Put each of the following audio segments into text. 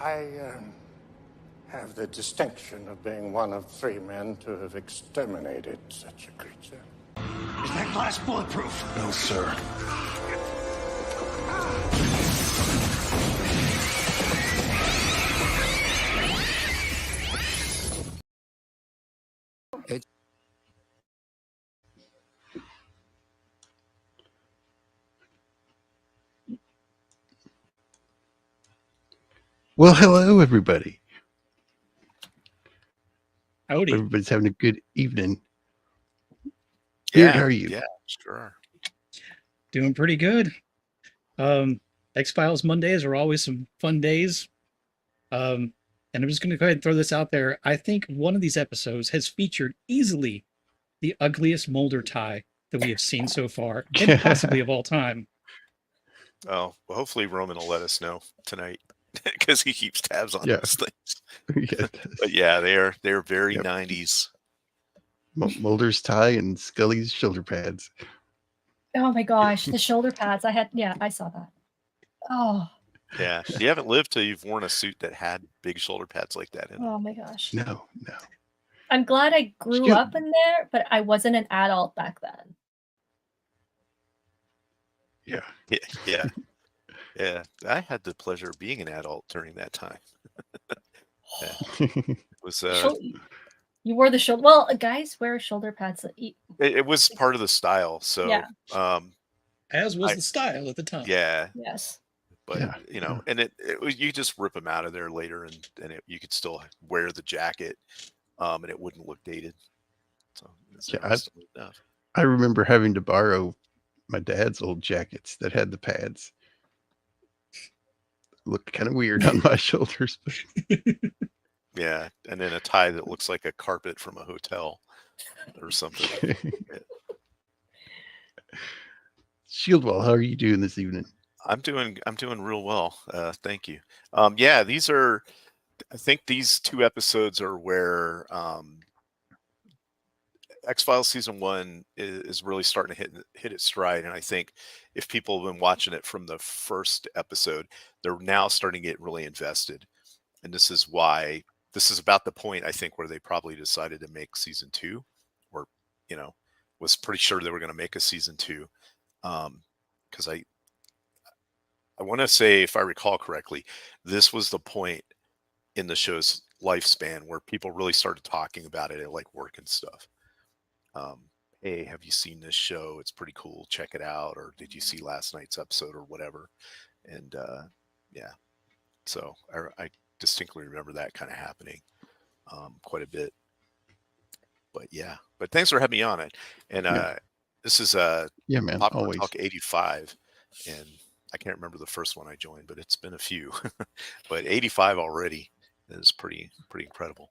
I have the distinction of being one of 3 men to have exterminated such a creature. Is that glass bulletproof? No, sir. Well, hello, everybody. Howdy. Everybody's having a good evening. Yeah, Beard, how are you? Yeah, sure. Doing pretty good. X-Files Mondays are always some fun days. And I'm just going to go ahead and throw this out there. I think one of these episodes has featured easily the ugliest Mulder tie that we have seen so far, and possibly of all time. Oh, well, hopefully Roman will let us know tonight because he keeps tabs on Yeah. those things. Yeah, But yeah, they're very Yep. 90s. Mulder's tie and Scully's shoulder pads. Oh my gosh, the shoulder pads. I saw that. Oh. Yeah, you haven't lived till you've worn a suit that had big shoulder pads like that in it. Oh my gosh. No. I'm glad I grew Shield- up in there, but I wasn't an adult back then. Yeah. Yeah. I had the pleasure of being an adult during that time. Yeah. It was You wore the shoulder. Well, guys wear shoulder pads. it was part of the style. So Yeah. As was the style at the time. Yeah. Yes. But Yeah. and it was, you just rip them out of there later, and you could still wear the jacket, and it wouldn't look dated. So I remember having to borrow my dad's old jackets that had the pads. Looked kind of weird on my shoulders. Yeah, and then a tie that looks like a carpet from a hotel or something. Shieldwall, how are you doing this evening? I'm doing real well. Thank you. Yeah, I think these 2 episodes are where X-Files season 1 is really starting to hit its stride. And I think if people have been watching it from the first episode, they're now starting to get really invested. And this is about the point, I think, where they probably decided to make season 2, or, was pretty sure they were going to make a season 2. Because I want to say, if I recall correctly, this was the point in the show's lifespan where people really started talking about it at like work and stuff. Hey, have you seen this show? It's pretty cool. Check it out. Or did you see last night's episode or whatever? And yeah, so I distinctly remember that kind of happening quite a bit. But thanks for having me on it. And this is man, Popcorn always. Talk 85, and I can't remember the first one I joined, but it's been a few. But 85 already is pretty incredible.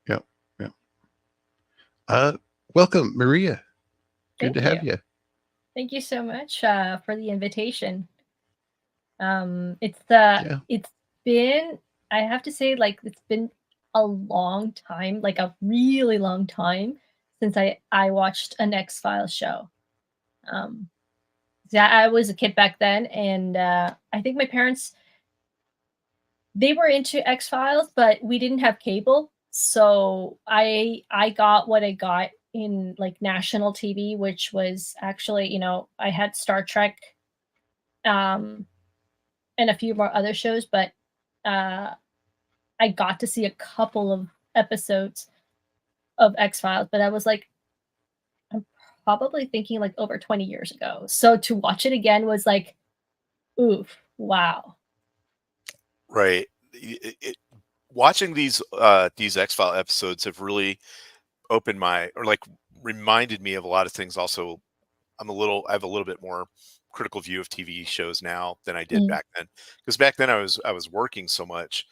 Yep. Welcome, Maria. Good to have you. Thank you so much for the invitation. It's been, I have to say, like, it's been a long time, like a really long time since I watched an X-Files show. I was a kid back then, and I think my parents, they were into X-Files, but we didn't have cable, so I got what I got in like national TV, which was actually, I had Star Trek, and a few more other shows, but I got to see a couple of episodes of X-Files, but I was like, I'm probably thinking like over 20 years ago. So to watch it again was like, oof, wow. Right. Watching these X-File episodes have really opened reminded me of a lot of things. Also, I have a little bit more critical view of TV shows now than I did back then. Because back then I was working so much,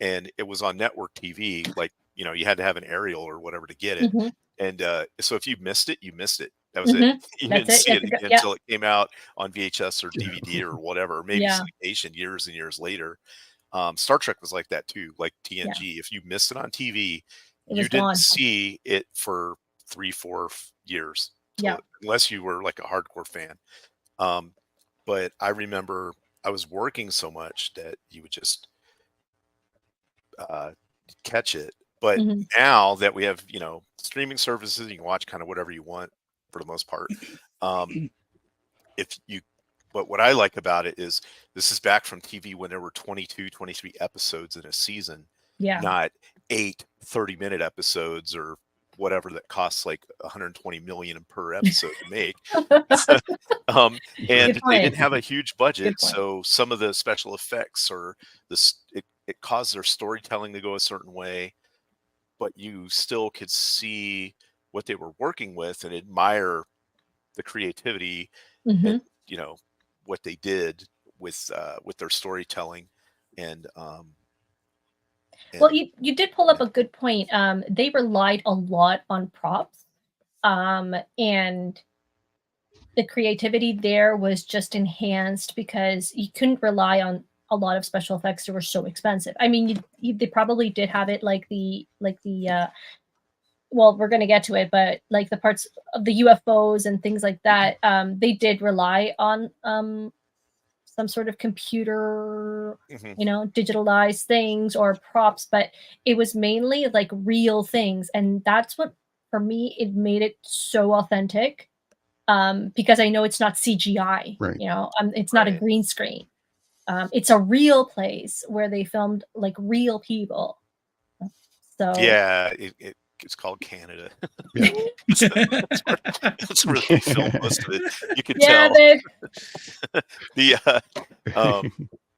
and it was on network TV. Like, you had to have an aerial or whatever to get it. And so if you missed it, you missed it. That was it. You didn't see it again until it came out on VHS or DVD or whatever, or maybe syndication years and years later. Star Trek was like that too, like TNG. If you missed it on TV, you didn't see it for 3-4 years, unless you were like a hardcore fan. But I remember I was working so much that you would just catch it. But Mhm. now that we have, streaming services, you can watch kind of whatever you want for the most part. If you, but what I like about it is this is back from TV when there were 22, 23 episodes in a season, Yeah. not 8 30-minute episodes or whatever that costs like 120 million per episode to make. And Good they point. didn't have a huge budget, Good point. so some of the special effects or it caused their storytelling to go a certain way, but you still could see what they were working with and admire the creativity Mhm. and what they did with their storytelling and Well, and you did pull up a good point. They relied a lot on props, and the creativity there was just enhanced because you couldn't rely on a lot of special effects that were so expensive. I mean, they probably did have it like the well, we're going to get to it, but like the parts of the UFOs and things like that, they did rely on some sort of computer, Mhm. digitalized things or props, but it was mainly like real things. And that's what, for me, it made it so authentic. Because I know it's not CGI, Right. it's not a Right. green screen. It's a real place where they filmed like real people. So Yeah, it's called Canada. Yeah. That's where they filmed most of it. You could yeah, tell.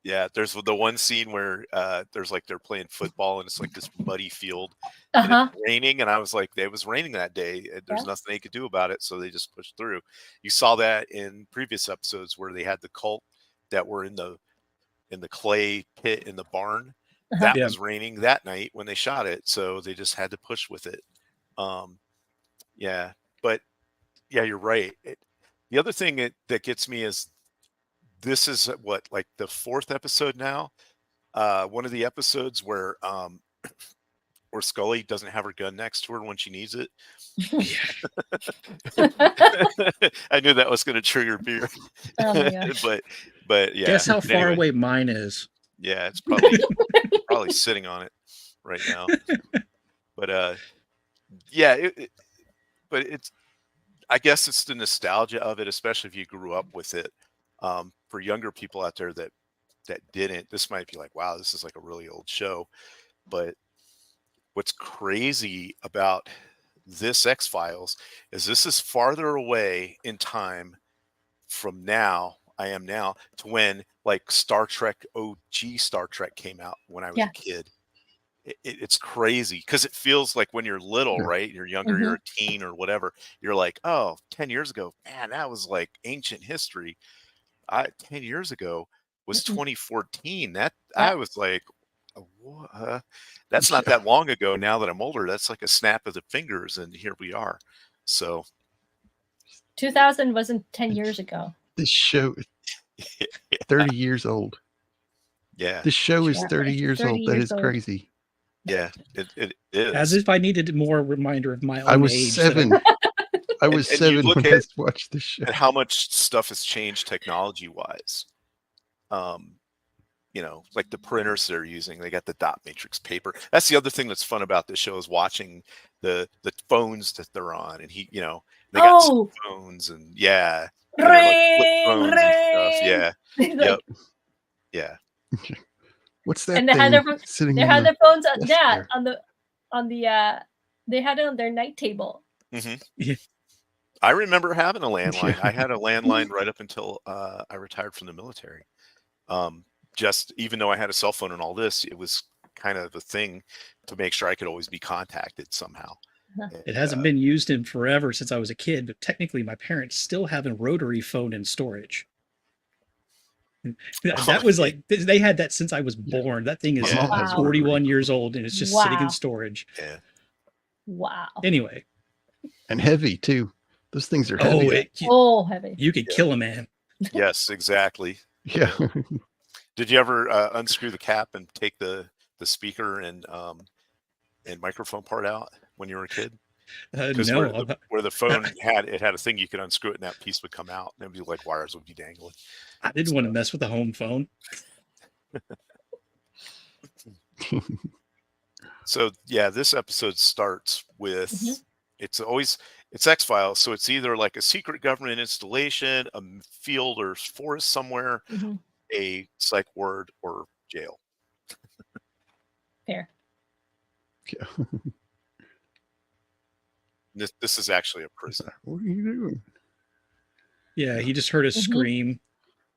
Yeah, there's the one scene where there's like they're playing football and it's like this muddy field and it's raining, and I was like, it was raining that day. And there's nothing they could do about it, so they just pushed through. You saw that in previous episodes where they had the cult that were in the clay pit in the barn. That Yeah. was raining that night when they shot it, so they just had to push with it. Yeah, but yeah, you're right. The other thing that gets me is this is what, like the 4th episode now. One of the episodes where Scully doesn't have her gun next to her when she needs it. I knew that was going to trigger beer. Oh my gosh. but yeah. Guess how far Anyway, away mine is. yeah, it's probably sitting on it right now. But yeah, but it's, I guess it's the nostalgia of it, especially if you grew up with it. For younger people out there that didn't, this might be like, wow, this is like a really old show. But what's crazy about this X-Files is this is farther away in time from now, I am now, to when like Star Trek, OG Star Trek came out when I was a kid. It's crazy because it feels like when you're little, right? You're younger, you're a teen or whatever. You're like, oh, 10 years ago, man, that was like ancient history. 10 years ago was 2014. That I was like, that's not that long ago. Now that I'm older, that's like a snap of the fingers, and here we are. So 2000 wasn't 10 years ago. This show is 30 years old. Yeah. This show is 30 years 30 old. That years is old. crazy. Yeah, it is. As if I needed more reminder of my own I was age. 7. I was And you 7 look when I watched this show. And how much stuff has changed technology wise. Like the printers they're using, they got the dot matrix paper. That's the other thing that's fun about this show is watching the phones that they're on. And they got cell phones and that are like flip phones and stuff. Yeah. Yep. Yeah. What's that And they thing had their sitting they in had the their phones desk there? on the they had it on their night table. I remember having a landline. I had a landline right up until I retired from the military. Just even though I had a cell phone and all this, it was kind of a thing to make sure I could always be contacted somehow. It hasn't been used in forever since I was a kid, but technically my parents still have a rotary phone in storage. That was like, they had that since I was born. That thing is 41 years old and it's just sitting in storage. Yeah. Wow. Anyway. And heavy too. Those things are heavy. Heavy. You could kill a man. Yes, exactly. Yeah. Did you ever unscrew the cap and take the speaker and microphone part out when you were a kid? Because No, where the phone had a thing you could unscrew it and that piece would come out. And it'd be like wires would be dangling. I didn't want to mess with the home phone. So yeah, this episode starts with Mhm. it's X-Files, so it's either like a secret government installation, a field or forest somewhere, Mhm. a psych ward, or jail. Fair. Yeah. This is actually a prison. What are you doing? Yeah, he just heard a Mhm. scream.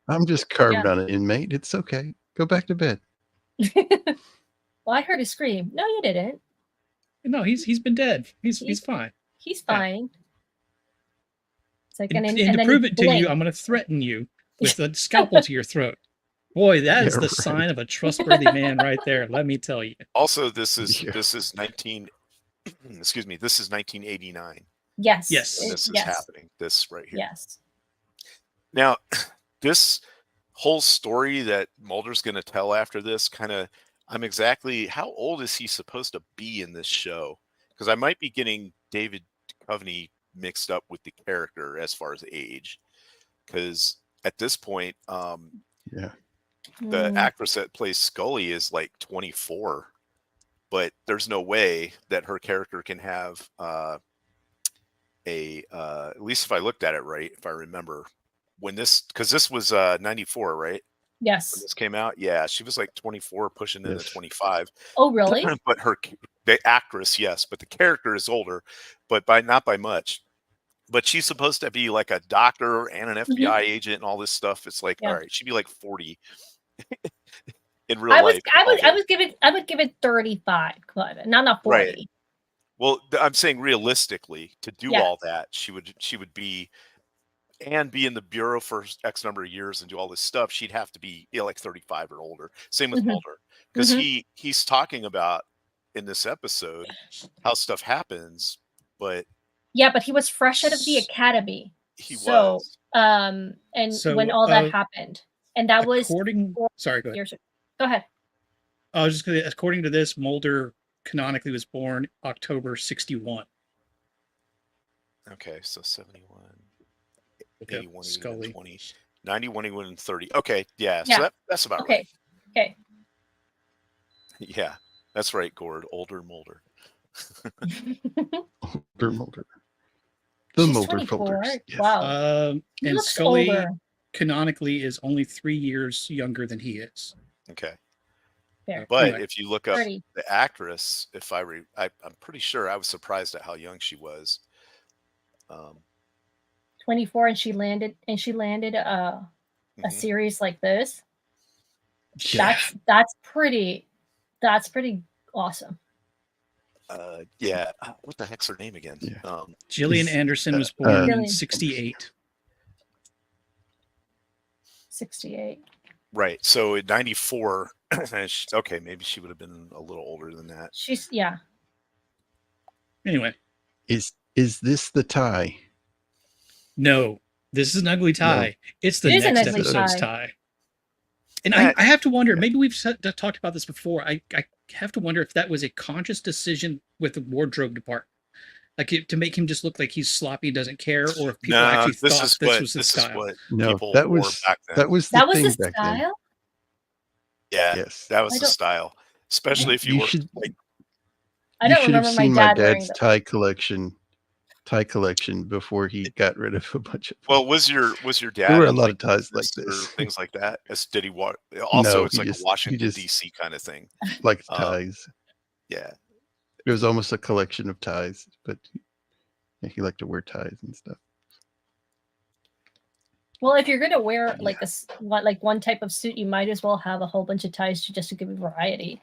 I'm just carving on an inmate. It's okay. Go back to bed. Well, I heard a scream. No, you didn't. No, he's been dead. He's He's- fine. He's Yeah. fine. It's like, And and to then prove he it to you, blinked. I'm going to threaten you with a scalpel to your throat. Boy, that is Yeah, the right. sign of a trustworthy man right there. Let me tell you. Also, this is Yeah. 1989. Yes. Yes. When this is Yes. happening. This right here. Yes. Now, this whole story that Mulder's going to tell after this how old is he supposed to be in this show? Because I might be getting David Duchovny mixed up with the character as far as age. Because at this point, Yeah. the Mm, actress that plays Scully is like 24, but there's no way that her character can have at least if I looked at it right, if I remember because this was 94, right? When yes. this came out, yeah, she was like 24, pushing into Yes. 25. Oh, really? But the actress, yes, but the character is older, but not by much. But she's supposed to be like a doctor and an FBI agent and all this stuff. It's like, Yeah. all right, she'd be like 40 in real life. I would give it 35, Clive, not 40. Right. Well, I'm saying realistically, to do Yeah. all that, she would be and be in the bureau for X number of years and do all this stuff. She'd have to be like 35 or older. Same with Mhm. Mulder, because Mhm. he's talking about in this episode how stuff happens, but Yeah, but he was fresh out of the academy. he So, was. and So, when all that happened, and that was Sorry, go ahead. years ago. Go ahead. I was just going to, according to this, Mulder canonically was born October 61. Okay, so 71, Okay, 81, Scully. 20, 91, 81, 30. Okay, yeah, Yeah. so that's about Okay. right. Okay. Yeah, that's right, Gord. Older Mulder. Mulder. The She's Mulder 24. folders. Yes. Wow. He And looks Scully older. canonically is only 3 years younger than he is. Okay. Fair. But Anyway. if you look up 30. the actress, I'm pretty sure I was surprised at how young she was. 24, and she landed a Mhm. series like this. Yeah. That's pretty awesome. Yeah. What the heck's her name again? Yeah. Gillian Is- Anderson was born in Gillian. 68. 68. Right. So in 94, okay, maybe she would have been a little older than that. She's yeah. Anyway, Is this the tie? no, this is an ugly tie. It's the It is an next ugly episode's tie. tie. And I have to wonder, maybe we've talked about this before. I have to wonder if that was a conscious decision with the wardrobe department. Like to make him just look like he's sloppy, doesn't care, or if people actually thought this was his style. No, people that wore was back then. that was the That was thing the back then. style? Yeah, Yes. that was I the don't- style. Especially if you You were should- like, I You don't should have remember my seen my dad wearing dad's them. tie collection before he got rid of a bunch of them. well, was your dad? There were a in, lot like, of ties like or this. things like that. Did he walk? Also, No, it's he like just- a he Washington just- D.C. kind of thing. like Um, ties. Yeah. It was almost a collection of ties, but yeah, he liked to wear ties and stuff. Well, if you're gonna wear like one type of suit, you might as well have a whole bunch of ties just to give you variety.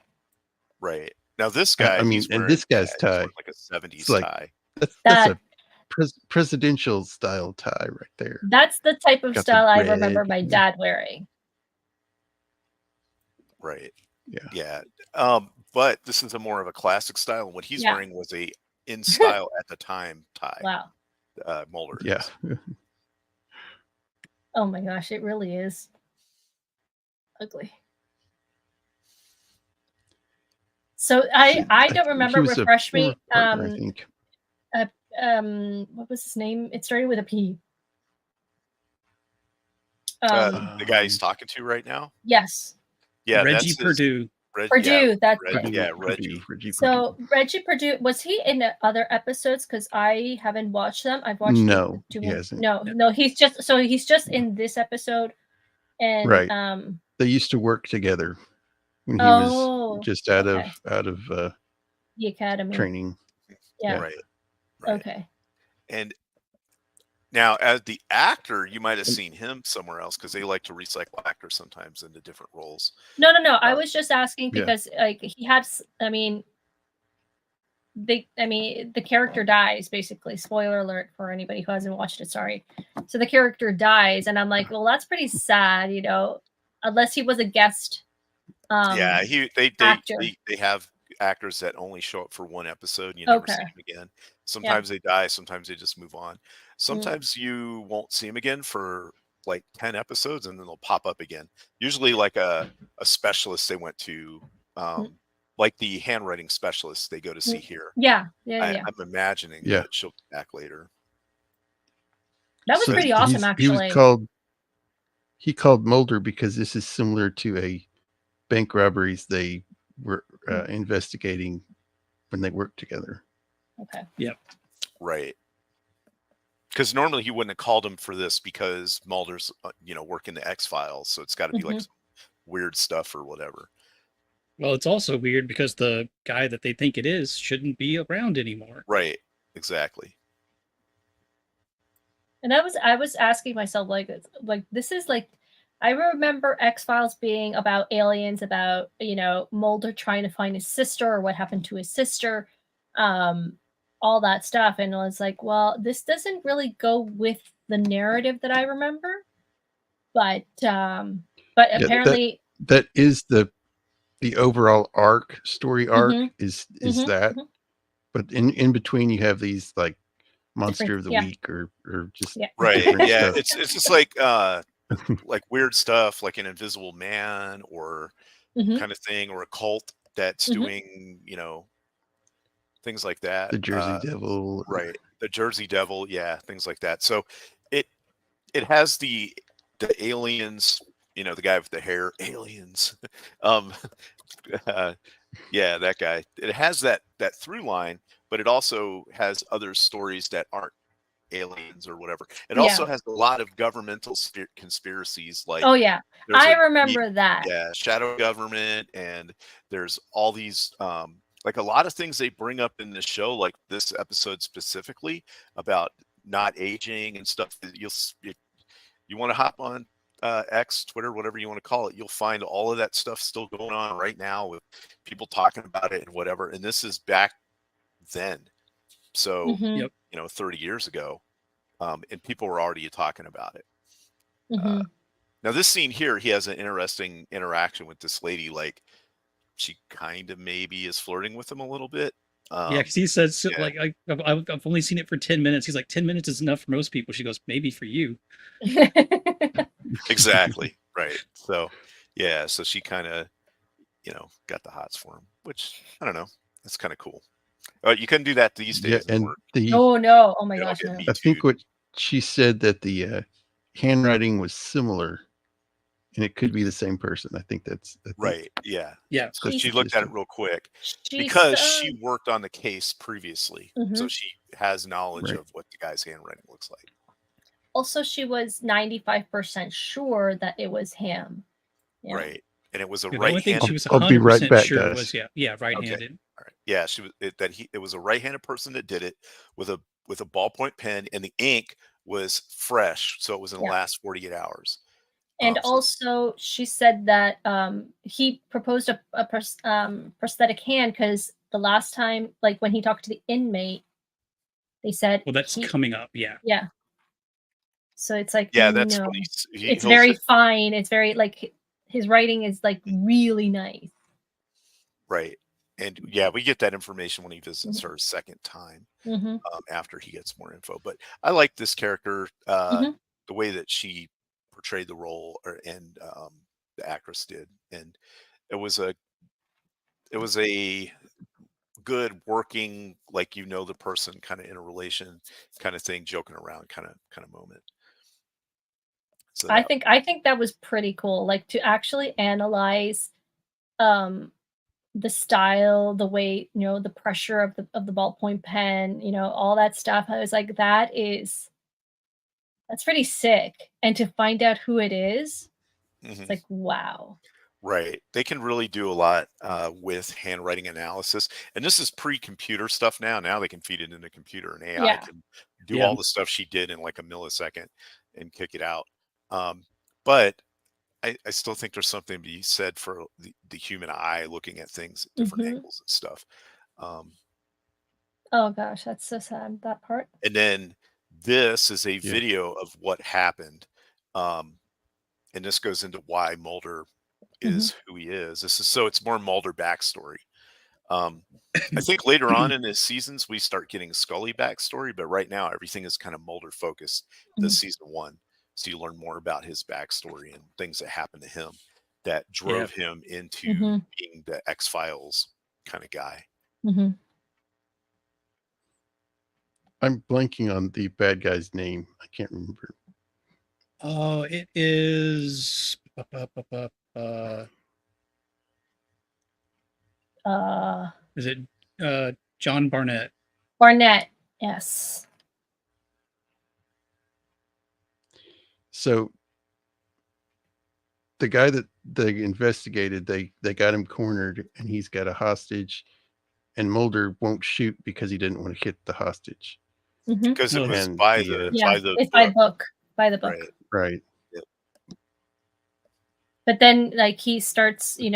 Right. Now this guy, I mean, he's and wearing, this guy's he's tie, wearing like a 70s it's like- tie. That's That- a presidential style tie right there. That's the type of Got the style I red remember my and- dad wearing. Right. Yeah. Yeah. But this is a more of a classic style. And what he's Yeah. wearing was a in style at the time tie. Wow. Mulder. Yeah. is. Oh my gosh, it really is ugly. So I don't remember. He was a Refresh me. former partner, I think. what was his name? It started with a P. The guy he's talking to right now. Yes. Yeah, Reggie that's Purdue. Purdue. That's Reggie. So Reggie Purdue, was he in the other episodes? Because I haven't watched them. I've watched No, the two he ones. hasn't. No, he's just in this episode, and Right. They used to work together when he was just out of the academy training. Yeah. Right. Okay. And now, as the actor, you might have seen him somewhere else because they like to recycle actors sometimes into different roles. No. I was just asking because like he had. I mean, the character dies basically. Spoiler alert for anybody who hasn't watched it. Sorry. So the character dies, and I'm like, well, that's pretty sad, unless he was a guest. Yeah, they have actors that only show up for one episode and you never see them again. Sometimes they die, sometimes they just move on. Sometimes you won't see them again for like 10 episodes and then they'll pop up again. Usually like a specialist they went to, like the handwriting specialist they go to see here. Yeah. I'm imagining that she'll be back later. That was pretty awesome, actually. He called Mulder because this is similar to a bank robberies they were investigating when they worked together. Okay. Yep. Right. Because normally he wouldn't have called him for this because Mulder's, working the X-Files. So it's got to be like some weird stuff or whatever. Well, it's also weird because the guy that they think it is shouldn't be around anymore. Right. Exactly. And I was asking myself, like this is like, I remember X-Files being about aliens, about, Mulder trying to find his sister or what happened to his sister, all that stuff. And I was like, well, this doesn't really go with the narrative that I remember. But apparently that is the overall story arc is that. But in between you have these like monster of the week or just right. Yeah, stuff. it's just like like weird stuff like an invisible man or kind of thing, or a cult that's doing, things like that. The Jersey Devil. Right. The Jersey Devil. Yeah. Things like that. So it has the aliens, the guy with the hair, aliens. Yeah, that guy. It has that through line, but it also has other stories that aren't aliens or whatever. It also has a lot of governmental conspiracies, like I remember that. Yeah, shadow government, and there's all these like a lot of things they bring up in this show, like this episode specifically about not aging and stuff. You want to hop on X, Twitter, whatever you want to call it, you'll find all of that stuff still going on right now with people talking about it and whatever. And this is back then. So, 30 years ago, and people were already talking about it. Now, this scene here, he has an interesting interaction with this lady. Like, she kind of maybe is flirting with him a little bit. Yeah, because he says, like, I've only seen it for 10 minutes. He's like, 10 minutes is enough for most people. She goes, maybe for you. Exactly. Right. So, yeah. So she kind of, got the hots for him, which I don't know. That's kind of cool. You couldn't do that these days. Yeah, and oh my gosh. No. I think what she said that the handwriting was similar, and it could be the same person. I think that's right. Yeah. Yeah. So she looked at it real quick because she worked on the case previously, so she has knowledge of what the guy's handwriting looks like. Also, she was 95% sure that it was him. Yeah. Right. And it was a right-handed. The only thing she was 100% I'll be right back, sure guys. was right-handed. Okay. All right. Yeah, she was it was a right-handed person that did it with a ballpoint pen, and the ink was fresh, so it was in the last 48 hours. And also, she said that he proposed a prosthetic hand because the last time, like when he talked to the inmate, they said, well, that's coming up. Yeah. Yeah. So it's like, that's no. what It's very fine. It's very like his writing is like really nice. Right. And we get that information when he visits her a second time after he gets more info. But I like this character, the way that she portrayed the role, and the actress did, and it was a good working, like you know the person, kind of in a relation, kind of thing, joking around, kind of moment. So I think that was pretty cool. Like to actually analyze the style, the weight, the pressure of the ballpoint pen, all that stuff. I was like, that's pretty sick. And to find out who it is, it's like, wow. Right. They can really do a lot with handwriting analysis. And this is pre-computer stuff now. Now they can feed it into a computer and AI Yeah. can do Yeah. all the stuff she did in like a millisecond and kick it out. But I still think there's something to be said for the human eye looking at things at different angles and stuff. Oh gosh, that's so sad, that part. And then this is a video of what happened. And this goes into why Mulder is who he is. So it's more Mulder backstory. I think later on in his seasons we start getting Scully backstory, but right now everything is kind of Mulder focused. This season 1, so you learn more about his backstory and things that happened to him that drove him into being the X-Files kind of guy. I'm blanking on the bad guy's name. I can't remember. Oh, it is. Is it John Barnett? Barnett, yes. So the guy that they investigated, they got him cornered, and he's got a hostage, and Mulder won't shoot because he didn't want to hit the hostage. Because it was And by the, the it's by book. By the book. right. But then like he starts, he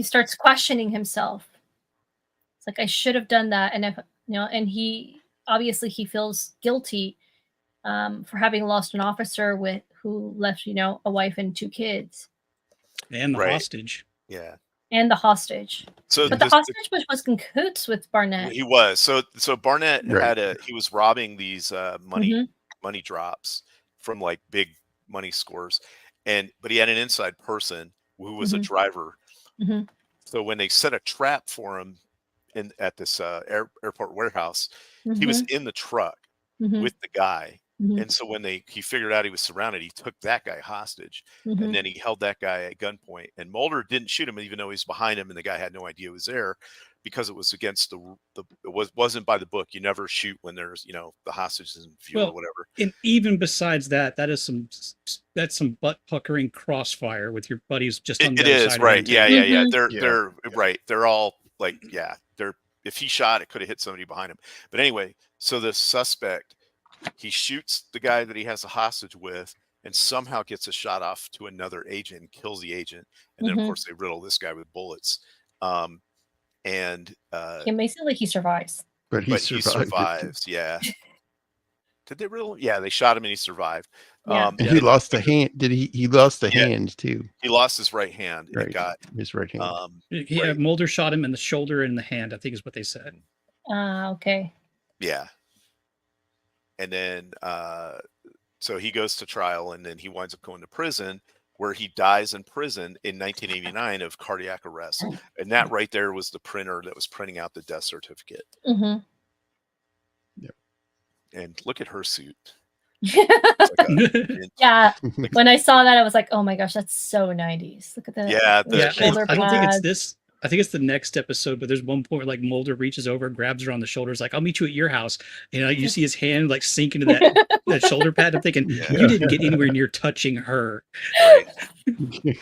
starts questioning himself. It's like I should have done that, and if and he obviously he feels guilty for having lost an officer who left a wife and 2 kids, and the hostage. Yeah, and the hostage. So but the hostage was in cahoots with Barnett. He was so Barnett he was robbing these money drops from like big money scores, but he had an inside person who was a driver. So when they set a trap for him at this airport warehouse, he was in the truck with the guy. And so when he figured out he was surrounded, he took that guy hostage, and then he held that guy at gunpoint. And Mulder didn't shoot him, even though he was behind him, and the guy had no idea he was there, because it was against it wasn't by the book. You never shoot when there's the hostage is in view or whatever. And even besides that, that's some butt puckering crossfire with your buddies just on the other side. Right. Yeah. They're right. They're all like if he shot, it could have hit somebody behind him. But anyway, so the suspect, he shoots the guy that he has a hostage with, and somehow gets a shot off to another agent and kills the agent. And then of course they riddle this guy with bullets. Basically he survives. But he survives. Yeah. Did they riddle? Yeah, they shot him and he survived. Yeah. And he lost a hand. Did he lost a hand too? He lost his right hand. Right. It got his right hand. Mulder shot him in the shoulder and the hand, I think is what they said. Okay. Yeah. And then so he goes to trial, and then he winds up going to prison, where he dies in prison in 1989 of cardiac arrest. And that right there was the printer that was printing out the death certificate. Yep. And look at her suit. Yeah. When I saw that, I was like, oh my gosh, that's so 90s. Look at that. Yeah. I don't think it's this. I think it's the next episode, but there's one point where like Mulder reaches over, grabs her on the shoulders, like, I'll meet you at your house. And you see his hand like sink into that shoulder pad. I'm thinking, you didn't get anywhere near touching her. Right.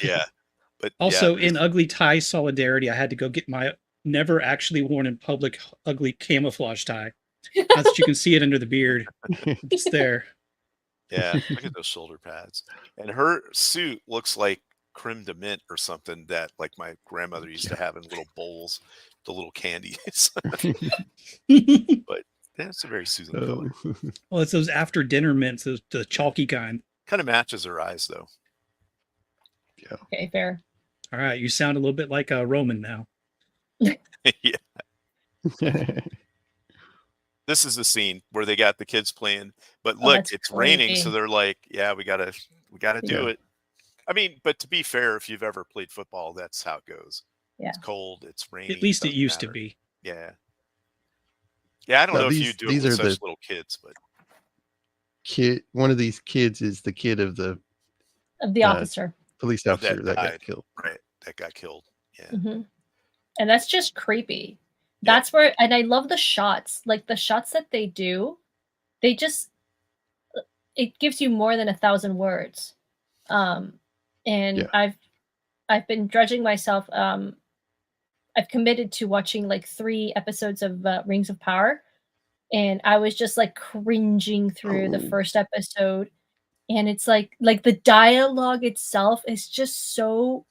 Yeah. But also in ugly tie solidarity, I had to go get my never actually worn in public ugly camouflage tie. Not that you can see it under the beard. It's there. Yeah. Look at those shoulder pads. And her suit looks like creme de mint or something that like my grandmother used to have in little bowls, the little candies. But that's a very soothing color. Well, it's those after dinner mints, the chalky kind. Kind of matches her eyes though. Yeah. Okay, fair. All right, you sound a little bit like a Roman now. Yeah. This is the scene where they got the kids playing, but look, it's raining, so they're like, yeah, we gotta do it. I mean, but to be fair, if you've ever played football, that's how it goes. Yeah. It's cold. It's rainy. At least it doesn't used to matter. be. Yeah. Yeah, I don't Now, know if you do it these with are such the little kids, but one of these kids is the kid of the Of the officer. police oh, officer that got died. killed. Right. That got killed. Yeah. Hmm. And that's just creepy. Yep. That's where, and I love the shots. Like the shots that they do, they just, it gives you more than 1,000 words. And Yeah. I've been drudging myself. I've committed to watching like 3 episodes of Rings of Power, and I was just like cringing through the Oh. first episode, and it's like the dialogue itself is just so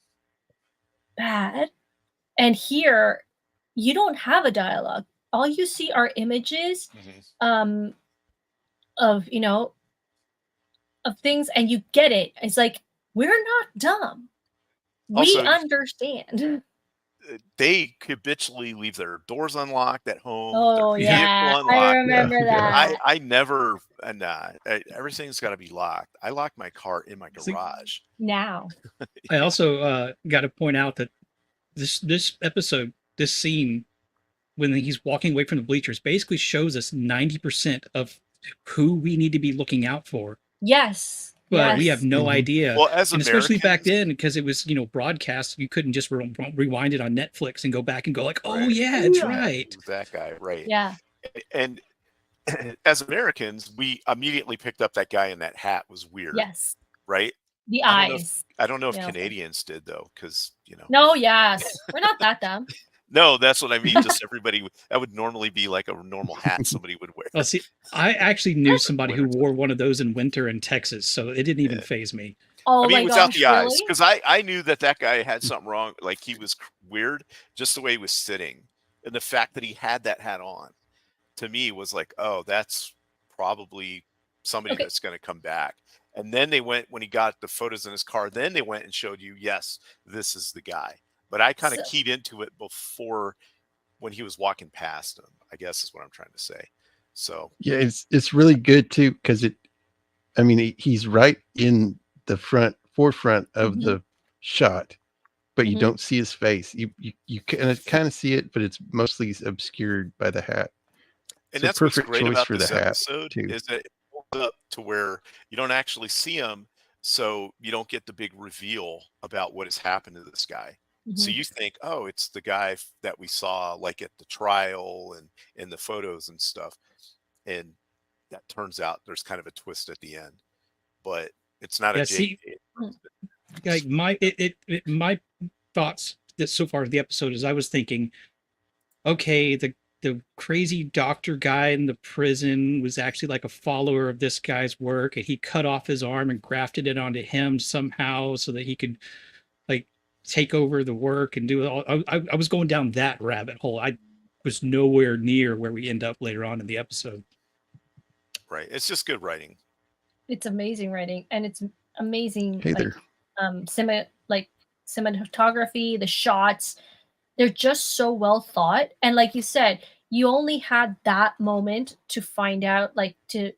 bad. And here, you don't have a dialogue. All you see are images Mhm. of, you know, of things, and you get it. It's like, we're not dumb. We Also, understand. they habitually leave their doors unlocked at home, their Oh vehicle yeah, I unlocked. remember Yeah. that. I never, everything's got to be locked. I lock my car in my See, garage. Now. I also got to point out that this episode, this scene when he's walking away from the bleachers, basically shows us 90% of who we need to be looking out for. Yes. But we have Yes. no Mhm. idea. Well, as And especially back Americans, then, because it was, broadcast, you couldn't just rewind it on Netflix and go back and go like, oh right? yeah, it's Yeah. right. Who's that guy? Right. Yeah. And as Americans, we immediately picked up that guy in that hat was weird, Yes. right? The I don't know if, eyes. I don't know if Yeah. Canadians did though, because No, yes. We're not that dumb. no, that's what I mean. Just everybody that would normally be like a normal hat somebody would wear. Well, see, I actually knew somebody who Winter wore one of those in winter in Texas, so it didn't even Yeah. phase me. Oh I mean, my without gosh, the eyes, really? because I knew that guy had something wrong. Like he was weird, just the way he was sitting, and the fact that he had that hat on, to me was like, oh, that's probably somebody Okay. that's going to come back. And then they went when he got the photos in his car. Then they went and showed you, yes, this is the guy. But I kind of So, keyed into it before when he was walking past him, I guess is what I'm trying to say. So Yeah, it's really good too because he's right in the forefront of mhm, the shot, but you mhm. don't see his face. You kind of see it, but it's mostly obscured by the hat. and So that's what's perfect great choice about for the this hat episode too. is that it holds up to where you don't actually see him, so you don't get the big reveal about what has happened to this guy. So Mhm. you think, oh, it's the guy that we saw like at the trial and in the photos and stuff, and that turns out there's kind of a twist at the end, but it's not a Yeah, JJ. see, like my thoughts that so far of the episode is I was thinking, okay, the crazy doctor guy in the prison was actually like a follower of this guy's work, and he cut off his arm and grafted it onto him somehow so that he could like take over the work and do it all. I was going down that rabbit hole. I was nowhere near where we end up later on in the episode. Right. It's just good writing. It's amazing writing, and it's amazing Hey like there. cinematography, the shots. They're just so well thought. And like you said, you only had that moment to find out, like to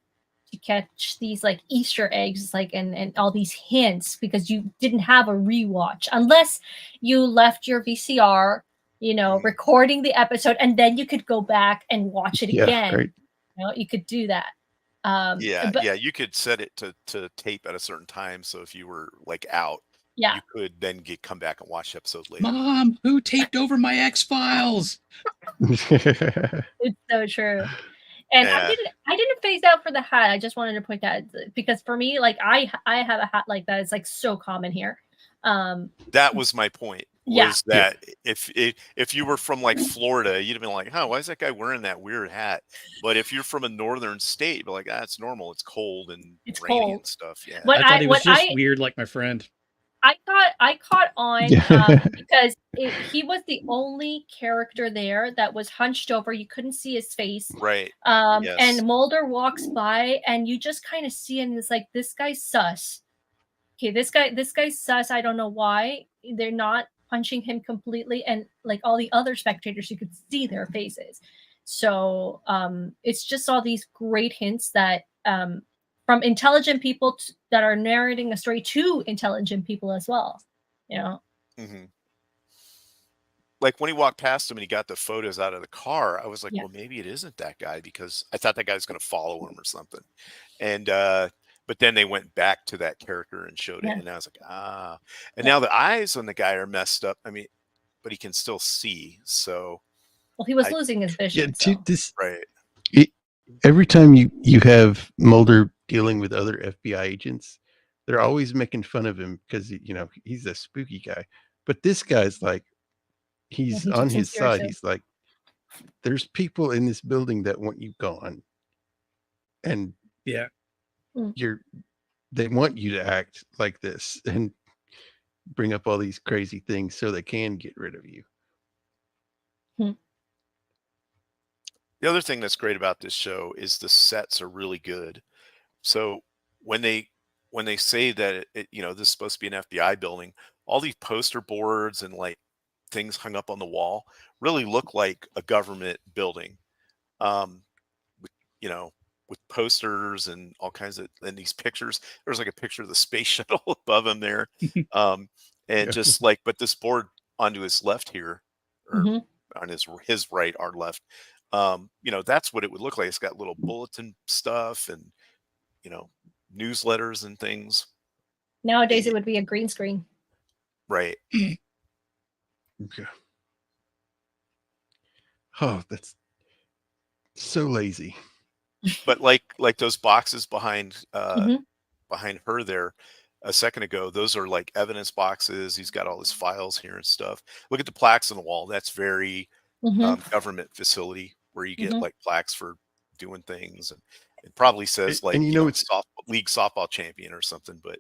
catch these like Easter eggs, like and all these hints, because you didn't have a rewatch unless you left your VCR, Mhm. recording the episode, and then you could go back and watch it Yeah, again. right. You could do that. Yeah, But yeah, you could set it to tape at a certain time, so if you were like out, yeah, you could then come back and watch the episode later. Mom, who taped over my X-Files? it's so true. And Yeah. I didn't phase out for the hat. I just wanted to point that, because for me, like I have a hat like that. It's like so common here. That was my point. Yeah. Was that if you were from like Florida, you'd have been like, "Huh, why is that guy wearing that weird hat?" But if you're from a northern state, you'd be like, "Ah, it's normal. It's cold and It's rainy cold. and stuff." Yeah. What I thought he was what just I weird like my friend. I caught on Yeah. because he was the only character there that was hunched over. You couldn't see his face. Right. Yes. And Mulder walks by, and you just kind of see him. And it's like, this guy's sus. Okay, this guy's sus. I don't know why they're not punching him completely, and like all the other spectators, you could see their faces. So it's just all these great hints that from intelligent people that are narrating a story to intelligent people as well. Mhm. like when he walked past him and he got the photos out of the car, I was like, Yeah. well, maybe it isn't that guy, because I thought that guy was going to follow him or something. And but then they went back to that character and showed it, Yeah. and I was like, ah. And Yeah. now the eyes on the guy are messed up. I mean, but he can still see. So Well, he was losing his vision. Yeah, So. right. Every time you have Mulder dealing with other FBI agents, they're always making fun of him because he's a spooky guy. But this guy's like, he's he on takes him his side. seriously. He's like, there's people in this building that want you gone, and Yeah. they want you to act like this and bring up all these crazy things so they can get rid of you. The other thing that's great about this show is the sets are really good. So when they say that this is supposed to be an FBI building, all these poster boards and like things hung up on the wall really look like a government building. With, with posters and all kinds of, and these pictures. There's like a picture of the space shuttle above him there. And Yeah. just like, but this board onto his left here, or on his right, our left, that's what it would look like. It's got little bulletin stuff and newsletters and things. Nowadays, it would be a green screen. Right. Okay. Oh, that's so lazy. But like those boxes behind behind her there a second ago, those are like evidence boxes. He's got all his files here and stuff. Look at the plaques on the wall. That's very government facility where you get like plaques for doing things, and it probably says like it's league softball champion or something. But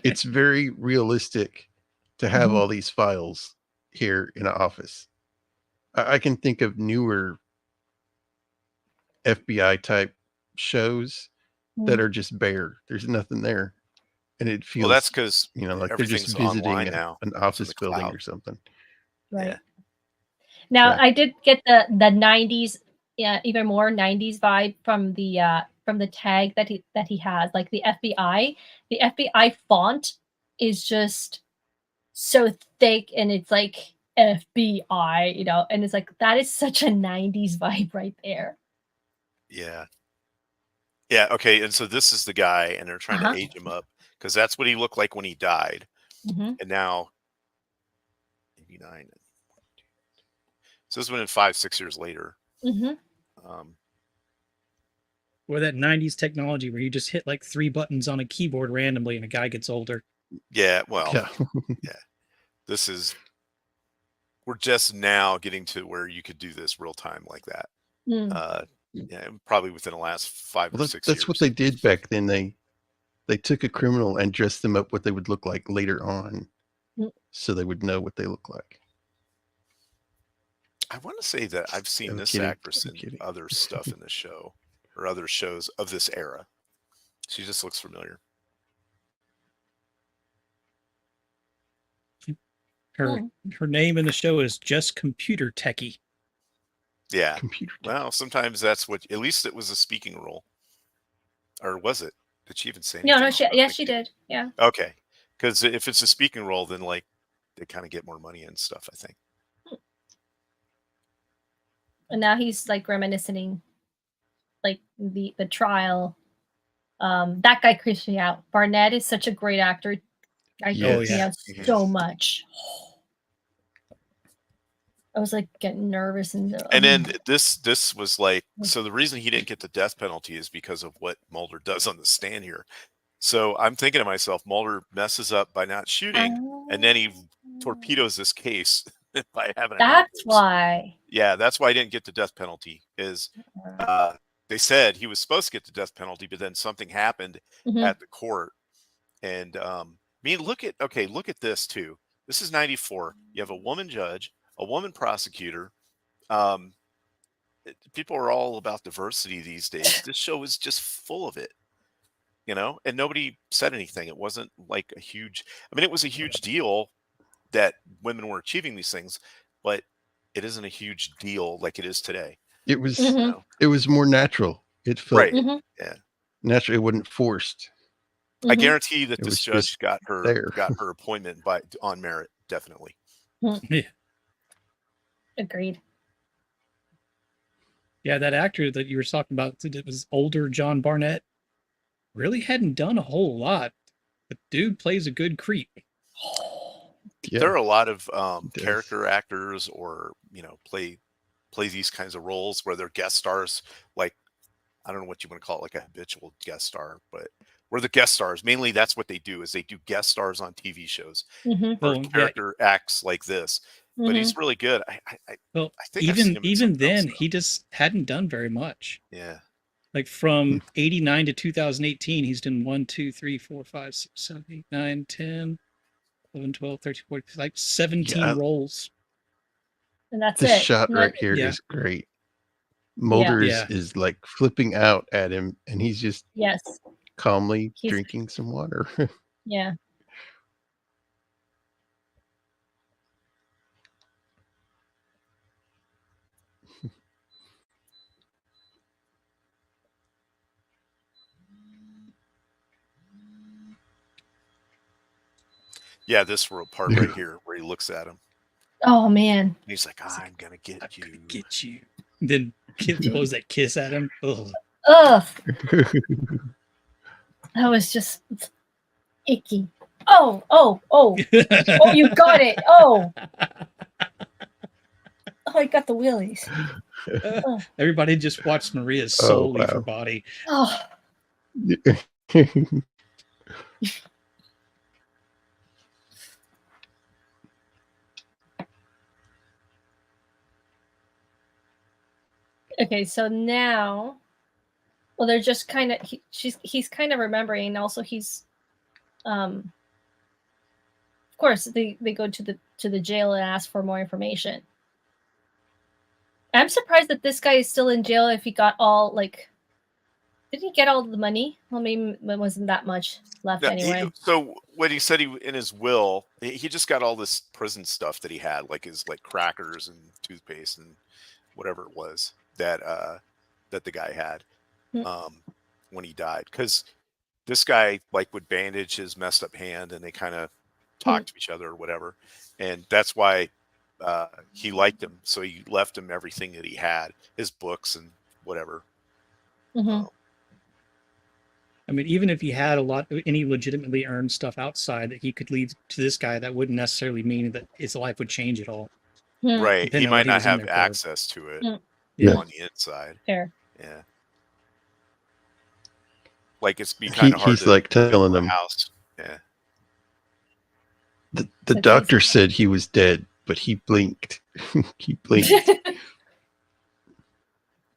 it's very realistic to have all these files here in an office. I can think of newer FBI type shows that are just bare. There's nothing there, and it feels that's because like they're just visiting now, an office building or something. Right. Yeah. Now, I did get the 90s, even more 90s vibe from the tag that he has, like the FBI. The FBI font is just so thick, and it's like FBI, and it's like that is such a 90s vibe right there. Yeah. Yeah. Okay. And so this is the guy, and they're trying to age him up because that's what he looked like when he died. And now 89. So this went in 5-6 years later. Or that 90s technology where you just hit like 3 buttons on a keyboard randomly and a guy gets older. Yeah. Well, yeah. We're just now getting to where you could do this real time like that. Yeah, probably within the last 5 or 6 years. That's what they did back then. They took a criminal and dressed them up what they would look like later on, so they would know what they look like. I want to say that I've seen this actress in other stuff in the show or other shows of this era. She just looks familiar. Her name in the show is just Computer Techie. Yeah. Well, sometimes that's what. At least it was a speaking role, or was it? Did she even say anything? No. She did. Yeah. Okay, because if it's a speaking role, then like they kind of get more money and stuff, I think. And now he's like reminiscing, like the trial. That guy creeps me out. Barnett is such a great actor. I creeps me out so much. I was like getting nervous and then this was like, so the reason he didn't get the death penalty is because of what Mulder does on the stand here. So I'm thinking to myself, Mulder messes up by not shooting, and then he torpedoes this case by having. That's why. Yeah, that's why he didn't get the death penalty. Is they said he was supposed to get the death penalty, but then something happened at the court, and look at this too. This is 94. You have a woman judge, a woman prosecutor. People are all about diversity these days. This show is just full of it, and nobody said anything. It wasn't like a huge, it was a huge deal that women were achieving these things, but it isn't a huge deal like it is today. It was, it was more natural. It felt natural. It wasn't forced. I guarantee that this judge got her appointment on merit. Definitely. Yeah. Agreed. Yeah, that actor that you were talking about that was older John Barnett really hadn't done a whole lot. But dude plays a good creep. Yeah, There are a lot of does. character actors, or play these kinds of roles where they're guest stars. Like, I don't know what you want to call it, like a habitual guest star, but where the guest stars, mainly that's what they do, is they do guest stars on TV shows Mm-hmm. for Well, yeah. character acts like this. But Mm-hmm. he's really good. I Well, think I've seen him in even something else, then, though. he just hadn't done very much. Yeah. Like from 89 to 2018, he's done 1, 2, 3, 4, 5, 6, 7, 8, 9, 10, 11, 12, 13, 14, like 17 Yeah. roles. And that's This it. shot And right that- here is Yeah. great. Mulder Yeah. is like flipping out at him, and he's just Yes. calmly He's- drinking some water. Yeah. Yeah, this part right here where he looks at him. Oh man. And he's like, I'm gonna get you. Get you. Then blows that kiss at him. Ugh. Ugh. That was just icky. Oh. Oh, you got it. Oh, I got the willies. Everybody just watched Maria Oh, soul leave wow. her body. Oh, okay. So now, well, they're just kind of he's kind of remembering. And also, he's, of course, they go to the jail and ask for more information. I'm surprised that this guy is still in jail. If he got all did he get all the money? Well, maybe it wasn't that much left anyway. So when he said in his will, he just got all this prison stuff that he had, like his crackers and toothpaste and whatever it was that the guy had when he died. Because this guy would bandage his messed up hand, and they kind of talk to each other or whatever, and that's why he liked him. So he left him everything that he had, his books and whatever. Mm-hmm. I mean, even if he had any legitimately earned stuff outside that he could leave to this guy, that wouldn't necessarily mean that his life would change at all. Right. Depending He on might what he not was in have there for. access to it Yeah. on the inside. Fair. Yeah. Like, it's be kind of hard he's to like build telling a them. house. Yeah. The doctor said he was dead, but he blinked. He blinked.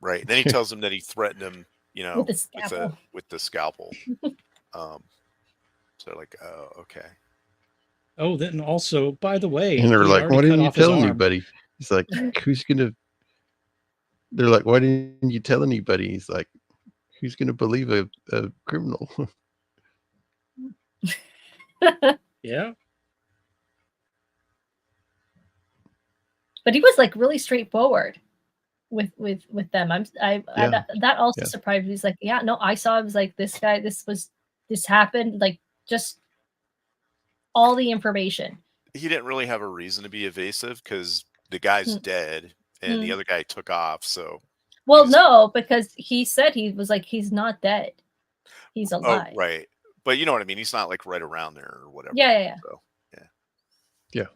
Right. Then he tells him that he threatened him, With the scalpel. with the scalpel. So oh, okay. Oh, then also, by the way, And they're he like, already why cut didn't you off his tell arm. anybody? He's like, who's gonna? They're like, why didn't you tell anybody? He's like, who's gonna believe a criminal? Yeah. But he was really straightforward with them. That also surprised me. He's like, yeah, no, I saw. It was like, this guy. This happened. Just all the information. He didn't really have a reason to be evasive because the guy's dead and the other guy took off. So, well, no, because he said he was he's not dead. He's alive. Oh, right. But you know what I mean? He's not right around there or whatever. Yeah. So, Yeah.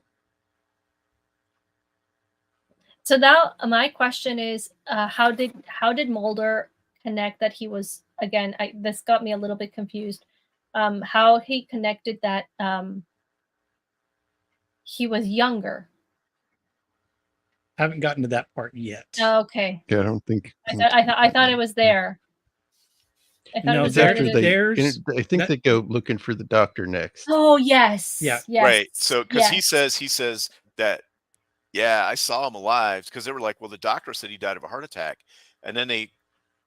So now my question is, how did Mulder connect that he was, again, this got me a little bit confused. How he connected that he was younger. Haven't gotten to that part yet. Oh, okay. Yeah, I don't think. I thought it was there. I thought it was there. I think they go looking for the doctor next. Oh yes. Yeah. Yes. right. So because he says that, yeah, I saw him alive, because they were like, well, the doctor said he died of a heart attack, and then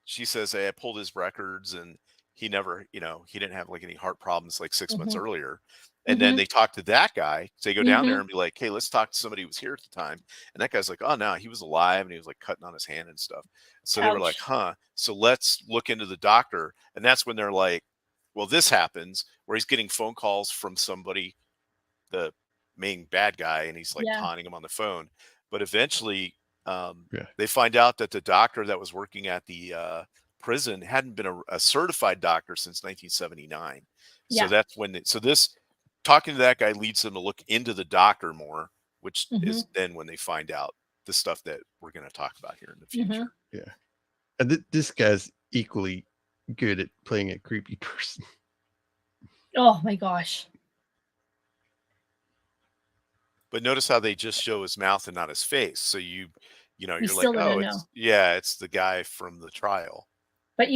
she says, hey, I pulled his records and he never, he didn't have any heart problems 6 months earlier. And then they talk to that guy. So they go down there and be like, hey, let's talk to somebody who was here at the time. And that guy's like, oh no, he was alive, and he was cutting on his hand and stuff. So they were like, huh, so let's look into the doctor. And that's when they're like, well, this happens where he's getting phone calls from somebody, the main bad guy, and he's taunting him on the phone. but eventually Yeah. they find out that the doctor that was working at the prison hadn't been a certified doctor since 1979. So Yeah. that's when so this talking to that guy leads them to look into the doctor more, which is then when they find out the stuff that we're going to talk about here in the future. Yeah. And this guy's equally good at playing a creepy person. Oh my gosh. But notice how they just show his mouth and not his face. So you're still like, don't oh, know. it's the guy from the trial. But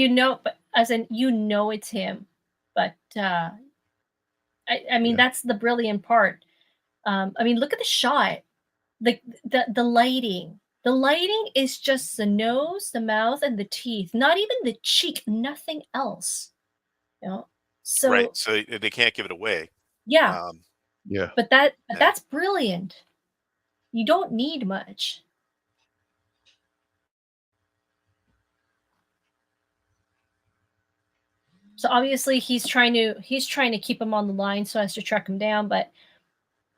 but as in it's him. But I mean that's the brilliant part. I mean, look at the shot. The lighting. The lighting is just the nose, the mouth, and the teeth. Not even the cheek. Nothing else. So Right. So they can't give it away. yeah. Yeah. But that's brilliant. You don't need much. So obviously he's trying to keep him on the line so as to track him down, but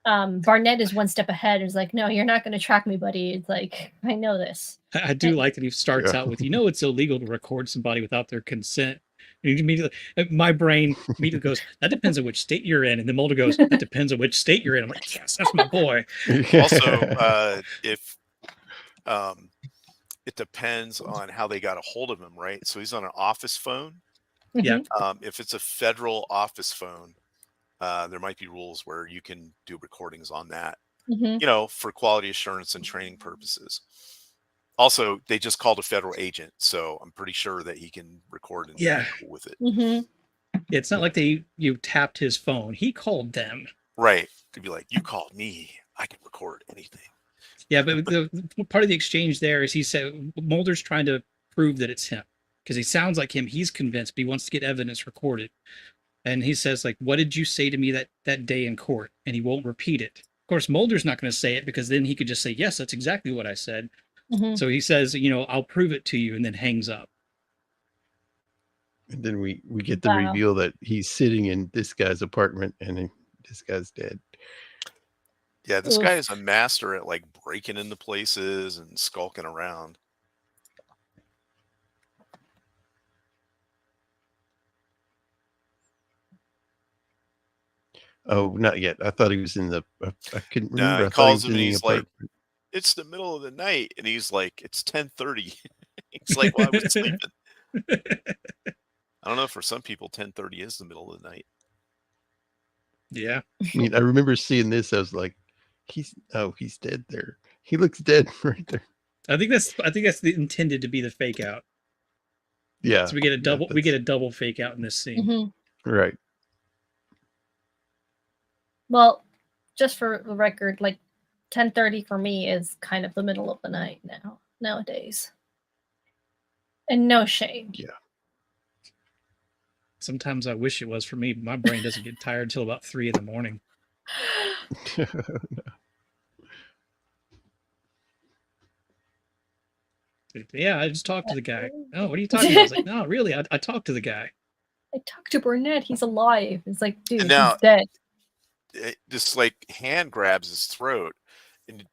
Barnett is one step ahead. Is like, no, you're not going to track me, buddy. It's like, I know this. I do like that he starts out with, it's illegal to record somebody without their consent. And immediately, my brain immediately goes, that depends on which state you're in. And then Mulder goes, that depends on which state you're in. I'm like, yes, that's my boy. Also, if it depends on how they got a hold of him, right? So he's on an office phone. Yeah. If it's a federal office phone, there might be rules where you can do recordings on that, for quality assurance and training purposes. Also, they just called a federal agent, so I'm pretty sure that he can record and be cool with it. It's not like you tapped his phone. He called them. Right. To be like, you called me. I can record anything. Yeah, but the part of the exchange there is he said Mulder's trying to prove that it's him because he sounds like him. He's convinced, but he wants to get evidence recorded. And he says, like, what did you say to me that day in court? And he won't repeat it. Of course, Mulder's not going to say it because then he could just say, yes, that's exactly what I said. So he says, I'll prove it to you, and then hangs up. And then we get the reveal that he's sitting in this guy's apartment and this guy's dead. Yeah, this guy is a master at like breaking into places and skulking around. Oh, not yet. I thought he was in the. I couldn't remember. He calls him and he's like, "It's the middle of the night," and he's like, "It's 10:30." He's like, "Well, I was sleeping." I don't know. For some people, 10:30 is the middle of the night. Yeah. I mean, I remember seeing this. I was like, he's dead there. He looks dead right there. I think that's intended to be the fake out. Yeah. So we get a double fake out in this scene. Right. Well, just for the record, like 10:30 for me is kind of the middle of the night nowadays. And no shame. Yeah. Sometimes I wish it was for me, but my brain doesn't get tired until about 3 a.m. Yeah, I just talked to the guy. Oh, what are you talking about? I was like, no, really, I talked to the guy. I talked to Burnett. He's alive. It's like, dude, now, he's dead. This like hand grabs his throat,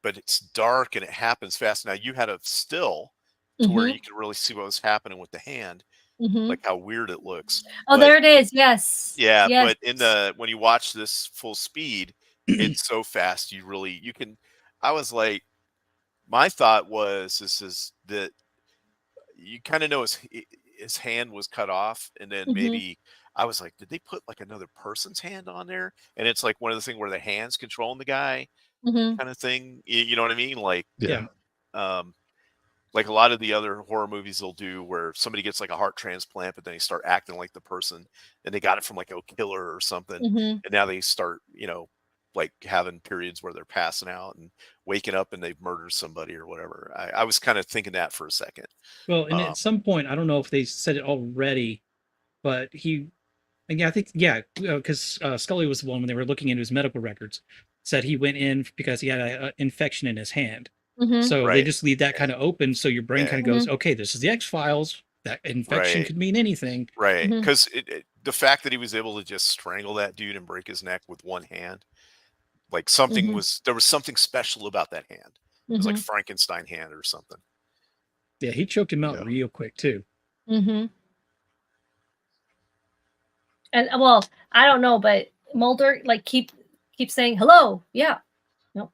but it's dark and it happens fast. Now you had a still to where you could really see what was happening with the hand, like how weird it looks. Oh, there it is. Yes. Yeah, yes. But when you watch this full speed, it's so fast. You can. I was like, my thought was this is that you kind of know his hand was cut off, and then maybe I was like, did they put like another person's hand on there? And it's like one of the things where the hand's controlling the guy, kind of thing. You know what I mean? Like, like a lot of the other horror movies they'll do where somebody gets like a heart transplant, but then they start acting like the person, and they got it from like a killer or something, and now they start, like having periods where they're passing out and waking up and they've murdered somebody or whatever. I was kind of thinking that for a second. Well, and at some point, I don't know if they said it already, but because Scully was the one when they were looking into his medical records, said he went in because he had an infection in his hand. So they just leave that kind of open, so your brain kind of goes, okay, this is the X-Files. That infection could mean anything. Right, because the fact that he was able to just strangle that dude and break his neck with one hand, like there was something special about that hand. It was like Mhm. Frankenstein hand or something. Yeah, he choked him out Yeah. real quick too. Mhm. And well, I don't know, but Mulder like keep saying hello. Yeah. No.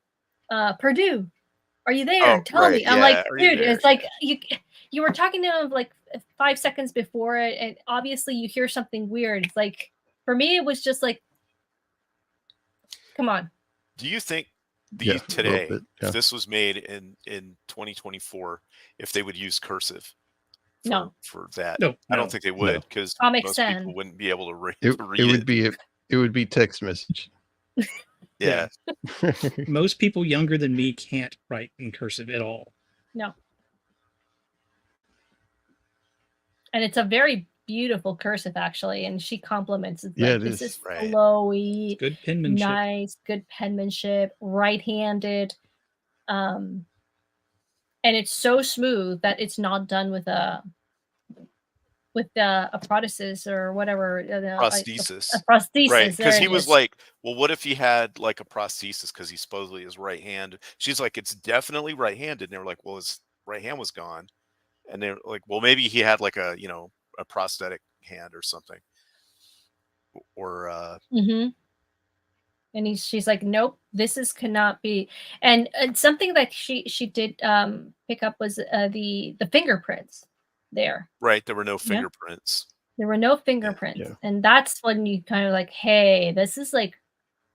Purdue, are you there? Oh, Tell right. me. I'm like, Yeah. Are you dude, there? it's like you were talking to him like 5 seconds before it, and obviously you hear something weird. It's like for me, it was just like, come on. Do you think Yeah, these a little today, bit. if Yeah. this was made in 2024, if they would use cursive No. for that? No, I don't no. think they would, because Comic most people Sans. wouldn't be able to read It would be text message. Yeah. Most people younger than me can't write in cursive at all. No. And it's a very beautiful cursive, actually, and she compliments it. Yeah, Like, it this is. is Right. flowy, Good penmanship. nice, good penmanship, right-handed, and it's so smooth that it's not done with a prosthesis or whatever, a Prosthesis. Right. prosthesis. There Because he it was is. like, well, what if he had like a prosthesis because he supposedly is right hand? She's like, it's definitely right handed. And they were like, well, his right hand was gone. And they're like, well, maybe he had like a, a prosthetic hand or something. Or, Mhm. And she's like, nope, cannot be. And something that she did pick up was the fingerprints there. right. There were no Yeah. fingerprints. There were no Yeah. fingerprints. Yeah. And that's when you kind of like, hey, this is like,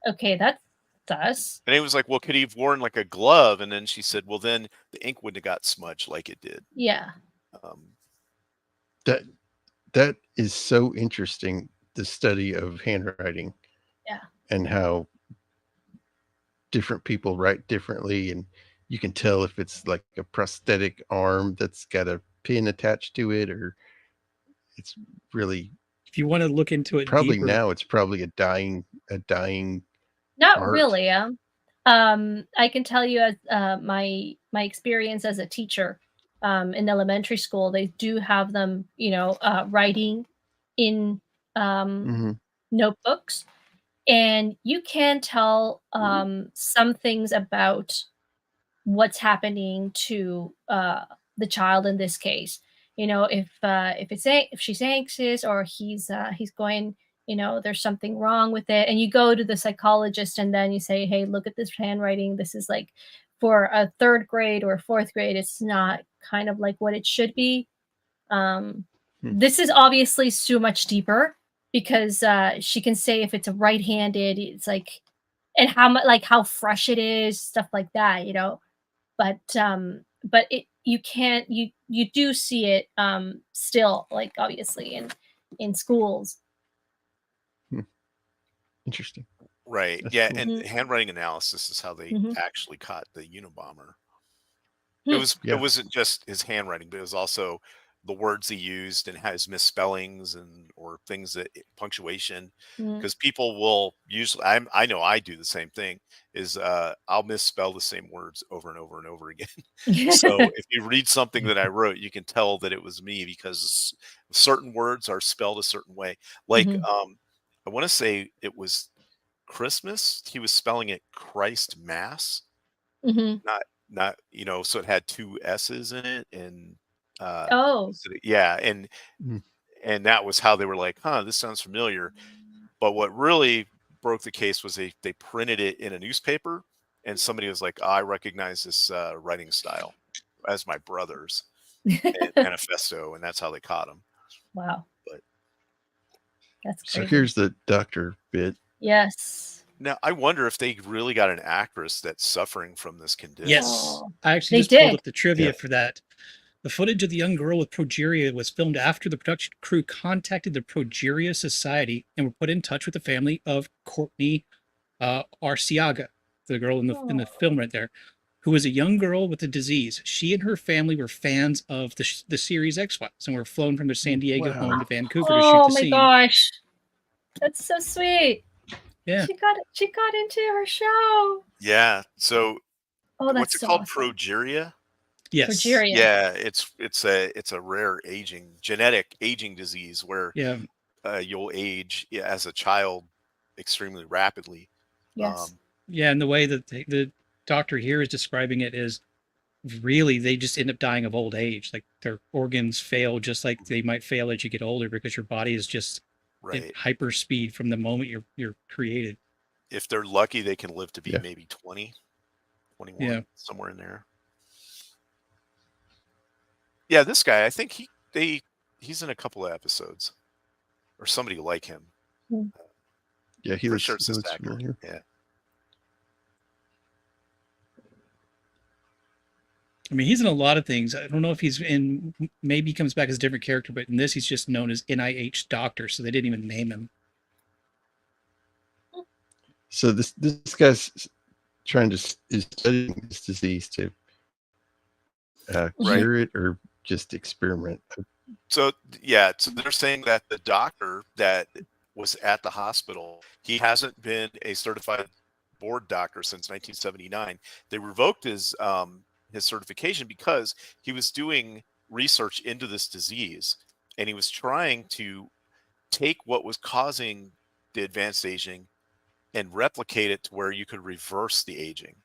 okay, that's us. And he was like, well, could he have worn like a glove? And then she said, well, then the ink wouldn't have got smudged like it did. Yeah. That is so interesting, the study of handwriting. Yeah. And how different people write differently, and you can tell if it's like a prosthetic arm that's got a pin attached to it, or it's really If you want to look into it probably deeper, now it's probably a dying Not art. really. I can tell you as my experience as a teacher in elementary school, they do have them, writing in Mhm. notebooks, and you can tell some things about what's happening to the child in this case. If she's anxious or he's going, there's something wrong with it, and you go to the psychologist and then you say, hey, look at this handwriting. This is like for a third grade or fourth grade. It's not kind of like what it should be. This is obviously so much deeper because she can say if it's a right-handed, it's like, and how fresh it is, stuff like that, but it you can't you do see it still, like, obviously in schools. Interesting. Right. That's Yeah. cool. And handwriting analysis is how they Mhm. actually caught the Unabomber. Hmm. It Yeah. wasn't just his handwriting, but it was also the words he used and his misspellings or things that punctuation. Mm. Because people will usually, I know I do the same thing. Is I'll misspell the same words over and over and over again. So if you read something that I wrote, you can tell that it was me because certain words are spelled a certain way. Like Mhm. I want to say it was Christmas. He was spelling it Christ Mass, Mhm. not so it had two S's in it, and Oh. yeah, Mm. and that was how they were like, huh, this sounds familiar. But what really broke the case was they printed it in a newspaper, and somebody was like, I recognize this writing style as my brother's and manifesto, and that's how they caught him. Wow. But That's So crazy. here's the doctor bit. Yes. now I wonder if they really got an actress that's suffering from this condition. yes, Oh, I actually they just pulled did. up the trivia Yeah. for that. The footage of the young girl with progeria was filmed after the production crew contacted the Progeria Society and were put in touch with the family of Courtney Arciaga, the girl in the film right there, who was a young girl with a disease. She and her family were fans of the series X-Files and were flown from their San Diego Wow. home to Vancouver to shoot Oh the my scene. gosh, that's so sweet. Yeah. She got into her show. Yeah. So Oh, that's what's it so called? awesome. Progeria? Yes. Progeria. Yeah, it's a rare genetic aging disease where Yeah. you'll age as a child extremely rapidly. Yes. Yeah, and the way that the doctor here is describing it is really they just end up dying of old age. Like their organs fail, just like they might fail as you get older, because your body is just in Right. hyper speed from the moment you're created. If they're lucky, they can live to be Yeah. maybe 20, 21, Yeah. somewhere in there. Yeah, this guy, I think he's in a couple of episodes, or somebody like him. Yeah, he For looks, sure it's he this looks actor. familiar. Yeah. I mean, he's in a lot of things. I don't know if he's in. Maybe he comes back as a different character, but in this, he's just known as NIH Doctor, so they didn't even name him. So this guy's trying to is studying this disease to cure it or just experiment. So yeah, so they're saying that the doctor that was at the hospital, he hasn't been a certified board doctor since 1979. They revoked his certification because he was doing research into this disease, and he was trying to take what was causing the advanced aging and replicate it to where you could reverse the aging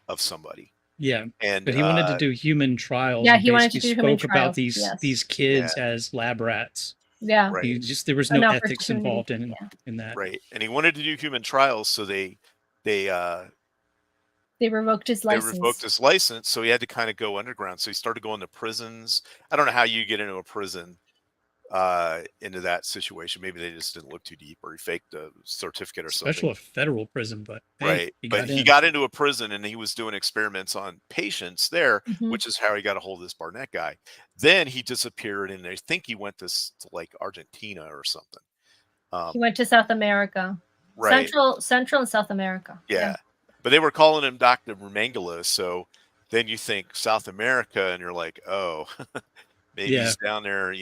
of somebody. Yeah, And but he wanted to do human trials. Yeah, and he wanted to basically do human spoke about trials, yes. these kids as lab rats. Yeah. right, He just there was An no ethics opportunity, involved yeah. in that. right, and he wanted to do human trials, so they revoked his license. They revoked his license, so he had to kind of go underground. So he started going to prisons. I don't know how you get into a prison into that situation. Maybe they just didn't look too deep, or he faked a certificate or Especially something. a federal prison, but hey, Right. He got into a prison, and he was doing experiments on patients there, which is how he got a hold of this Barnett guy. Then he disappeared, and I think he went to like Argentina or something. He went to South America. Right. Central and South America. Yeah. But they were calling him Dr. Mangala, so then you think South America, and you're like, oh, maybe he's down there,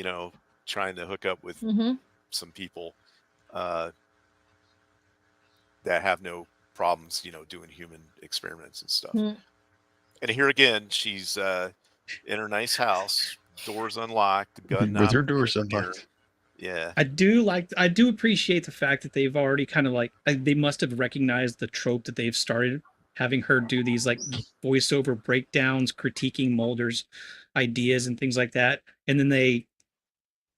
trying to hook up with some people that have no problems, doing human experiments and stuff. And here again, she's in her nice house, doors unlocked, gun with her doors unlocked. Yeah, I do appreciate the fact that they've already kind of they must have recognized the trope that they've started having her do these like voiceover breakdowns critiquing Mulder's ideas and things like that, and then they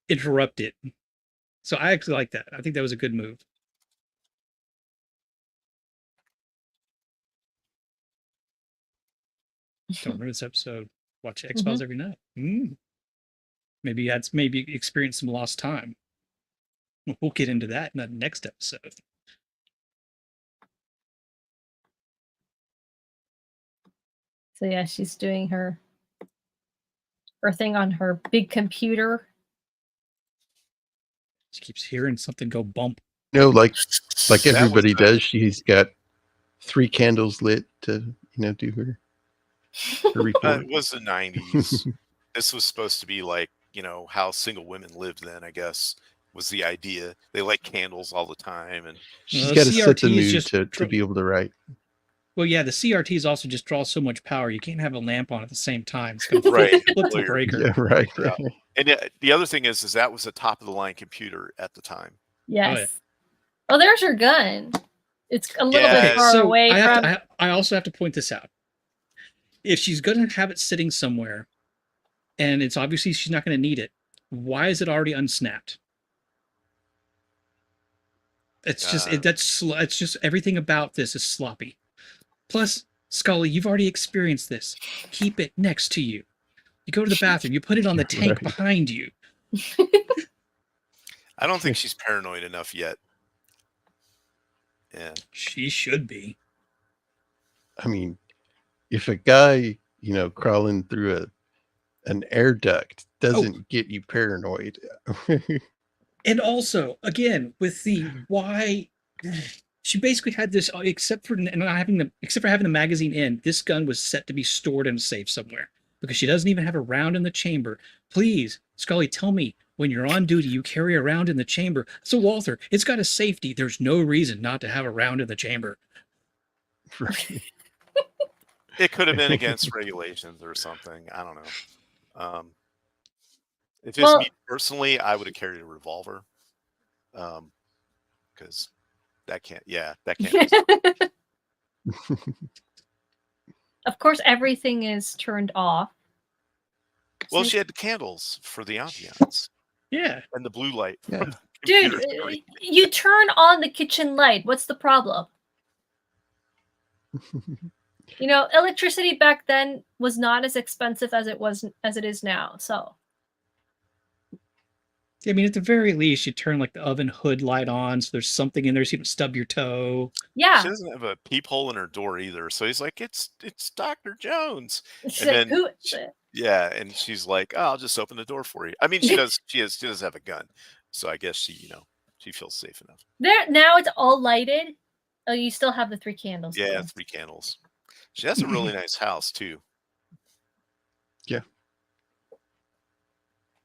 interrupt it. So I actually like that. I think that was a good move. Don't remember this episode. Watch X-Files every night. Maybe experience some lost time. We'll get into that in the next episode. So yeah, she's doing her thing on her big computer. She keeps hearing something go bump. No, like everybody does. She's got 3 candles lit to do her report. it was the 90s. This was supposed to be like how single women lived then, I guess, was the idea. They light candles all the time, and she's got to set the mood to be able to write. Well, yeah, the CRTs also just draw so much power. You can't have a lamp on at the same time. It's going to flip the breaker. Yeah, right. Yeah. And the other thing is that was a top of the line computer at the time. Yes. Oh, there's your gun. It's a little bit far away from. I also have to point this out. If she's going to have it sitting somewhere, and it's obviously she's not going to need it, why is it already unsnapped? It's just it's just everything about this is sloppy. Plus, Scully, you've already experienced this. Keep it next to you. You go to the bathroom, you put it on the tank behind you. I don't think she's paranoid enough yet. Yeah. She should be. I mean, if a guy, crawling through an air duct doesn't get you paranoid. And also, again, with the why she basically had this, except for having the magazine in, this gun was set to be stored in a safe somewhere because she doesn't even have a round in the chamber. Please, Scully, tell me when you're on duty, you carry a round in the chamber. So Walther, it's got a safety. There's no reason not to have a round in the chamber. Right. It could have been against regulations or something. I don't know. If it's me personally, I would have carried a revolver. Because that can't. Of course, everything is turned off. Well, So- she had the candles for the ambiance Yeah. and the blue light. Yeah. From the Dude, computer screen. you turn on the kitchen light. What's the problem? You know, electricity back then was not as expensive as it is now. So I mean, at the very least, you turn like the oven hood light on, so there's something in there so you don't stub your toe. yeah, She doesn't have a peephole in her door either. So he's like, it's Dr. Jones. It's And like, then who? yeah, and she's like, oh, I'll just open the door for you. I mean, she does have a gun. So I guess she feels safe enough. There now it's all lighted. Oh, you still have the 3 candles. Yeah, though. 3 candles. She has a really nice house too.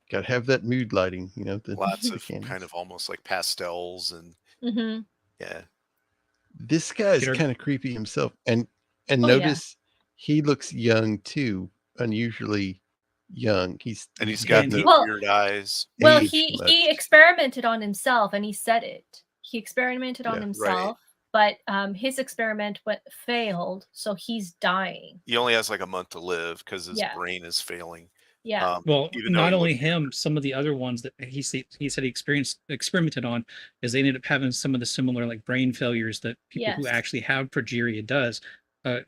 Got to have that mood lighting, Lots the of candles. kind of almost like pastels and Mhm. yeah. This guy's Get our- kind of creepy himself, and yeah. notice he looks young too, unusually young. He's got And the Well- weird eyes. Well, aged he much. experimented on himself, and he said it. He experimented on Yeah, right. himself, but his experiment failed, so he's dying. He only has like a month to live because his Yeah. brain is failing. Yeah. Well, Even though not he only looked- him, some of the other ones that he said he experimented on is they ended up having some of the similar like brain failures that people who Yes. actually have progeria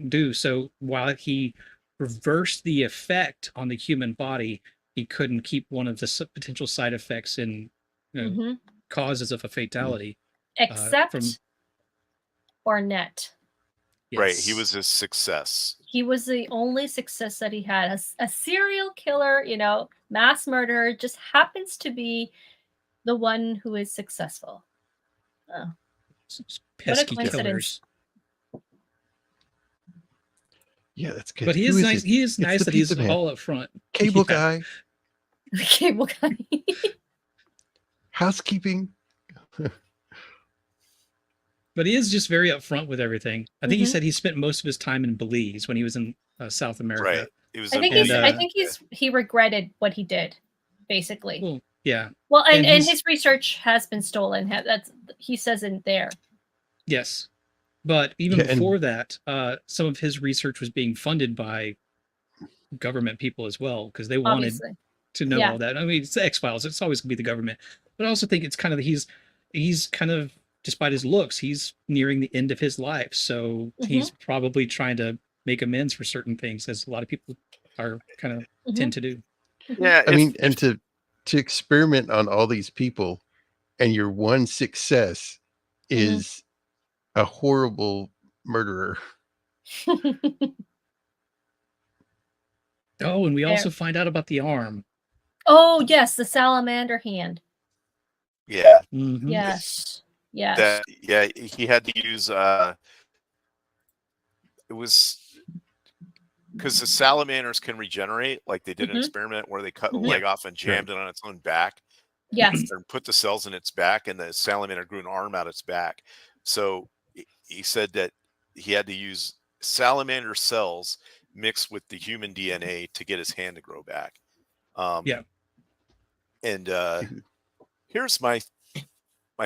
do. So while he reversed the effect on the human body, he couldn't keep one of the potential side effects and Mhm. causes of a fatality. Except from- Ornette. Right. He Yes. was a success. He was the only success that he had. A serial killer, mass murderer, just happens to be the one who is successful. Oh, pesky coincidence. killers. Yeah, that's good. But he Who is nice. this? He is It's nice the that he's pizza man. all up front. Cable Yeah. guy, the cable guy. housekeeping. But he is just very upfront with everything. I think he Mhm. said he spent most of his time in Belize when he was in South America. Right. It was I think a he's. And, I think he regretted what he did, basically. Well, yeah. Well, and and he's- his research has been stolen. That's he says in there. Yes. But even Yeah, and- before that, some of his research was being funded by government people as well because they wanted Obviously, to know Yeah. all that. I mean, it's the X-Files. It's always going to be the government. But I also think it's kind of he's kind of, despite his looks, he's nearing the end of his life. So he's probably trying to make amends for certain things, as a lot of people are kind of Mhm. tend to do. Yeah. I mean, and to experiment on all these people, and your one success is a horrible murderer. Oh, and we Fair. also find out about the arm. Oh yes, the salamander hand. yeah. Mhm. Yes. Yes. That he had to use it was because the salamanders can regenerate. Like they did an Mhm. experiment where they cut a Mhm. leg off and jammed it on its own back Yes. and put the cells in its back, and the salamander grew an arm out its back. So he said that he had to use salamander cells mixed with the human DNA to get his hand to grow back. Yeah. And here's my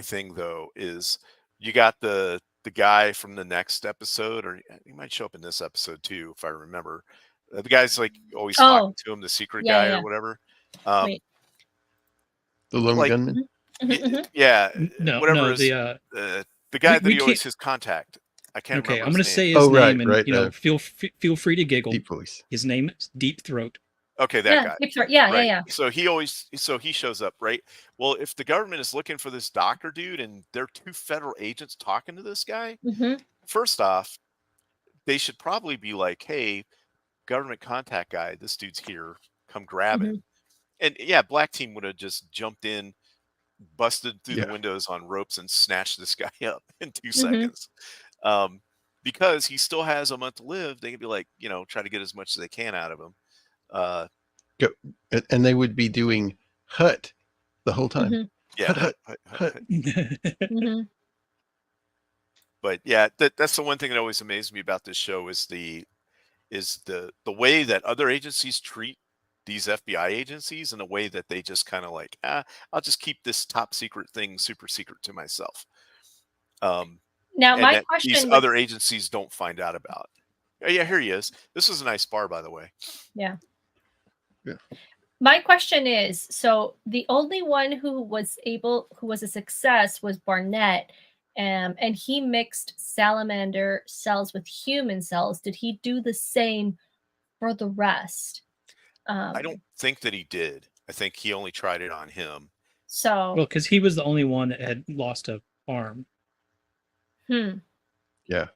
thing though is you got the guy from the next episode, or he might show up in this episode too, if I remember. The guy's like always talking to him, the secret Yeah, guy yeah. or whatever. Wait. The lone Like- gunman. Yeah, No, whatever no, is the the guy that we he always can't- his contact. I can't okay, remember. I'm going to his say name. his Oh, right, name, and right, feel free to giggle. Deep voice. His name is Deep Throat. Okay, that Yeah. guy. Deep Throat. Yeah. Right. Yeah. So he shows up, right? Well, if the government is looking for this doctor dude and there are 2 federal agents talking to this guy, Yeah. first off, they should probably be like, "Hey, government contact guy, this dude's here. Come grab him." And yeah, Black Team would have just jumped in, busted through Yeah. the windows on ropes and snatched this guy up in 2 Mhm. seconds. Because he still has a month to live, they could be like, try to get as much as they can out of him. And they would be doing hut the whole time. Mhm. Yeah. Hut. Mhm. But yeah, that's the one thing that always amazed me about this show is the way that other agencies treat these FBI agencies, and the way that they just kind of like, I'll just keep this top secret thing super secret to myself. Now, And my that these question. other agencies don't find out about. Oh, yeah, here he is. This is a nice bar, by the way. Yeah. Yeah. My question is, so the only one who was a success was Barnett, and he mixed salamander cells with human cells. Did he do the same for the rest? I don't think that he did. I think he only tried it on him. So, Well, because he was the only one that had lost a arm. Yeah.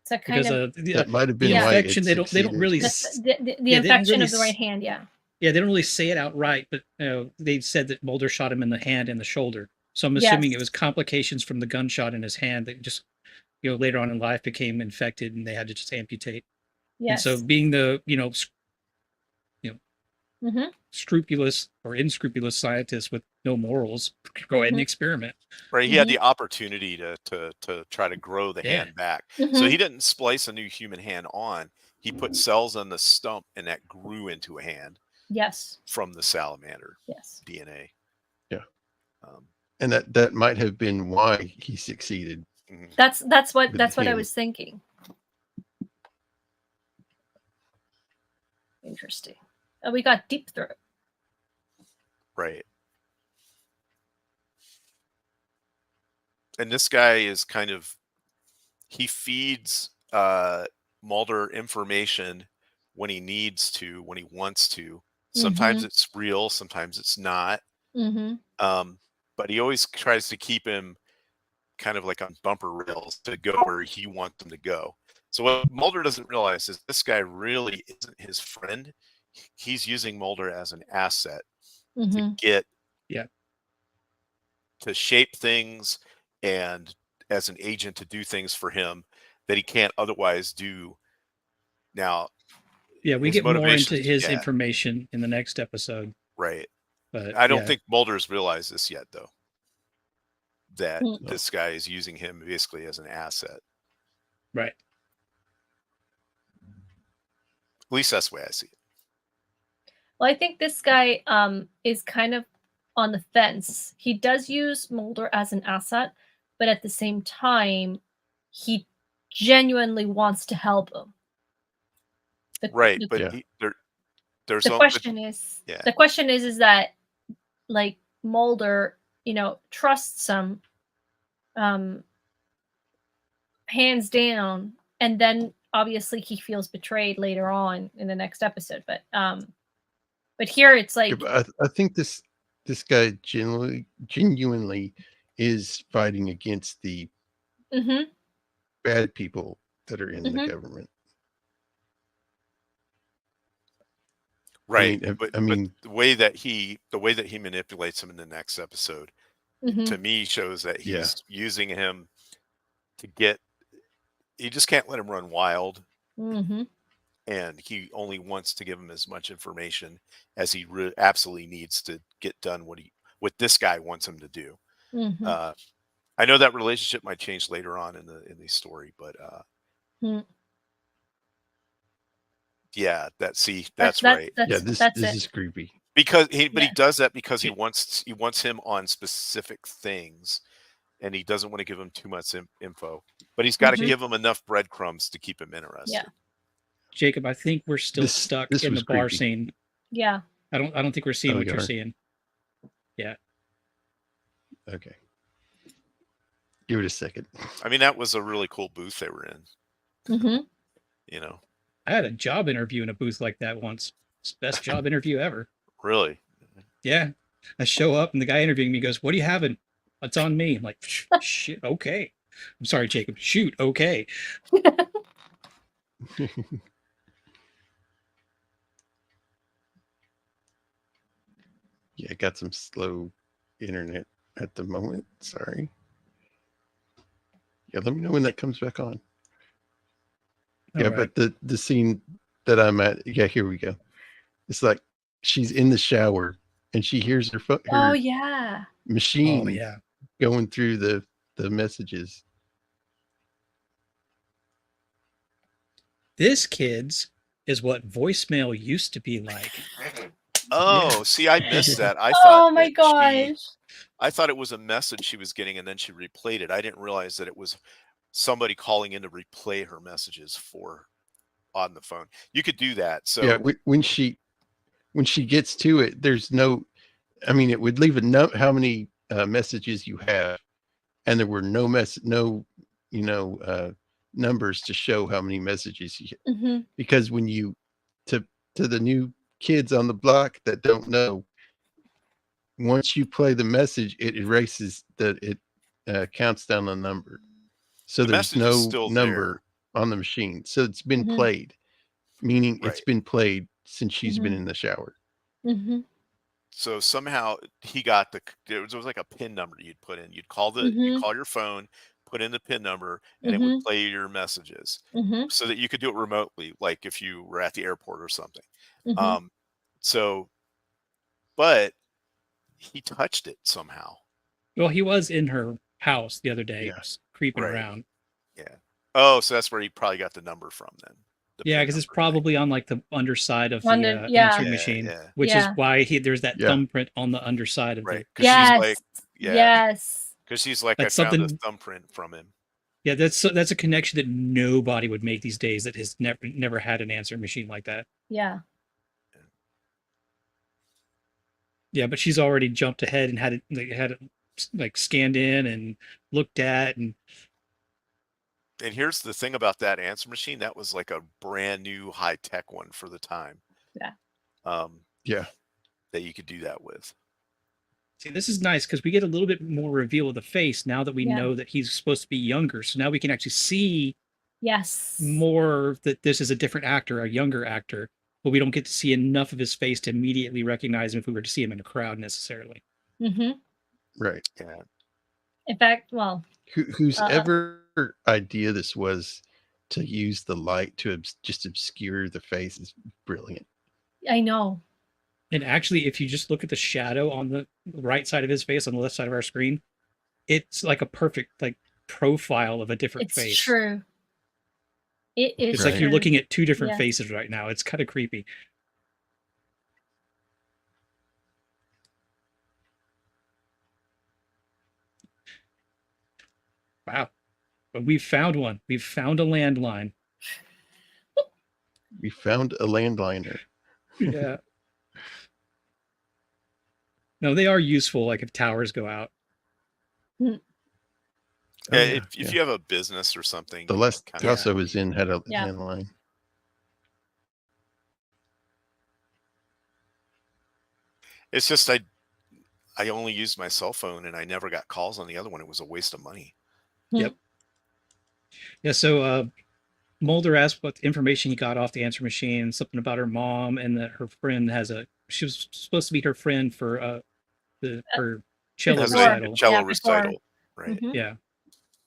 So kind Because of That might have been Yeah. why infection, it they don't really succeeded. the Yeah, they didn't infection really of the right hand. Yeah. yeah, they don't really say it outright, but they said that Mulder shot him in the hand and the shoulder. So I'm Yes. assuming it was complications from the gunshot in his hand that just later on in life became infected and they had to just amputate. Yes. And so being the Mhm. scrupulous or unscrupulous scientist with no morals, go ahead and experiment. Right, he had the opportunity to try to grow the Yeah. hand back. Mhm. So he didn't splice a new human hand on. He put cells on the stump, and that grew into a hand Yes. from the salamander Yes. DNA. Yeah. Um, And that might have been why he succeeded. mhm. That's what With I him. was thinking. Interesting. Oh, we got deep throat. Right. And this guy is kind of, he feeds Mulder information when he needs to, when he wants to. Sometimes it's real, sometimes it's not. Mm-hmm. But he always tries to keep him kind of like on bumper rails to go where he wants him to go. So what Mulder doesn't realize is this guy really isn't his friend. He's using Mulder as an asset to get to shape things and as an agent to do things for him that he can't otherwise do. Now, Yeah, we his get more into motivations- his yeah, information in the next episode. right. But I don't think Mulder's realized this yet, though, that Mm. this guy is using him basically as an asset. Right. At least that's the way I see it. Well, I think this guy is kind of on the fence. He does use Mulder as an asset, but at the same time, he genuinely wants to help him. Right, but Yeah. there's the all- question is yeah. the question is that like Mulder, trusts him hands down, and then obviously he feels betrayed later on in the next episode. But here it's like, Yeah, but I think this guy genuinely is fighting against the mhm, bad people that are in the Mhm. government. Right, I but mean, the way that he manipulates him in the next episode, mhm, to me, shows that he's Yeah. using him to get. He just can't let him run wild, mhm, and he only wants to give him as much information as he absolutely needs to get done what this guy wants him to do. mhm. I know that relationship might change later on in the story, but Mm. yeah, that's right. yeah, this that's this it. is creepy. Because he Yeah. does that because he wants him on specific things, and he doesn't want to give him too much info. But he's got to Mhm. give him enough breadcrumbs to keep him interested. Yeah. Jacob, I think we're still This stuck in the was bar creepy. scene. Yeah. I don't think we're seeing Oh, what we you're are? seeing. Yeah. Okay. Give it a second. I mean, that was a really cool booth they were in. Mhm. You know, I had a job interview in a booth like that once. It's the best job interview ever. really. Yeah. I show up and the guy interviewing me goes, "What are you having?" It's on me. I'm like, shit, okay. I'm sorry, Jacob. Shoot, okay. Yeah, I got some slow internet at the moment. Sorry. Yeah, let me know when that comes back on. Yeah, All right. but the scene that I'm at, yeah, here we go. It's like she's in the shower and she hears her Oh yeah. machine Oh yeah. going through the messages. This, kids, is what voicemail used to be like. Oh, see, I missed that. I Oh thought my that gosh. I thought it was a message she was getting, and then she replayed it. I didn't realize that it was somebody calling in to replay her messages on the phone. You could do that. So yeah, when she gets to it, there's no. I mean, it would leave a note how many messages you have, and there were no numbers to show how many messages you. Mm-hmm. Because when you to the new kids on the block that don't know, once you play the message, it erases it counts down the number. So the there's message is no still number on the machine. So it's been Mhm. played, meaning it's Right. been played since she's been Mhm. in the shower. Mm-hmm. So somehow he got there was like a PIN number you'd put in. You'd call Mhm. your phone, put in the PIN number, and it would Mhm. play your messages Mhm. so that you could do it remotely, like if you were at the airport or something. Mhm. Um, so, but he touched it somehow. Well, he was in her house the other day, Yeah. just creeping Right. around. Yeah. Oh, so that's where he probably got the number from then. The Yeah, PIN because it's number thing. probably on like the underside of the Yeah. answering Yeah, machine, yeah. which Yeah. is why there's that Yeah. thumbprint on the underside of Right. the. Because she's Yes. like, yeah. Yes. Because she's like, That's I found a something- thumbprint from him. Yeah, that's a connection that nobody would make these days that has never had an answering machine like that. Yeah. Yeah, but she's already jumped ahead and had it scanned in and looked at, and And here's the thing about that answer machine. That was like a brand new high tech one for the time. Yeah. Yeah. That you could do that with. see, this is nice because we get a little bit more reveal of the face now that we Yeah. know that he's supposed to be younger. So now we can actually see Yes. more that this is a different actor, a younger actor, but we don't get to see enough of his face to immediately recognize him if we were to see him in a crowd necessarily. Mm-hmm. Right. Yeah. In fact, well, Whose ever idea this was to use the light to just obscure the face is brilliant. I know. And actually, if you just look at the shadow on the right side of his face, on the left side of our screen, it's like a perfect profile of a different It's face. true. It is. It's like you're true. looking at two different Yeah. faces right now. It's kind of creepy. Wow. But we've found one. We've found a landline. We found a landliner. Yeah. No, they are useful, like if towers go out. Oh, Yeah, if you have a business or something, the you last kinda- house I was in had a Yeah. landline. It's just I only used my cell phone and I never got calls on the other one. It was a waste of money. Yep. Yeah, so Mulder asked what information he got off the answer machine, something about her mom, and that her friend she was supposed to be her friend for her cello Has Before. a recital. cello Yeah, before. recital, right? Mhm. Yeah.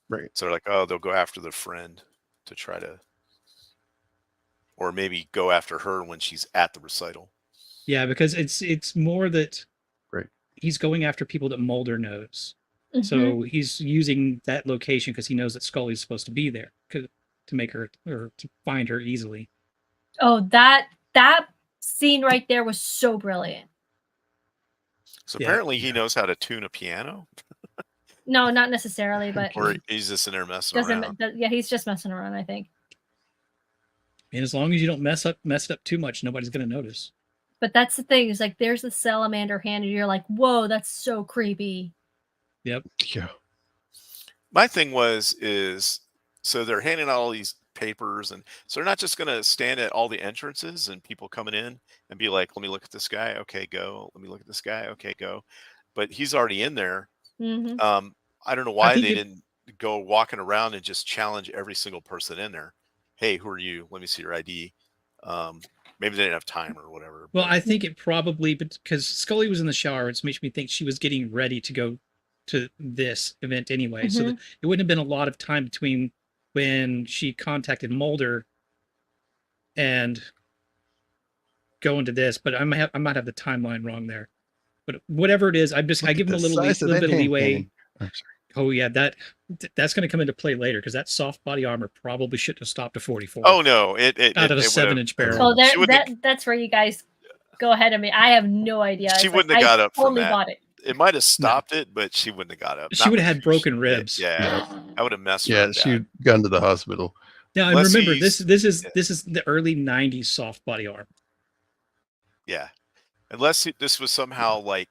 Right. So they're like, oh, they'll go after the friend to try to, or maybe go after her when she's at the recital. Yeah, because it's more that Right. he's going after people that Mulder knows. Mhm. So he's using that location because he knows that Scully's supposed to be there to make her or to find her easily. Oh, that scene right there was so brilliant. So Yeah. apparently he knows how to tune a piano, No, not necessarily, but or he's just in there messing around. yeah, he's just messing around, I think. And as long as you don't mess it up too much, nobody's gonna notice. But that's the thing, is like there's the salamander hand, and you're like, whoa, that's so creepy. Yeah. My thing is so they're handing out all these papers, and so they're not just going to stand at all the entrances and people coming in and be like, let me look at this guy. Okay, go. Let me look at this guy. Okay, go. But he's already in there. Mm-hmm. I don't know why think they didn't go walking around and just challenge every single person in there. Hey, who are you? Let me see your ID. Maybe they didn't have time or whatever. Well, but- I think it probably because Scully was in the shower, which makes me think she was getting ready to go to this event anyway. So that it wouldn't have been a lot of time between when she contacted Mulder and going to this. But I might have the timeline wrong there. But whatever it is, I give him a little bit of leeway. I'm sorry. Oh yeah, that's going to come into play later because that soft body armor probably shouldn't have stopped at 44. Oh no, it out of a it 7-inch barrel. So She wouldn't that's where you guys go ahead of me. I have no idea. She It's wouldn't have got up from totally that. bought it. It might have stopped it, but she wouldn't have got up. She Not would have with had who broken she hit. ribs. Yeah, I would have messed her Yeah, up she'd bad. gone to the hospital. Now, and Unless remember, he's- this is yeah. this is the early '90s soft body armor. Yeah, unless this was somehow like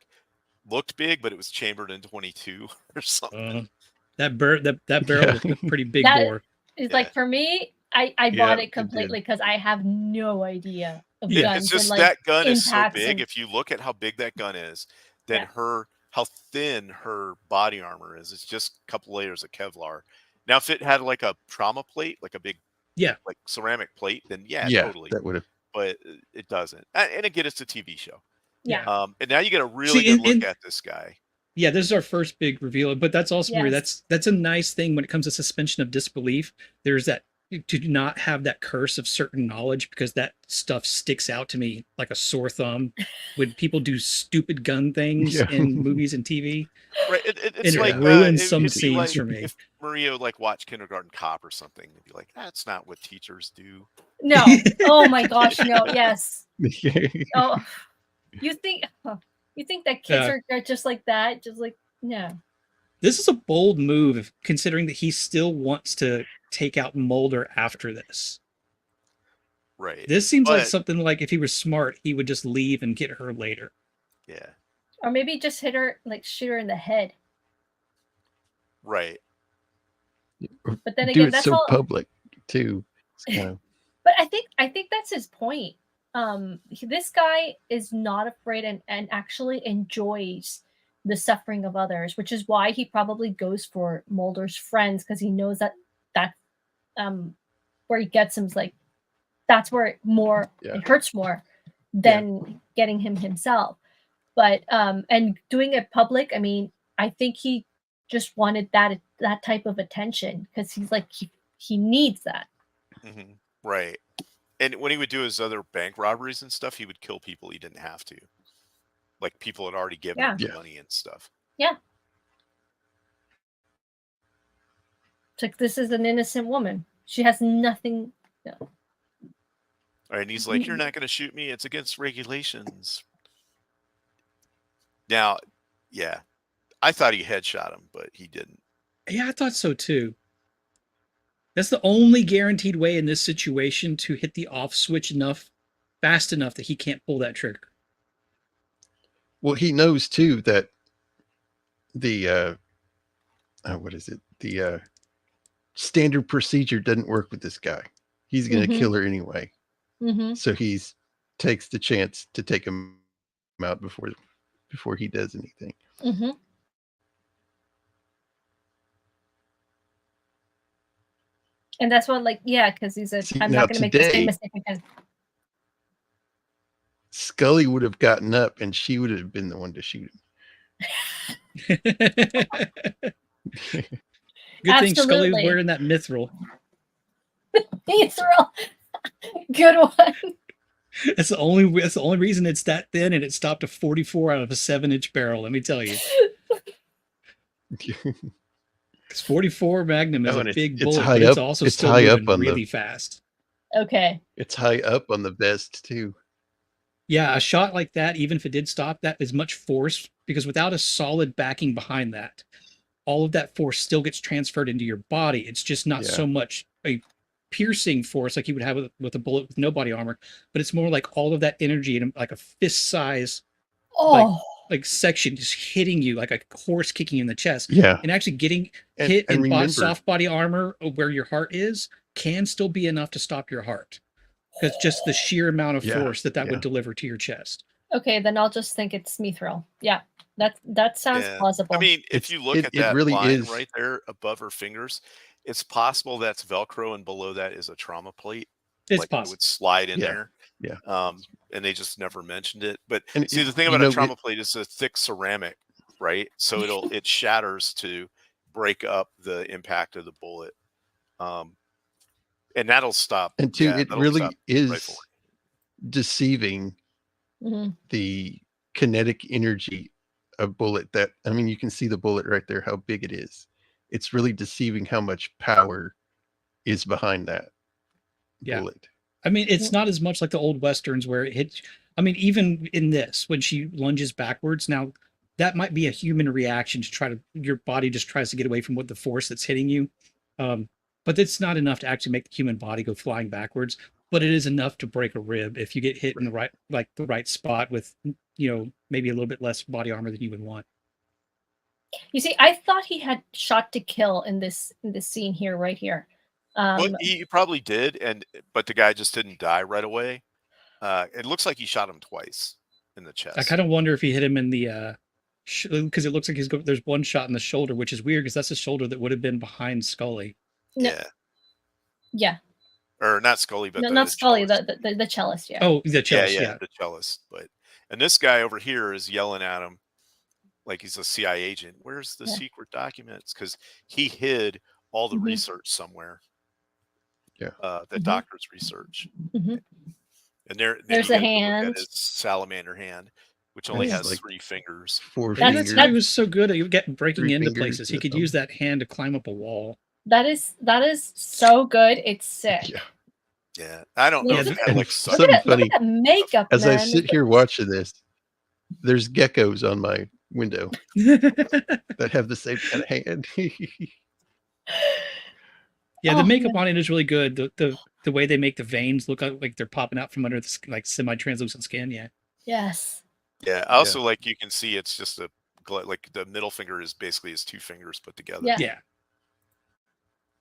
looked big, but it was chambered in 22 or something. That barrel Yeah. looked a pretty big That- bore. It's Yeah. like for me, I Yeah, bought it it did. completely because I have no idea of Yeah. guns It's just and like that gun is so impacts big. and- If you look at how big that gun is, then Yeah. how thin her body armor is. It's just a couple layers of Kevlar. Now, if it had like a trauma plate, like a big like ceramic plate, then yeah, totally. That would have. But it doesn't. And again, it's a TV show. Yeah. And now you get a really good look at this guy. Yeah, this is our first big reveal, but that's also where Yes. that's a nice thing when it comes to suspension of disbelief. There's that to not have that curse of certain knowledge, because that stuff sticks out to me like a sore thumb when people do stupid gun things Yeah. in movies and TV. Right. It's And like it ruins it'd some be scenes like for me. if Maria like watched Kindergarten Cop or something, and be like, "That's not what teachers do." No. Oh my gosh, no. Yes. Oh, you think that kids are just like that? Just like no. This is a bold move, considering that he still wants to take out Mulder after this. Right. This seems like But- something like if he was smart, he would just leave and get her later. Yeah. Or maybe just hit her, like shoot her in the head. Right. But then Do again, it that's so all. public too. It's kind of, But I think that's his point. This guy is not afraid and actually enjoys the suffering of others, which is why he probably goes for Mulder's friends, because he knows that where he gets him is like that's where it hurts more than getting him himself. But and doing it public, I mean, I think he just wanted that type of attention, because he's like he needs that. Mm-hmm. Right. And when he would do his other bank robberies and stuff, he would kill people he didn't have to. Like people had already given him Yeah. money and stuff. Yeah. It's like, this is an innocent woman. She has nothing. No. All right, and he's like, "You're not going to shoot me. It's against regulations." Now, yeah, I thought he headshot him, but he didn't. Yeah, I thought so too. That's the only guaranteed way in this situation to hit the off switch fast enough that he can't pull that trigger. well, he knows too that the what is it? The standard procedure doesn't work with this guy. He's going to Mhm. kill her anyway. Mm-hmm. So takes the chance to take him out before he does anything. Mm-hmm. And that's what, like, yeah, because he said, See, I'm now not going to make the today- same mistake again. Scully would have gotten up and she would have been the one to shoot him. Good thing Scully was Absolutely. wearing that mithril. He's real good one. That's the only reason it's that thin, and it stopped a 44 out of a 7-inch barrel. Let me tell you, because 44 Magnum is Oh, a and big it's bullet, high but it's up- also it's still high up moving on the- really fast. Okay. It's high up on the vest too. Yeah, a shot like that, even if it did stop, that is much force, because without a solid backing behind that, all of that force still gets transferred into your body. It's just not Yeah. so much a piercing force like you would have with a bullet with no body armor, but it's more like all of that energy in like a fist size Oh, like section just hitting you like a horse kicking you in the chest, Yeah. and actually getting And- hit and in remember- soft body armor where your heart is can still be enough to stop your heart, because just the sheer amount of Yeah, force that yeah. would deliver to your chest. okay. Then I'll just think it's mithril. Yeah, that sounds Yeah. plausible. I mean, if It's- you look it- at it that really line is- right there above her fingers, it's possible that's Velcro, and below that is a trauma plate. It's Like it possible. would slide in Yeah, there. yeah. And they just never mentioned it. But And see, it- the thing you about know, a trauma plate is a thick ceramic, right? So it shatters to break up the impact of the bullet. And that'll stop. And two, it that'll really stop is rifle. deceiving Mhm. the kinetic energy of bullet. That, I mean, you can see the bullet right there, how big it is. It's really deceiving how much power is behind that Yeah. bullet. I mean, it's not as much like the old westerns where it hits. I mean, even in this, when she lunges backwards, now that might be a human reaction to try to your body just tries to get away from what the force that's hitting you. But it's not enough to actually make the human body go flying backwards. But it is enough to break a rib if you get hit in the right spot with maybe a little bit less body armor than you would want. You see, I thought he had shot to kill in this scene here, right here. Well, he probably did, but the guy just didn't die right away. It looks like he shot him twice in the chest. I kind of wonder if he hit him in the because it looks like there's one shot in the shoulder, which is weird because that's the shoulder that would have been behind Scully. No. Yeah. Yeah. Or not Scully, but no, not Scully, cellist. the cellist. Yeah. Oh, the cellist. Yeah, the cellist. And this guy over here is yelling at him like he's a CIA agent. Where's the secret documents? Because he hid all the research somewhere. Yeah. The doctor's research. Mhm. And there's a hand. His salamander hand, which only has like 3 fingers. 4 fingers. fingers. That was so good at breaking 3 into fingers, places. He could use that hand to climb up a wall. That is so good. It's sick. Yeah. I don't know if it had like something funny. Look at that makeup, As man. I sit here watching this, there's geckos on my window that have the same kind of hand. Yeah, the makeup on it is really good. The way they make the veins look like they're popping out from under the like semi-translucent skin. Yeah. Yes. Yeah. Also, like you can see, it's just like the middle finger is basically his 2 fingers put together. Yeah.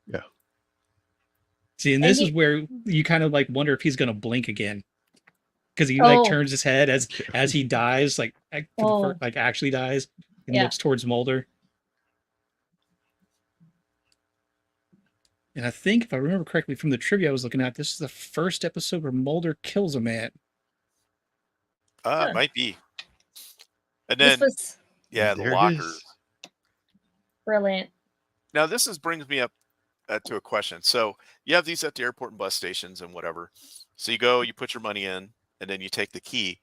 Yeah. See, and this is where you kind of like wonder if he's gonna blink again, because he like turns his head as he dies, like actually dies, and looks towards Mulder. And I think, if I remember correctly from the trivia I was looking at, this is the first episode where Mulder kills a man. It might be. And then, the lockers. Brilliant. Now, brings me up to a question. So you have these at the airport and bus stations and whatever. So you go, you put your money in, and then you take the key.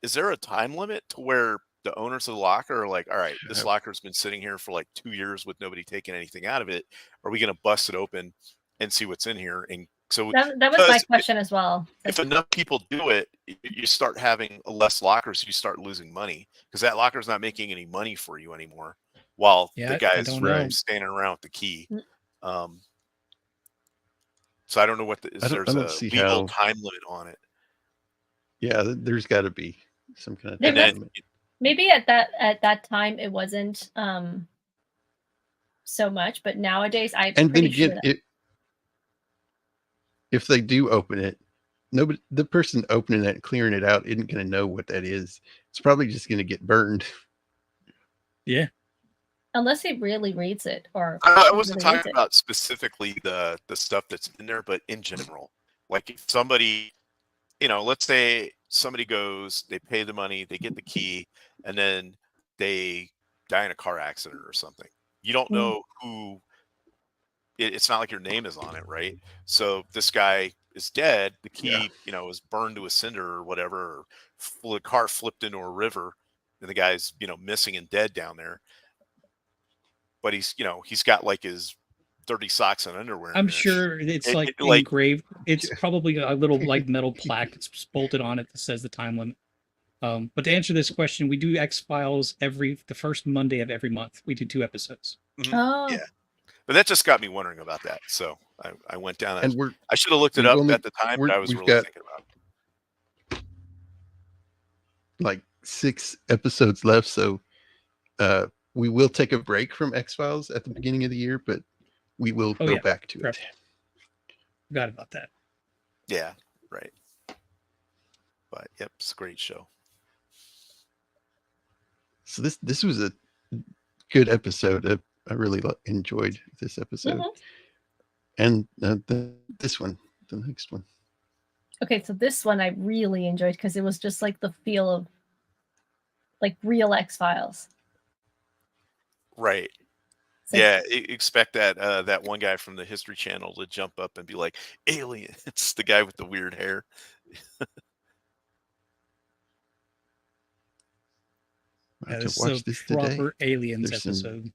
Is there a time limit to where the owners of the locker are like, all right, this locker's been sitting here for like 2 years with nobody taking anything out of it? Are we going to bust it open and see what's in here? And so that was my question as well. If enough people do it, you start having less lockers, you start losing money because that locker's not making any money for you anymore while the guy's standing around with the key. So I don't know there's a legal time limit on it. Yeah, there's got to be some kind of time limit. Maybe at that time it wasn't so much, but nowadays I'm pretty sure if they do open it, the person opening it and clearing it out isn't going to know what that is. It's probably just going to get burned. Yeah. Unless he really reads it, or I wasn't talking about specifically the stuff that's in there, but in general, like if somebody, let's say somebody goes, they pay the money, they get the key, and then they die in a car accident or something. You don't know who. It's not like your name is on it, right? So this guy is dead. The key, is burned to a cinder or whatever. Or the car flipped into a river, and the guy's, missing and dead down there. But he's got like his dirty socks and underwear. I'm sure it's engraved. It's probably a little like metal plaque that's bolted on it that says the time limit. But to answer this question, we do X-Files the first Monday of every month. We do 2 episodes. Mm-hmm. Oh. Yeah. But that just got me wondering about that. So I went down. And I should have looked it up at the time, but I was really thinking about it. Like 6 episodes left, so we will take a break from X-Files at the beginning of the year, but we will go back to it. Forgot about that. Yeah, right. But it's a great show. So this was a good episode. I really enjoyed this episode. And this one, the next one. Okay, so this one I really enjoyed because it was just like the feel of like real X-Files. Right. So, expect that one guy from the History Channel to jump up and be like, "Alien!" It's the guy with the weird hair. This is a proper Aliens episode.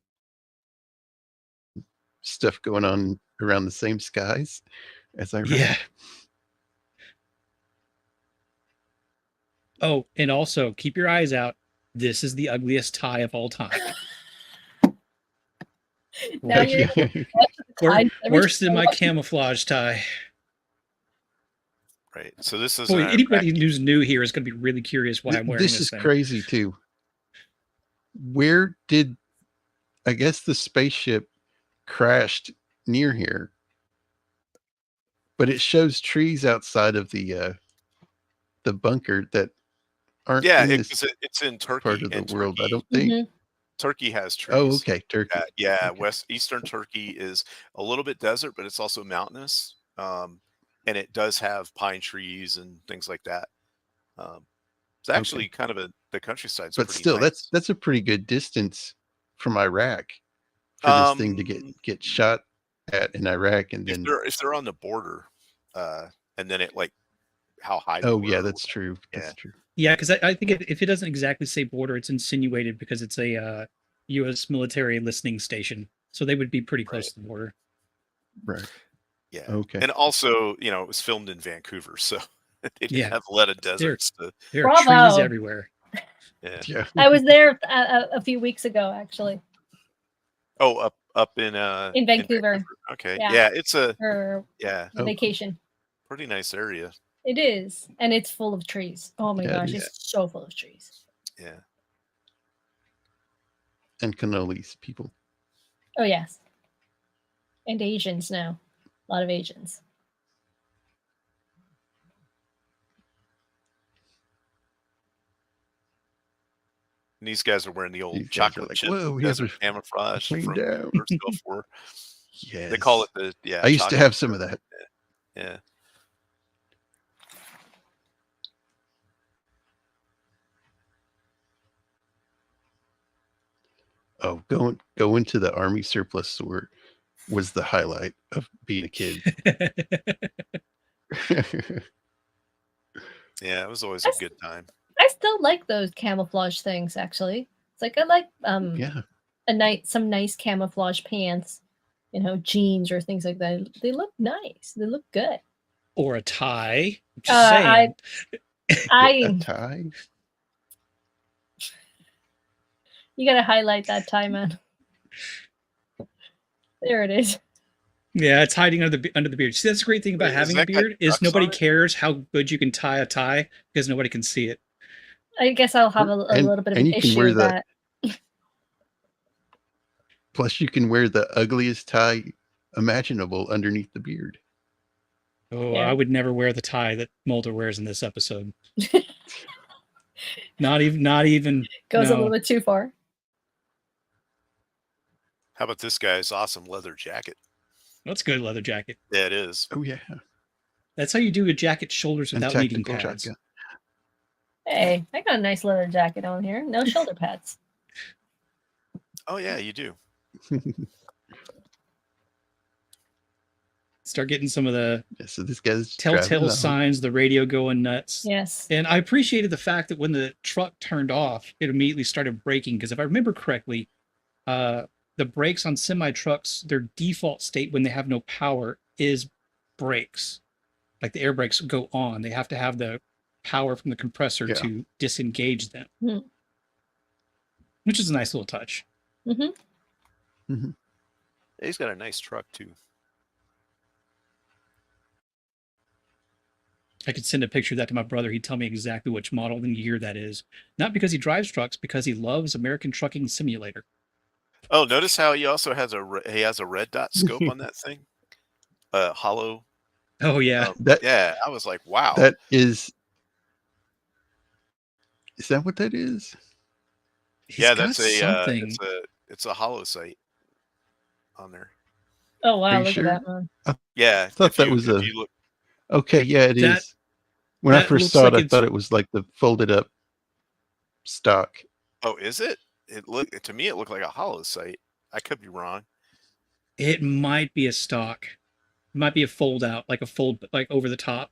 Stuff going on around the same skies as I read. Yeah. Oh, and also keep your eyes out This is the ugliest tie of all time. Now you're Worse than my camouflage tie. Right. So this is Boy, anybody who's new here is going to be really curious why I'm wearing this. This is thing. crazy too. Where did, I guess the spaceship crashed near here, but it shows trees outside of the bunker that aren't in this it's in Turkey part of the and world. Turkey, I don't think. Mhm. Turkey has trees. Oh, okay, Turkey. Yeah, Okay. Eastern Turkey is a little bit desert, but it's also mountainous. And it does have pine trees and things like that. It's actually kind of the countryside's But pretty still, nice. that's a pretty good distance from Iraq for this thing to get shot at in Iraq, and then if they're on the border, and then it like how high. Oh yeah, that's true. That's true. Yeah, because I think if it doesn't exactly say border, it's insinuated because it's a U.S. military listening station, so they would be pretty close to the border. Right. Yeah. Okay. And also, it was filmed in Vancouver, so they didn't have a lot of deserts. There are trees everywhere. Yeah. I was there a few weeks ago, actually. Oh, up in Vancouver. Okay. Yeah, it's a vacation. Pretty nice area. It is, and it's full of trees. Oh my gosh, it's so full of trees. Yeah. And cannolis, people. Oh yes. And Asians now. A lot of Asians. And these guys are wearing the old chocolate chip desert camouflage from Gulf War. Yes. They call it I used to have some of that. Yeah. Oh, going to the army surplus store was the highlight of being a kid. Yeah, it was always a good time. I still like those camouflage things, actually. It's like I like some nice camouflage pants, jeans or things like that. They look nice. They look good. Or a tie. Just saying. A tie? You gotta highlight that tie, man. There it is. Yeah, it's hiding under the beard. See, that's the great thing about having a beard is nobody cares how good you can tie a tie because nobody can see it. I guess I'll have a little bit of an issue with that. Plus, you can wear the ugliest tie imaginable underneath the beard. Oh, yeah. I would never wear the tie that Mulder wears in this episode. Not even. Goes a little bit too far. How about this guy's awesome leather jacket? That's good leather jacket. Yeah, it is. Oh yeah. That's how you do a jacket shoulders without needing pads. Jacket. Hey, I got a nice leather jacket on here. No shoulder pads. Oh yeah, you do. Start getting some of the so this guy's telltale signs, the radio going nuts. Yes. And I appreciated the fact that when the truck turned off, it immediately started braking. Because if I remember correctly, the brakes on semi-trucks, their default state when they have no power is brakes. Like the air brakes go on. They have to have the power from the compressor to disengage them. Mm-hmm. Which is a nice little touch. Mm-hmm. Mm-hmm. He's got a nice truck too. I could send a picture of that to my brother. He'd tell me exactly which model and year that is. Not because he drives trucks, because he loves American Trucking Simulator. Oh, notice how he also has a red dot scope on that thing, hollow. Oh yeah, I was like, wow. That is that what that is? That's something. It's a hollow sight on there. Oh wow, look at that one. Yeah, I thought that was okay. Yeah, it is. When I first saw it, I thought it was like the folded up stock. Oh, is it? To me, it looked like a hollow sight. I could be wrong. It might be a stock. It might be a fold out, like over the top.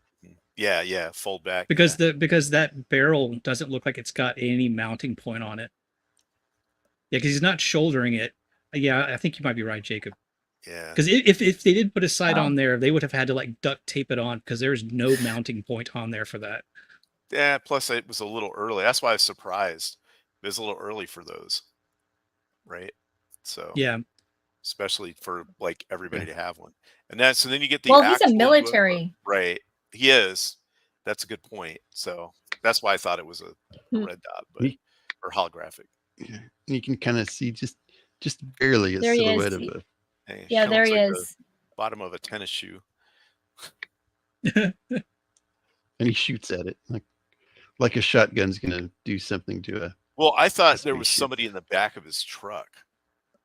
Yeah, fold back. Because that barrel doesn't look like it's got any mounting point on it. Yeah, because he's not shouldering it. Yeah, I think you might be right, Jacob. Yeah. Because if they did put a sight on there, they would have had to like duct tape it on because there's no mounting point on there for that. Yeah, plus it was a little early. That's why I was surprised. was a little early for those, right? So Yeah. especially for like everybody to have one. And so then you get the Well, he's a actual UFO, military. right? He is. That's a good point. So that's why I thought it was a red dot, but or holographic. Yeah. You can kind of see just barely a There he is. silhouette of a. Hey, Yeah, kinda there looks he like is. the bottom of a tennis shoe. And he shoots at it like a shotgun's gonna do something to a. Well, I thought there was spaceship. somebody in the back of his truck,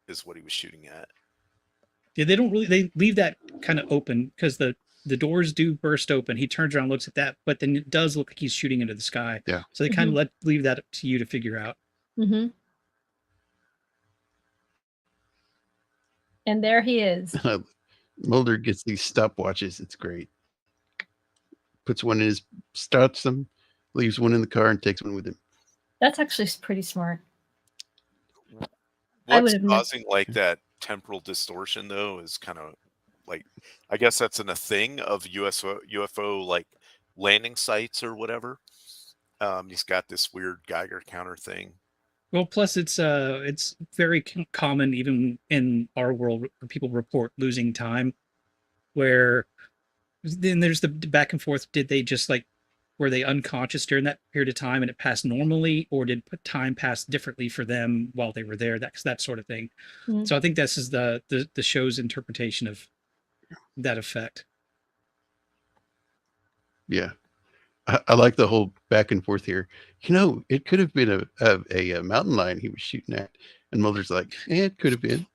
is what he was shooting at. Yeah, they leave that kind of open because the doors do burst open. He turns around, looks at that, but then it does look like he's shooting into the sky. Yeah. So they kind of leave that up to you to figure out. Mm-hmm. And there he is. Mulder gets these stopwatches. It's great. Puts one in his, starts them, leaves one in the car, and takes one with him. That's actually pretty smart. I What's would've causing like that temporal distortion though is kind of like, I guess that's a thing of UFO like landing sites or whatever. He's got this weird Geiger counter thing. Well, plus it's very common even in our world where people report losing time, where then there's the back and forth. Did they just like, were they unconscious during that period of time and it passed normally, or did time pass differently for them while they were there? That sort of thing. Mhm. So I think this is the show's interpretation of that effect. Yeah. I like the whole back and forth here. You know, it could have been a mountain lion he was shooting at. And Mulder's like, it could have been.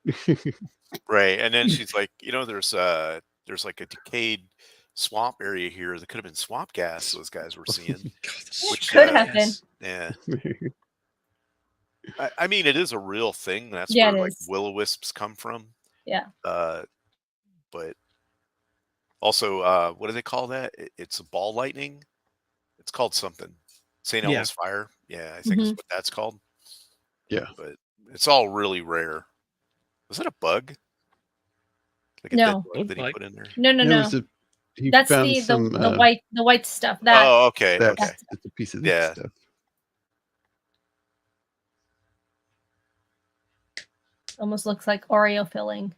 Right. And then she's like, you know, there's like a decayed swamp area here that could have been swamp gas those guys were seeing. Which could have been. Yeah. I mean, it is a real thing. That's Yeah, where it like is. will-o-wisps come from. Yeah. But also, what do they call that? It's a ball lightning. It's called something. St. Yeah. Elmo's fire. Yeah, I think is what that's called. Yeah. But it's all really rare. Was that a bug? Like a No. dead bug that he Like- put in there? No. He That's found the some, the white stuff. That Oh, okay. that's Okay. it's a piece of Yeah. that stuff. almost looks like Oreo filling.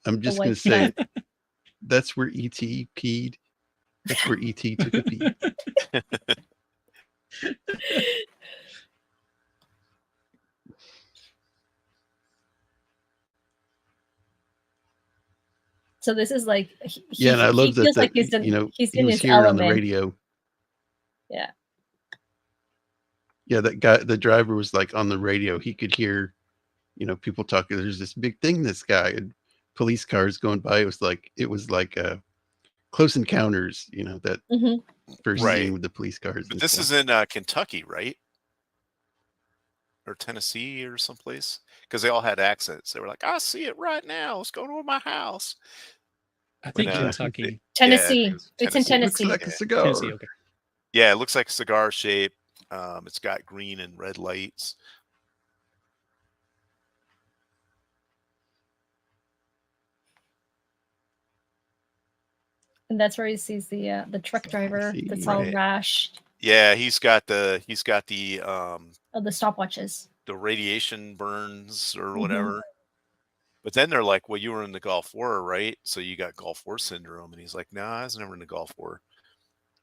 I'm just white going to say that's where E.T. peed. That's where E.T. took a pee. So this is like Yeah, and I love that, feels like he's in, you know, he's he in was his hearing on element. the radio. Yeah. Yeah, that guy, the driver was like on the radio. He could hear, you know, people talking. There's this big thing, this guy, and police cars going by. It was like Close Encounters, you know, that first Right. scene with the police cars. But and this stuff. is in Kentucky, right? Or Tennessee or someplace? Because they all had accents. They were like, I see it right now. It's going over my house. I think Yeah. Kentucky. Tennessee. Yeah, It's in Looks Tennessee. like a cigar. Tennessee, okay. Yeah, it looks like a cigar shape. It's got green and red lights. And that's where he sees the truck driver see, that's all right. rashed. Yeah, he's got the Oh, the stopwatches. the radiation burns or Mhm. whatever. But then they're like, well, you were in the Gulf War, right? So you got Gulf War syndrome. And he's like, no, I was never in the Gulf War.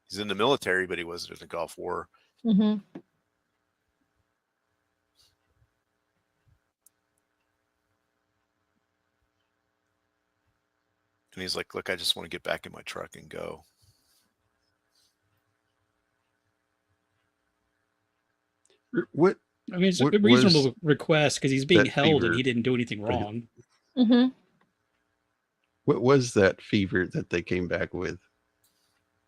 He's in the military, but he wasn't in the Gulf War. Mm-hmm. And he's like, look, I just want to get back in my truck and go. What I mean, it's What a reasonable was request because he's being that held and fever? he didn't do anything wrong. Mm-hmm. What was that fever that they came back with?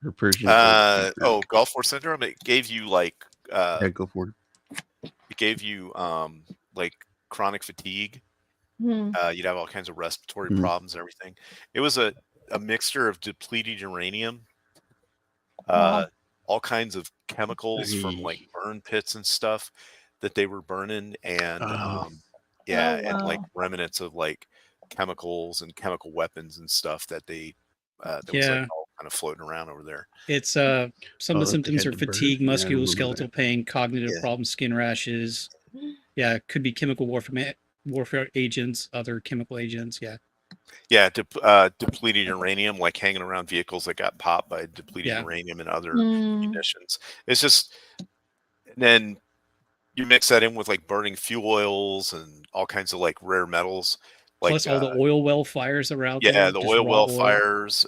Or Persian fever? Oh, Gulf War syndrome. It gave you like Yeah, go for it. it gave you like chronic fatigue. Mm-hmm. You'd have all kinds of respiratory Mhm. problems and everything. It was a mixture of depleted uranium, Wow. all kinds of chemicals from Ay. like burn pits and stuff that they were burning, and Oh. yeah, Oh, and like wow. remnants of like chemicals and chemical weapons and stuff that they that was Yeah. like all kind of floating around over there. It's some of Oh, the that they symptoms had are to burn? fatigue, Yeah, I remember musculoskeletal pain, cognitive Yeah. problems, skin rashes, Yeah, could be chemical warfare agents, other chemical agents. Yeah, Yeah, depleted uranium, like hanging around vehicles that got popped by depleted Yeah. uranium and other Mm. munitions. It's just, and then you mix that in with like burning fuel oils and all kinds of like rare metals, like plus all the oil well fires that are out yeah, there. the just oil raw well fires,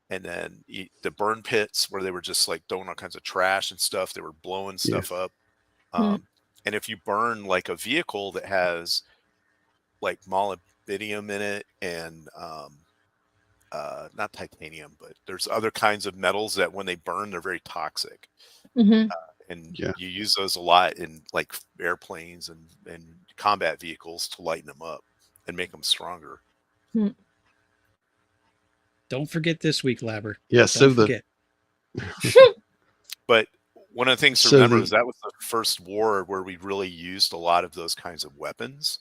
and then the burn pits where they were just like throwing all kinds of trash and stuff. They were blowing stuff up. Mm. And if you burn like a vehicle that has like molybdenum in it and not titanium, but there's other kinds of metals that when they burn, they're very toxic. Hmm. And Yeah. you use those a lot in like airplanes and combat vehicles to lighten them up and make them stronger. Don't forget this week, Labber. Yeah. So Don't forget. But one of the things to So remember the- is that was the first war where we really used a lot of those kinds of weapons.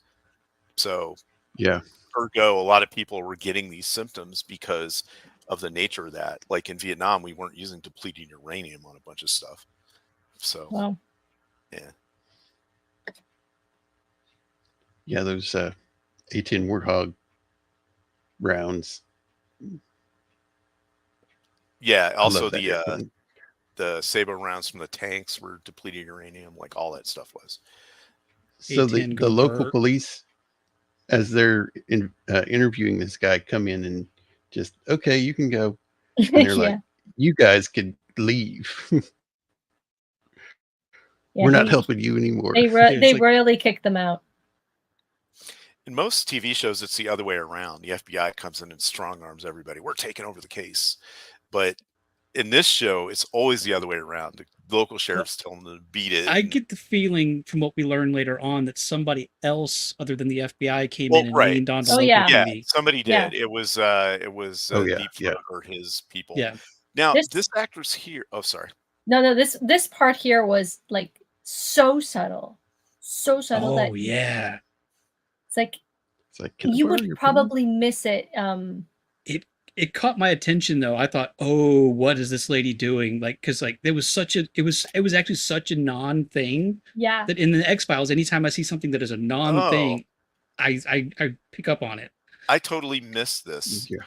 So yeah. ergo, a lot of people were getting these symptoms because of the nature of that. Like in Vietnam, we weren't using depleted uranium on a bunch of stuff. So Wow. yeah. Yeah, those A10 Warthog rounds. Yeah. I Also love that airplane. the saber rounds from the tanks were depleted uranium, like all that stuff was. So A10 the go local Bert. police, as they're interviewing this guy, come in and just, okay, you can go. And they're like, Yeah. you guys could leave. Yeah, We're not helping you anymore. They it's they like- royally kick them out. In most TV shows, it's the other way around. The FBI comes in and strong arms everybody. We're taking over the case. But in this show, it's always the other way around. The local sheriff's telling them to beat it. I get the feeling from what we learn later on that somebody else other than the FBI came Well, in and right. leaned on the Oh, local yeah. Yeah, TV. somebody did. Yeah. It was Oh, yeah, Deep yeah. Throat or his people. Yeah. Now This- this actress here. Oh, sorry. No, this part here was like so subtle that Oh yeah. it's like It's like, can I you borrow would your pen? probably miss it. It caught my attention though. I thought, oh, what is this lady doing? Like, because like it was actually such a non thing Yeah. that in the X-Files, anytime I see something that is a non thing, I pick up on it. I totally missed this. Yeah.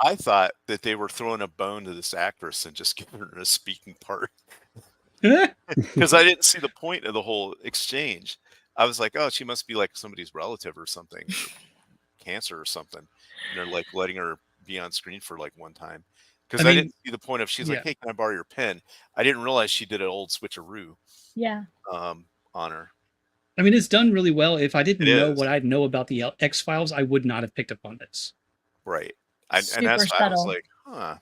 I thought that they were throwing a bone to this actress and just giving her a speaking part because I didn't see the point of the whole exchange. I was like, oh, she must be like somebody's relative or something, or cancer or something. And they're like letting her be on screen for like one time because I I, mean, didn't see the point of she's like, yeah. hey, can I borrow your pen? I didn't realize she did an old switcheroo Yeah. on her. I mean, it's done really well. If I didn't It know is. what I know about the X-Files, I would not have picked up on this. Right. And Super that's why I was subtle. like, huh.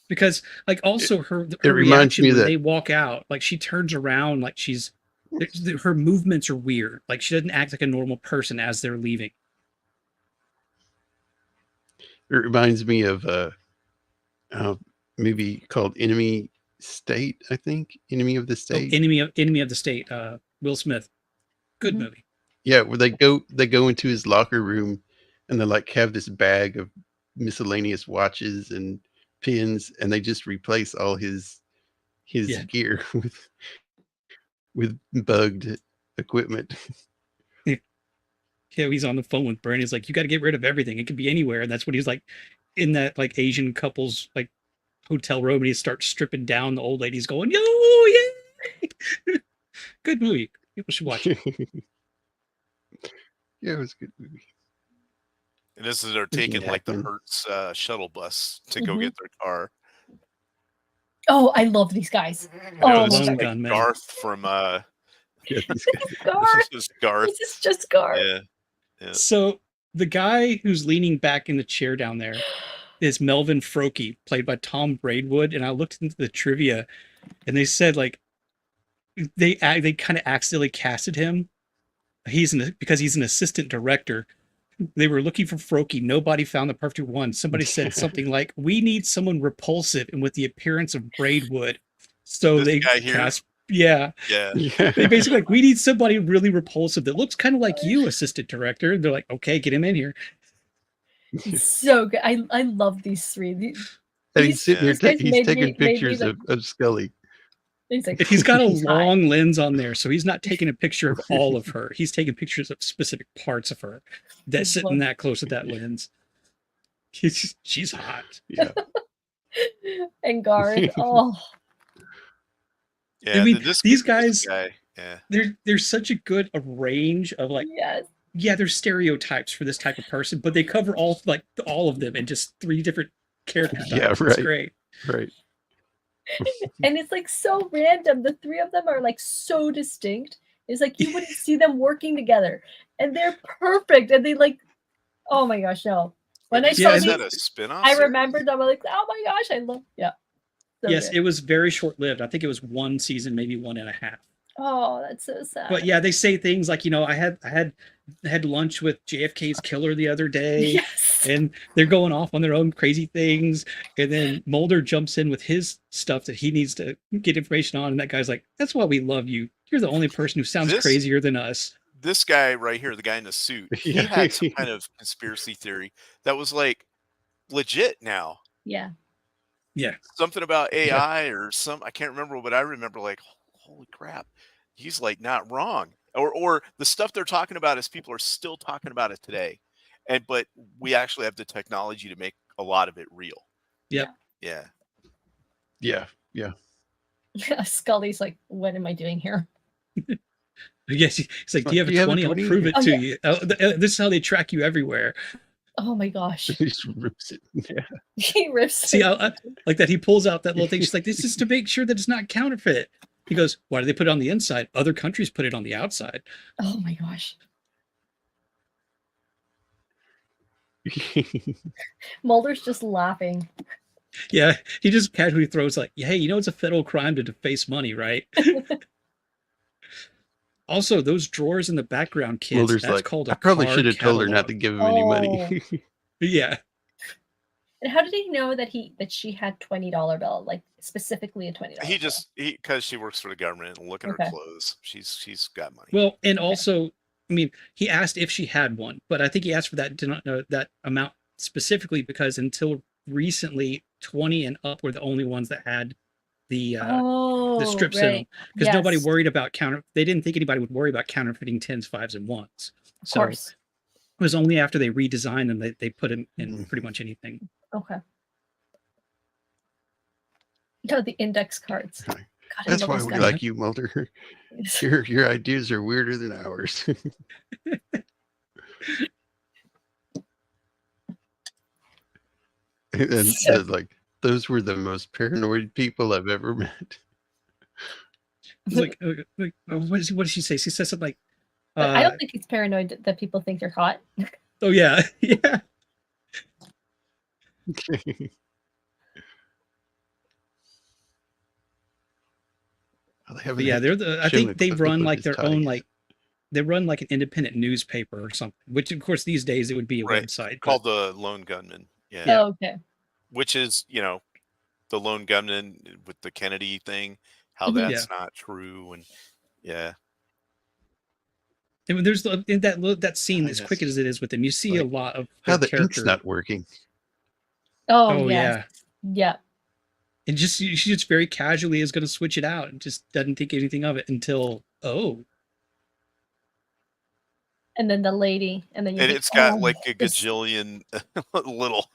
Because like also her reminds reaction me when that- they walk out, like she turns around like her movements are weird. Like she doesn't act like a normal person as they're leaving. It reminds me of a movie called Enemy State, I think. Enemy of the Oh, State. Enemy of the State, Will Smith. Good Mhm. movie. Yeah, where they go into his locker room and they like have this bag of miscellaneous watches and pins, and they just replace all his Yeah. gear with bugged equipment. Yeah, he's on the phone with Bernie. He's like, you got to get rid of everything. It could be anywhere. And that's what he's like in that like Asian couple's like hotel room. And he starts stripping down. The old lady's going, yo, yeah. Good movie. People should watch it. Yeah, it was a good movie. And this is they're Did you taking like the happen? Hertz shuttle bus to go Mhm. get their car. Oh, I love these guys. I know Oh, this is Lone like Gun Man. Garth from Yeah, these guys. Garth. this is Garth. This is just Garth. Yeah. So the guy who's leaning back in the chair down there is Melvin Frokey, played by Tom Braidwood. And I looked into the trivia, and they said like they kind of accidentally casted him. Because he's an assistant director. They were looking for Frokey. Nobody found the perfect one. Somebody said something like, "We need someone repulsive and with the appearance of Braidwood." So This they guy here? cast, yeah. Yeah. Yeah. They basically like, we need somebody really repulsive that looks kind of like you, assistant director. And they're like, okay, get him in here. It's so good. I love these three. And he's sitting these there, guys he's made taking me pictures like- of Scully. He's like, And he's got a "He's hot." long lens on there, so he's not taking a picture of all of her. He's taking pictures of specific parts of her that's sitting that close with that lens. She's hot. Yeah. And Garth, oh, Yeah, I mean, this these this guys, guy, yeah, there's such a good range of like, yes. yeah, there's stereotypes for this type of person, but they cover all of them in just 3 different character types. Yeah, It's right. great. Right. And it's like so random. The 3 of them are like so distinct. It's like you wouldn't see them working together, and they're perfect. And they like, oh my gosh, no! When I Wait, saw is these, that a spin-off? I series? remembered them. I'm like, oh my gosh, I love, yeah. So Yes, good. it was very short lived. I think it was 1 season, maybe 1.5. Oh, that's so sad. But yeah, they say things like, I had lunch with JFK's killer the other day, Yes. and they're going off on their own crazy things, and then Mulder jumps in with his stuff that he needs to get information on, and that guy's like, "That's why we love you. You're the only person who sounds This- crazier than us." This guy right here, the guy in the suit, he Yeah. had some kind of conspiracy theory that was like legit now. Yeah. Yeah, Something about AI or some, I can't remember, but I remember like, holy crap, he's like not wrong. Or the stuff they're talking about is people are still talking about it today. But we actually have the technology to make a lot of it real. yep. Yeah. Yeah. Yeah. Scully's like, what am I doing here? Yes, he's like, "Do you have Do a you have a 20? I'll 20? prove it Oh, to yeah. you. This is how they track you everywhere." Oh my gosh. He just rips it. Yeah. He rips See, it. I like that he pulls out that little thing. She's like, "This is to make sure that it's not counterfeit." He goes, "Why do they put it on the inside? Other countries put it on the outside." Oh my gosh. Mulder's just laughing. Yeah, he just casually throws like, "Hey, it's a federal crime to deface money, right?" Also, those drawers in the background, kids, Mulder's that's like, called a I probably card should have told her not to catalog. give him any money. Yeah, And how did he know that she had $20 bill, like specifically a $20 He bill? just because she works for the government and look at Okay. her clothes. She's got money. well, and also, I mean, he asked if she had one, but I think he asked for that amount specifically because until recently, 20 and up were the only ones that had the strips in them, right. because nobody Yes, worried about they didn't think anybody would worry about counterfeiting 10s, 5s, and 1s. of So course. it was only after they redesigned them that they put them in Mhm. pretty much anything. Okay. No, the index cards. God, I That's love why this we guy. like you, Mulder. Your ideas are weirder than ours. And So- like, those were the most paranoid people I've ever met. It's like, what does she say? She says something like, But I don't think he's paranoid that people think they're hot. "Oh yeah, yeah." Well, they But haven't yeah, had they're I shown think a they clip run of like his their tie own yet. they run like an independent newspaper or something. Which of course these days it would be a Right. website. but- Called the Lone Gunman. Yeah. Yeah. Oh, okay. Which is, the Lone Gunman with the Kennedy thing, how Mhm. that's not true. And yeah. I mean, there's in that scene, I as guess. quick as it is with them, you see a Like, lot of How her the ink's character. not working. Oh, Oh yes. yeah, Yeah. and she just very casually is going to switch it out and just doesn't think anything of it until And then the lady, and then you And think, it's got oh, like a this- gajillion little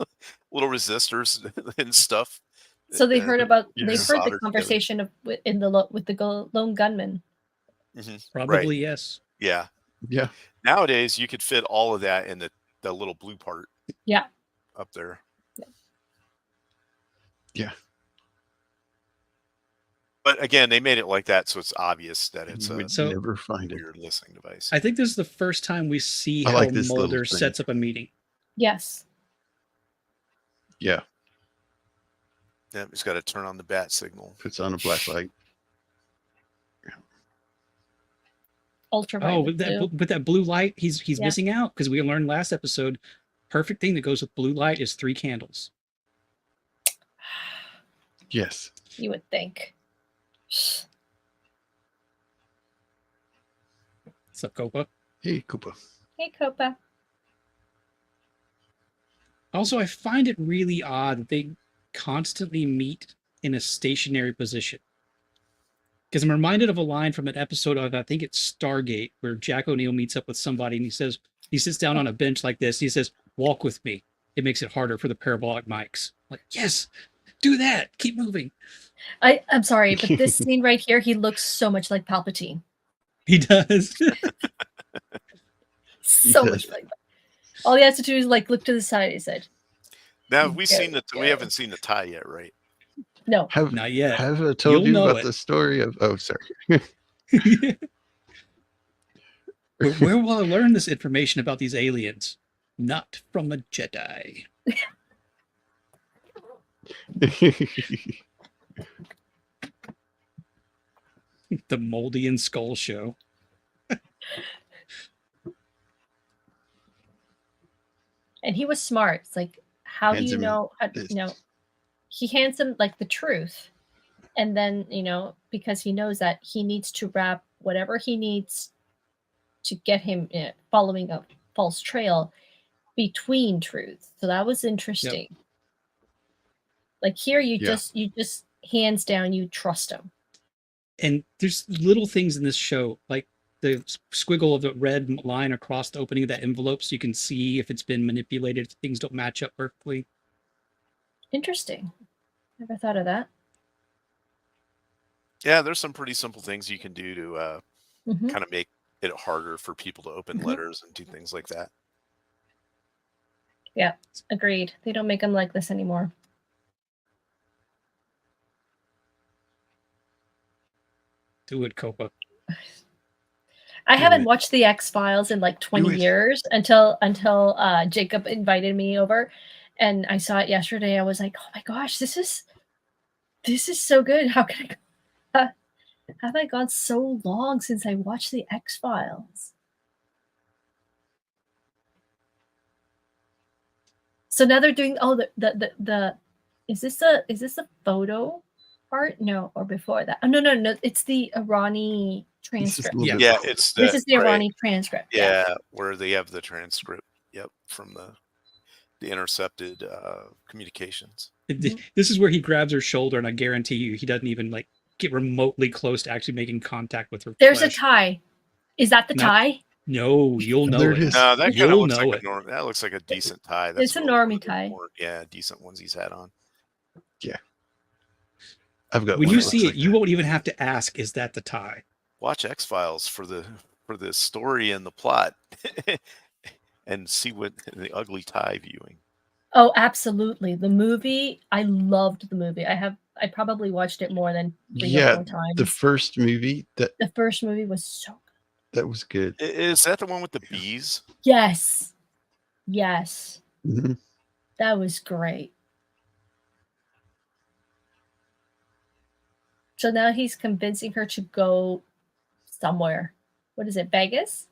resistors and stuff. So they heard about Yeah. they heard Soldered the together. conversation of with the lone gunman. Mhm. probably yes. Yeah. Yeah. Nowadays, you could fit all of that in the little blue part. Yeah. Up there. Yeah. But again, they made it like that, so it's obvious that it's a We'd So- never find it. weird listening device. I think this is the first time we see I how like this little Mulder thing. sets up a meeting. Yes. Yeah. Yeah, he's got to turn on the bat signal. Puts on a black light. Ultraviolet. Oh, with that blue light, he's Yeah. missing out because we learned last episode. Perfect thing that goes with blue light is 3 candles. Yes. You would think. What's up, Copa? Hey, Koopa. Hey, Copa. Also, I find it really odd that they constantly meet in a stationary position. Because I'm reminded of a line from an episode of, I think it's Stargate, where Jack O'Neill meets up with somebody and he sits down on a bench like this. He says, "Walk with me. It makes it harder for the parabolic mics." Like, yes, do that. Keep moving. I'm sorry, but this scene right here, he looks so much like Palpatine. He does. So much like that. All he has to do is like look to the side. He said, Now we've Go, seen the we go. haven't seen the tie yet, right? "No, Not yet. Have I told You'll you know about it. the story of? Oh, sorry. Where will I learn this information about these aliens? Not from a Jedi." The Mulder and Scully show. And he was smart. It's like, how do Hands you him know? this. He hands him like the truth, and then because he knows that he needs to wrap whatever he needs to get him following a false trail between truths. So that was interesting. Like here, you just hands down, you trust him. And there's little things in this show, like the squiggle of the red line across the opening of that envelope, so you can see if it's been manipulated, if things don't match up perfectly. Interesting. Never thought of that. Yeah, there's some pretty simple things you can do to Mhm. kind of make it harder for people to open letters and do things like that. Yeah, agreed. They don't make them like this anymore. Do it, Copa. I Do haven't it. watched the X-Files in like 20 it. years until Jacob invited me over, and I saw it yesterday. I was like, oh my gosh, this is so good. How can have I gone so long since I watched the X-Files? So now they're doing the is this the photo part? No, or before that? Oh no, it's the Irani This is a transcript. little bit Yeah, before. it's This is the right. Irani transcript. Yeah, where they have the transcript. Yep, from the intercepted communications. This is where he grabs her shoulder, and I guarantee you, he doesn't even like get remotely close to actually making contact with her. There's flesh. a tie. Is that the Not- tie? No, you'll know There it. it is. No, that kind of You'll looks know like it. that looks like a decent tie. That's It's a one normie of the tie. more, decent ones he's had on. I've got When one you that see looks it, like you that. won't even have to ask, "Is that the tie?" Watch X-Files for the story and the plot, and see what the ugly tie viewing. Oh, absolutely. The movie, I loved the movie. I probably watched it more than 3 or 4 times. The first movie The first movie was so good. that was good. Is that the one with the bees? Yes. Yes. Mhm. That was great. So now he's convincing her to go somewhere. What is it, Vegas?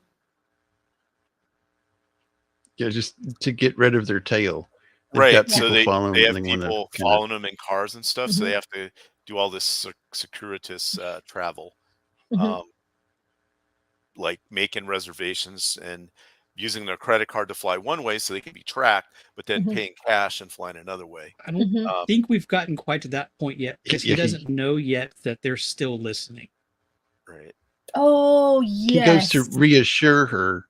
Yeah, just to get rid of their tail. They've Right. got So people they following have them, and they wanna people kinda- following them in cars and stuff. So Mhm. they have to do all this circuitous travel, Mhm. like making reservations and using their credit card to fly one way so they can be tracked, but then Mhm. paying cash and flying another way. I don't Mhm. think we've gotten quite to that point yet, because he Yeah, doesn't know yet that they're still listening. Right. Oh, He goes to yes. reassure her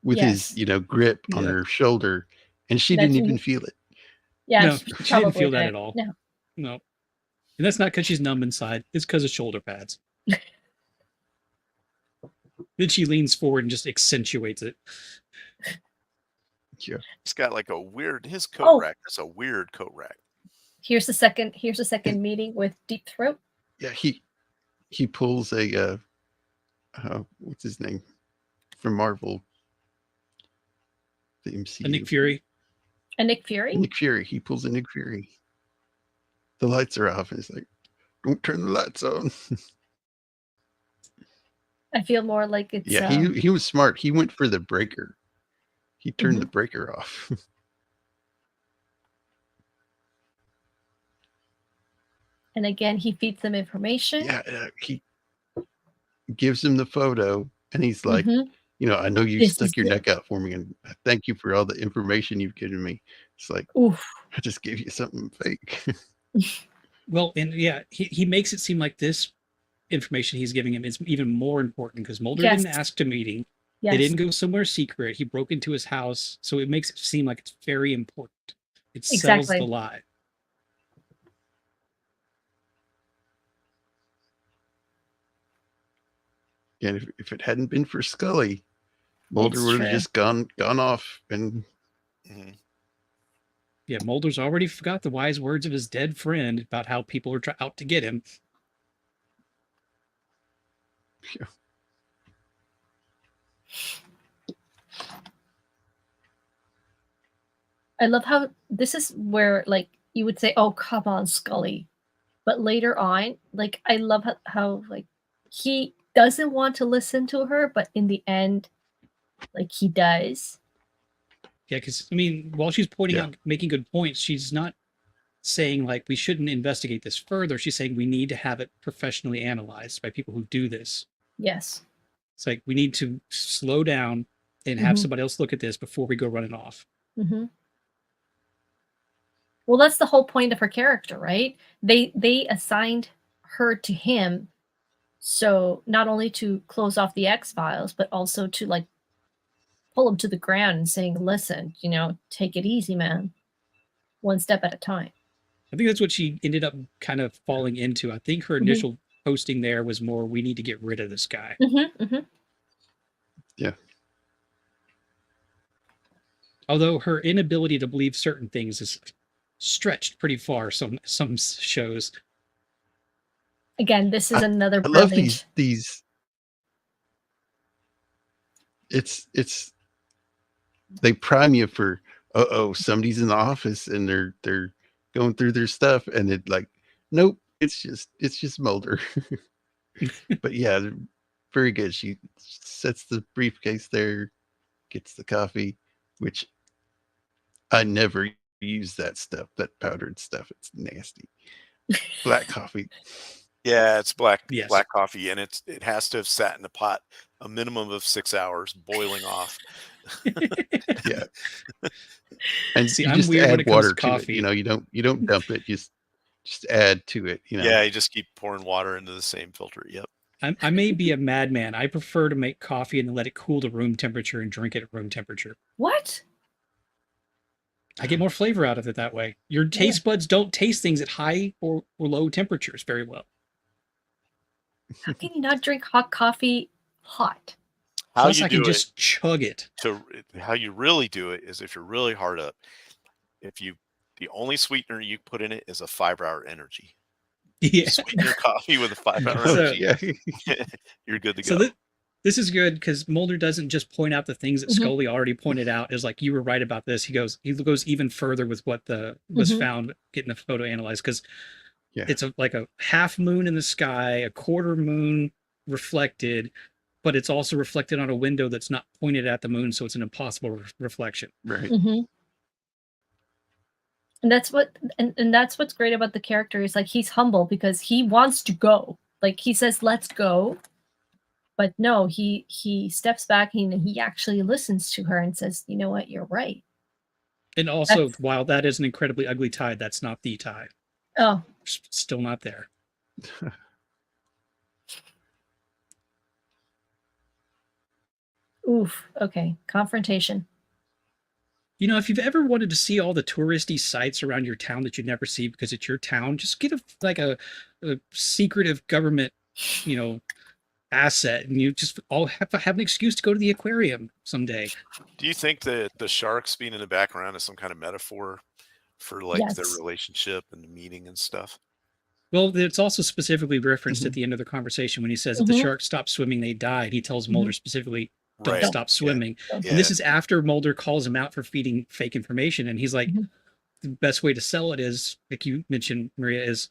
with Yes. his, grip on Yeah. her shoulder, and she That didn't she- even feel it. Yeah, No, she she didn't probably feel that did. at all. No. No. And that's not because she's numb inside. It's because of shoulder pads. Then she leans forward and just accentuates it. Yeah. He's got like his coat Oh. rack. It's a weird coat rack. Here's the second meeting with Deep Throat. Yeah, he pulls a what's his name from Marvel, the MCU. A Nick Fury. And Nick Fury? Nick Fury. He pulls a Nick Fury. The lights are off, and he's like, "Don't turn the lights on." I feel more like it's Yeah, he was smart. He went for the breaker. He turned Mhm. the breaker off. and again he feeds them information. Yeah, he gives him the photo, and he's like, Mhm. I know you This stuck is your it. neck out for me, and I thank you for all the information you've given me. It's like, Oof. I just gave you something fake. Well, and yeah, he makes it seem like this information he's giving him is even more important because Mulder Yes. didn't ask to meeting. Yes. They didn't go somewhere secret. He broke into his house, so it makes it seem like it's very important. It sells Exactly. the lie. And if it hadn't been for Scully, Mulder It's would have true. just gone off and Mhm. Yeah, Mulder's already forgot the wise words of his dead friend about how people are out to get him. Yeah. I love how this is where like you would say, "Oh, come on, Scully," but later on, like I love how like he doesn't want to listen to her, but in the end, like he does. Yeah, because I mean, while she's pointing Yeah. out, making good points, she's not saying like we shouldn't investigate this further. She's saying we need to have it professionally analyzed by people who do this. Yes. It's like we need to slow down and have Mhm. somebody else look at this before we go running off. Mm-hmm. Well, that's the whole point of her character, right? They assigned her to him, so not only to close off the X-Files, but also to like pull him to the ground and saying, "Listen, take it easy, man. One step at a time." I think that's what she ended up kind of falling into. I think her initial posting there was more, we need to get rid of this guy. Mm-hmm, mm-hmm. Yeah. Although her inability to believe certain things is stretched pretty far. Some shows. Again, this is another I love brilliant. these. It's they prime you for somebody's in the office and they're going through their stuff and it like nope, it's just Mulder. But yeah, they're very good. She sets the briefcase there, gets the coffee, which I never use that stuff, that powdered stuff. It's nasty. Black coffee. Yeah, it's black Yes. black coffee, and it has to have sat in a pot a minimum of 6 hours, boiling off. Yeah. And See, you I'm just weird when add it comes water to to it. coffee. You don't dump it. Just add to it. Yeah, you just keep pouring water into the same filter. Yep. I may be a madman. I prefer to make coffee and then let it cool to room temperature and drink it at room temperature. What? I get more flavor out of it that way. Your taste buds don't taste things at high or low temperatures very well. How can you not drink hot coffee hot? How Plus, you I can do it just chug it. how you really do it is if you're really hard up. The only sweetener you put in it is a 5-hour energy. Yeah. Sweeten your coffee with a 5-hour So- energy. Yeah. You're good to So go. this is good because Mulder doesn't just point out the things that Mhm. Scully already pointed out. Is like, you were right about this. He goes even further with what was Mhm. found getting the photo analyzed because Yeah. it's like a half moon in the sky, a quarter moon reflected, but it's also reflected on a window that's not pointed at the moon, so it's an impossible reflection. Right. Mm-hmm. And that's what's great about the character is like he's humble because he wants to go. Like he says, "Let's go," but no, he steps back and he actually listens to her and says, "You know what? You're right." And also, That's- while that is an incredibly ugly tie, that's not the tie. Oh, Still not there. oof. Okay, confrontation. You know, if you've ever wanted to see all the touristy sites around your town that you never see because it's your town, just get a secretive government, asset, and you just all have an excuse to go to the aquarium someday. Do you think that the sharks being in the background is some kind of metaphor for like their Yes. relationship and the meeting and stuff? Well, it's also specifically referenced Mhm. at the end of the conversation when he says if the Mhm. sharks stop swimming, they die. And he tells Mulder specifically, don't Right. stop swimming. Don't- And this is after Mulder calls him out for feeding fake information. And he's like, Mhm. the best way to sell it is, like you mentioned, Maria, is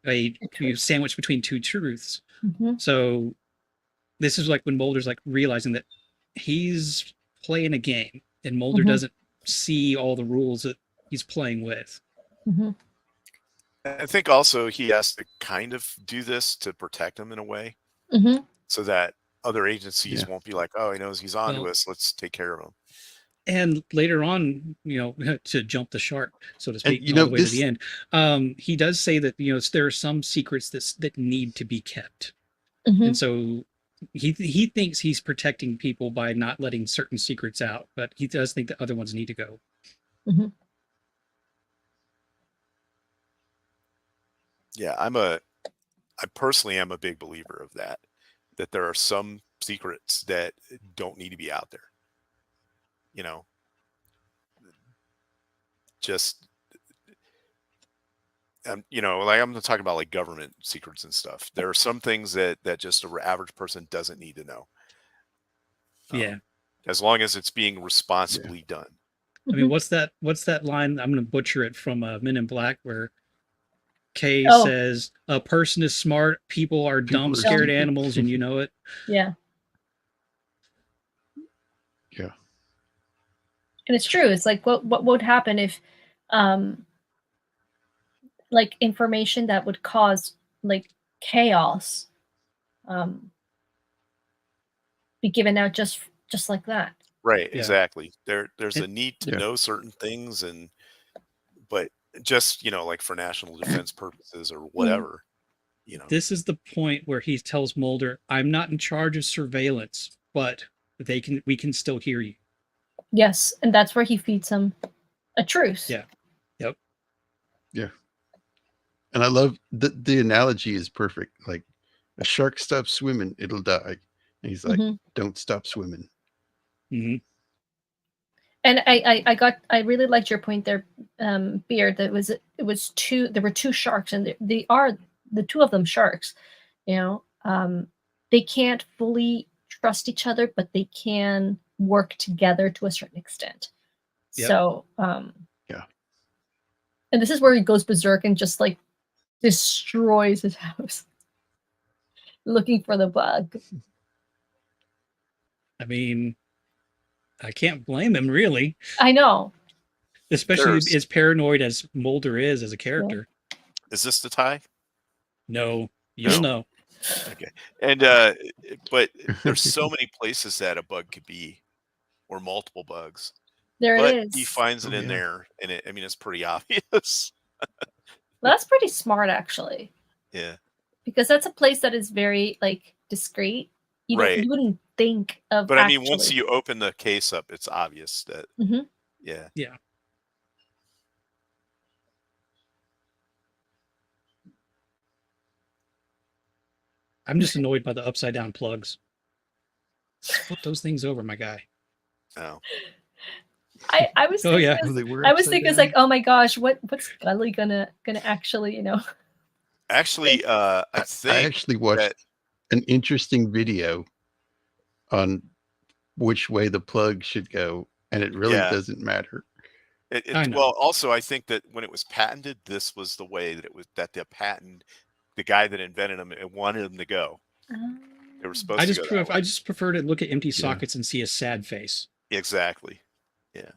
a sandwich between two truths. Mhm. So this is like when Mulder's like realizing that he's playing a game and Mulder Mhm. doesn't see all the rules that he's playing with. Mhm. I think also he has to kind of do this to protect him in a way Mhm. so that other agencies Yeah. won't be like, oh, he knows he's on to Well- us. Let's take care of him. And later on, to jump the shark, so to speak, you all know, the way to this- the end, he does say that there are some secrets that need to be kept. Mhm. And so he thinks he's protecting people by not letting certain secrets out, but he does think the other ones need to go. Mhm. Yeah, I personally am a big believer of that. That there are some secrets that don't need to be out there. You know, just like I'm talking about like government secrets and stuff. There are some things that just an average person doesn't need to know. Yeah. As long as it's being responsibly done. I mean, Mhm. what's that line? I'm going to butcher it from Men in Black, where Kay Oh. says, "A person is smart, people are People dumb, are scared stupid." animals, and you know it." Yeah. Yeah. And it's true. It's like what would happen if like information that would cause like chaos be given out just like that. Right, Yeah. exactly. There's And- a need to Yeah. know certain things, but just like for national defense purposes or whatever. This is the point where he tells Mulder, "I'm not in charge of surveillance, but we can still hear you." Yes, and that's where he feeds him a truce. Yeah. Yep. Yeah. And I love the analogy is perfect. Like a shark stops swimming, it'll die. And he's like, Mhm. don't stop swimming. Hmm. And I really liked your point there, Beard. That it was two. There were two sharks, and they are the two of them sharks. You know, they can't fully trust each other, but they can work together to a certain extent. Yep. So, Yeah. and this is where he goes berserk and just like destroys his house, looking for the bug. I mean, I can't blame him, really, I know. especially There's as paranoid as Mulder is as a character. Is this the tie? No, you'll No. know. Okay. And but there's so many places that a bug could be, or multiple bugs. There But it he is. finds it Oh, in yeah. there, and it's pretty obvious. That's pretty smart, actually, Yeah. because that's a place that is very like discreet. Right. You wouldn't think of But I actually. mean, once you open the case up, it's obvious that Mhm. yeah. Yeah. I'm just annoyed by the upside down plugs. Flip those things over, my guy. No. I was Oh, thinking, yeah. Oh, they were I was upside thinking, it's down? like, oh my gosh, what's Scully gonna actually, Actually, I I think actually watched that an interesting video on which way the plug should go, and it really yeah. doesn't matter. I know. Well, also I think that when it was patented, this was the way that the guy that invented them, it wanted them to go. They were supposed to go that way. I just prefer to look at empty Yeah. sockets and see a sad face. Exactly. Yeah.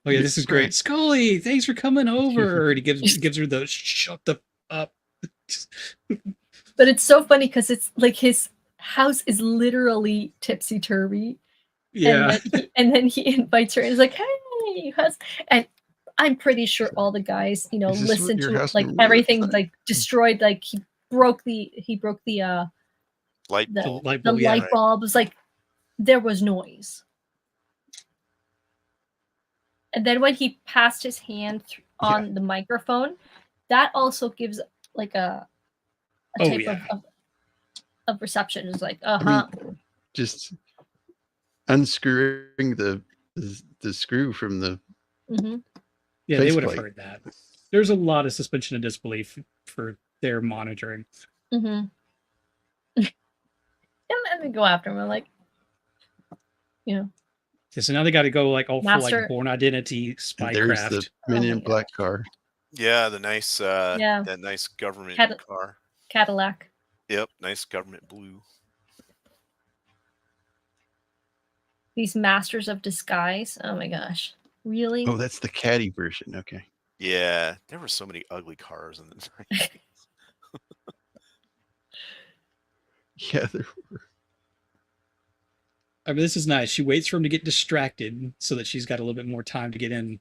Oh yeah, this is great. Scully, thanks for coming over. And he gives her the shut the up. But it's so funny because it's like his house is literally tipsy turvy. Yeah. And then he invites her and is like, hey, and I'm pretty sure all the guys, Is this listen your to house like normally everything looks like? like destroyed, like he broke the Light the, bulb. light the bulb, yeah. light bulb. Was like there was noise. And then when he passed his hand on the microphone, that also gives like a Oh, type yeah. of reception. It's like, I mean, just unscrewing the screw from the Mhm. Yeah, they would have faceplate. heard that. There's a lot of suspension of disbelief for their monitoring. Mhm. And then go after him. I'm like, Yeah, so now they got to go like all full Master- like Born Identity And there's the spycraft. Men Oh my in Black car. Yeah, the nice Yeah. that nice government car. Cadillac. Yep, nice government blue. These masters of disguise. Oh my gosh. Really? Oh, that's the caddy version. Okay. Yeah, there were so many ugly cars in the 90s. Yeah, there were. I mean, this is nice. She waits for him to get distracted so that she's got a little bit more time to get in.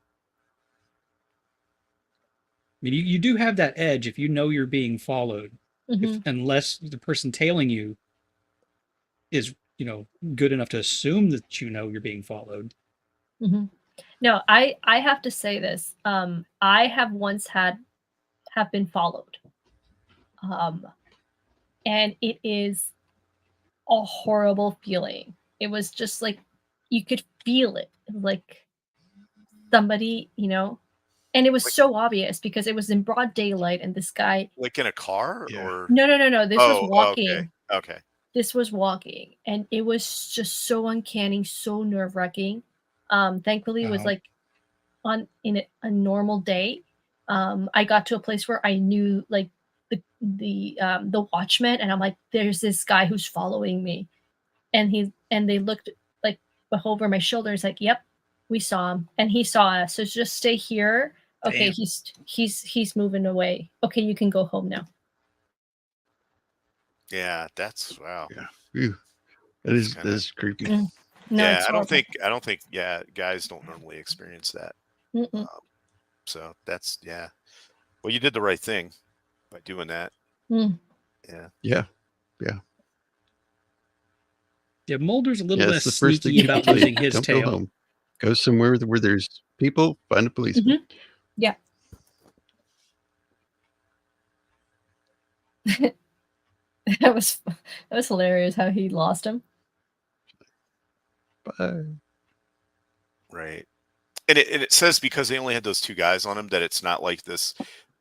I mean, you do have that edge if you know you're being followed, Mhm. unless the person tailing you is, good enough to assume that you're being followed. Mm-hmm. No, I have to say this. I have once have been followed. And it is a horrible feeling. It was just like you could feel it, like somebody, and it was Like, so obvious because it was in broad daylight, and this guy. like in a car Yeah. or No. This was walking. Okay. This was walking, and it was just so uncanny, so nerve-wracking. Thankfully, it was Wow. like in a normal day. I got to a place where I knew like the watchman, and I'm like, there's this guy who's following me, and they looked like over my shoulder. It's like, yep, we saw him, and he saw us. So just stay here. Okay, Damn. he's moving away. Okay, you can go home now. Yeah, that's wow. Yeah. Phew. That is creepy. No, Yeah, it's I don't horrible. think guys don't normally experience that. Mm-mm. So that's well, you did the right thing by doing that. Mm. Yeah. Yeah, Mulder's a little Yeah, less that's the first thing sneaky people about say. losing his Don't go tail. home. Go somewhere where there's people. Find a policeman. Yeah. That was hilarious how he lost him. Bye. Right. And it says because they only had those two guys on them that it's not like this.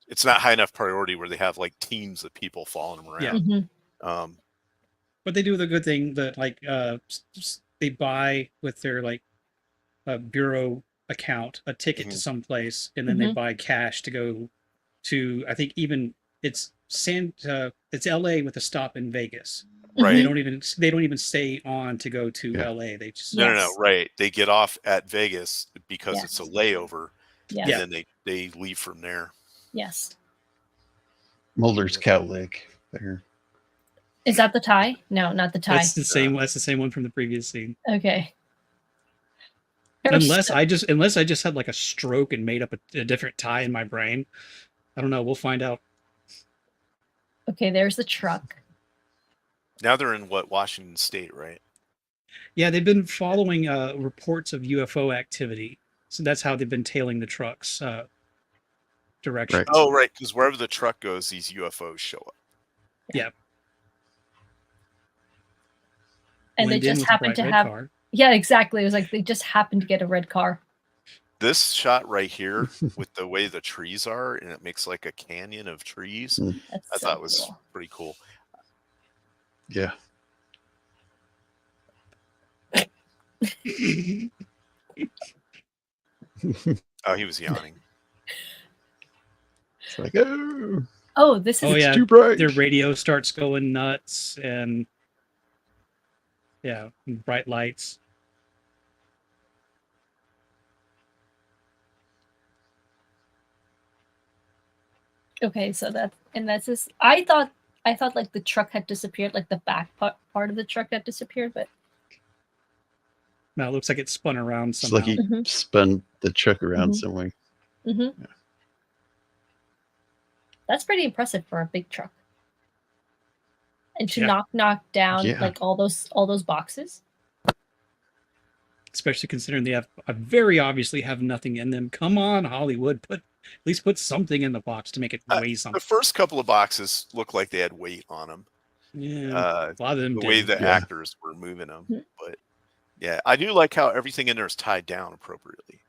It's not high enough priority where they have like teams of people following them Yeah. around. Mhm. But they do the good thing that they buy with their bureau account a ticket to some place, and then they Mhm. buy cash to go to, I think even it's it's LA with a stop in Vegas. Right. They Mhm. don't even stay on to go to Yeah. LA. They just No, Yes. right. They get off at Vegas because it's a Yes. layover, Yes. Yeah. and then they leave from there. Yes. Mulder's cow leg there. Is that the tie? No, not the tie. that's the same one from the previous scene. Okay. Unless I just had like a stroke and made up a different tie in my brain. I don't know. We'll find out. Okay, there's the truck. Now they're in Washington State, right? Yeah, they've been following reports of UFO activity, so that's how they've been tailing the truck's direction. Right. Oh, right, because wherever the truck goes, these UFOs show up. Yeah. And they Blend in just with a happened bright to red have. car. Yeah, exactly. It was like they just happened to get a red car. This shot right here with the way the trees are, and it makes like a canyon of trees. That's I so thought was cool. pretty cool. Yeah. Oh, he was yawning. It's like, oh, Oh, this is. Oh, yeah. too bright. Their radio starts going nuts, and bright lights. Okay, so that's this. I thought like the truck had disappeared, like the back part of the truck had disappeared, but Now it looks like it spun around It's somehow. like he Mhm. spun the truck around Mhm. somewhere. Mm-hmm. That's pretty impressive for a big truck. And to Yeah. knock down Yeah. like all those boxes. Especially considering they very obviously have nothing in them. Come on, Hollywood, at least put something in the box to make it weigh The something. first couple of boxes looked like they had weight on them. Yeah, a lot of them The way did. the Yeah. actors were moving them, Mhm. but yeah, I do like how everything in there is tied down appropriately.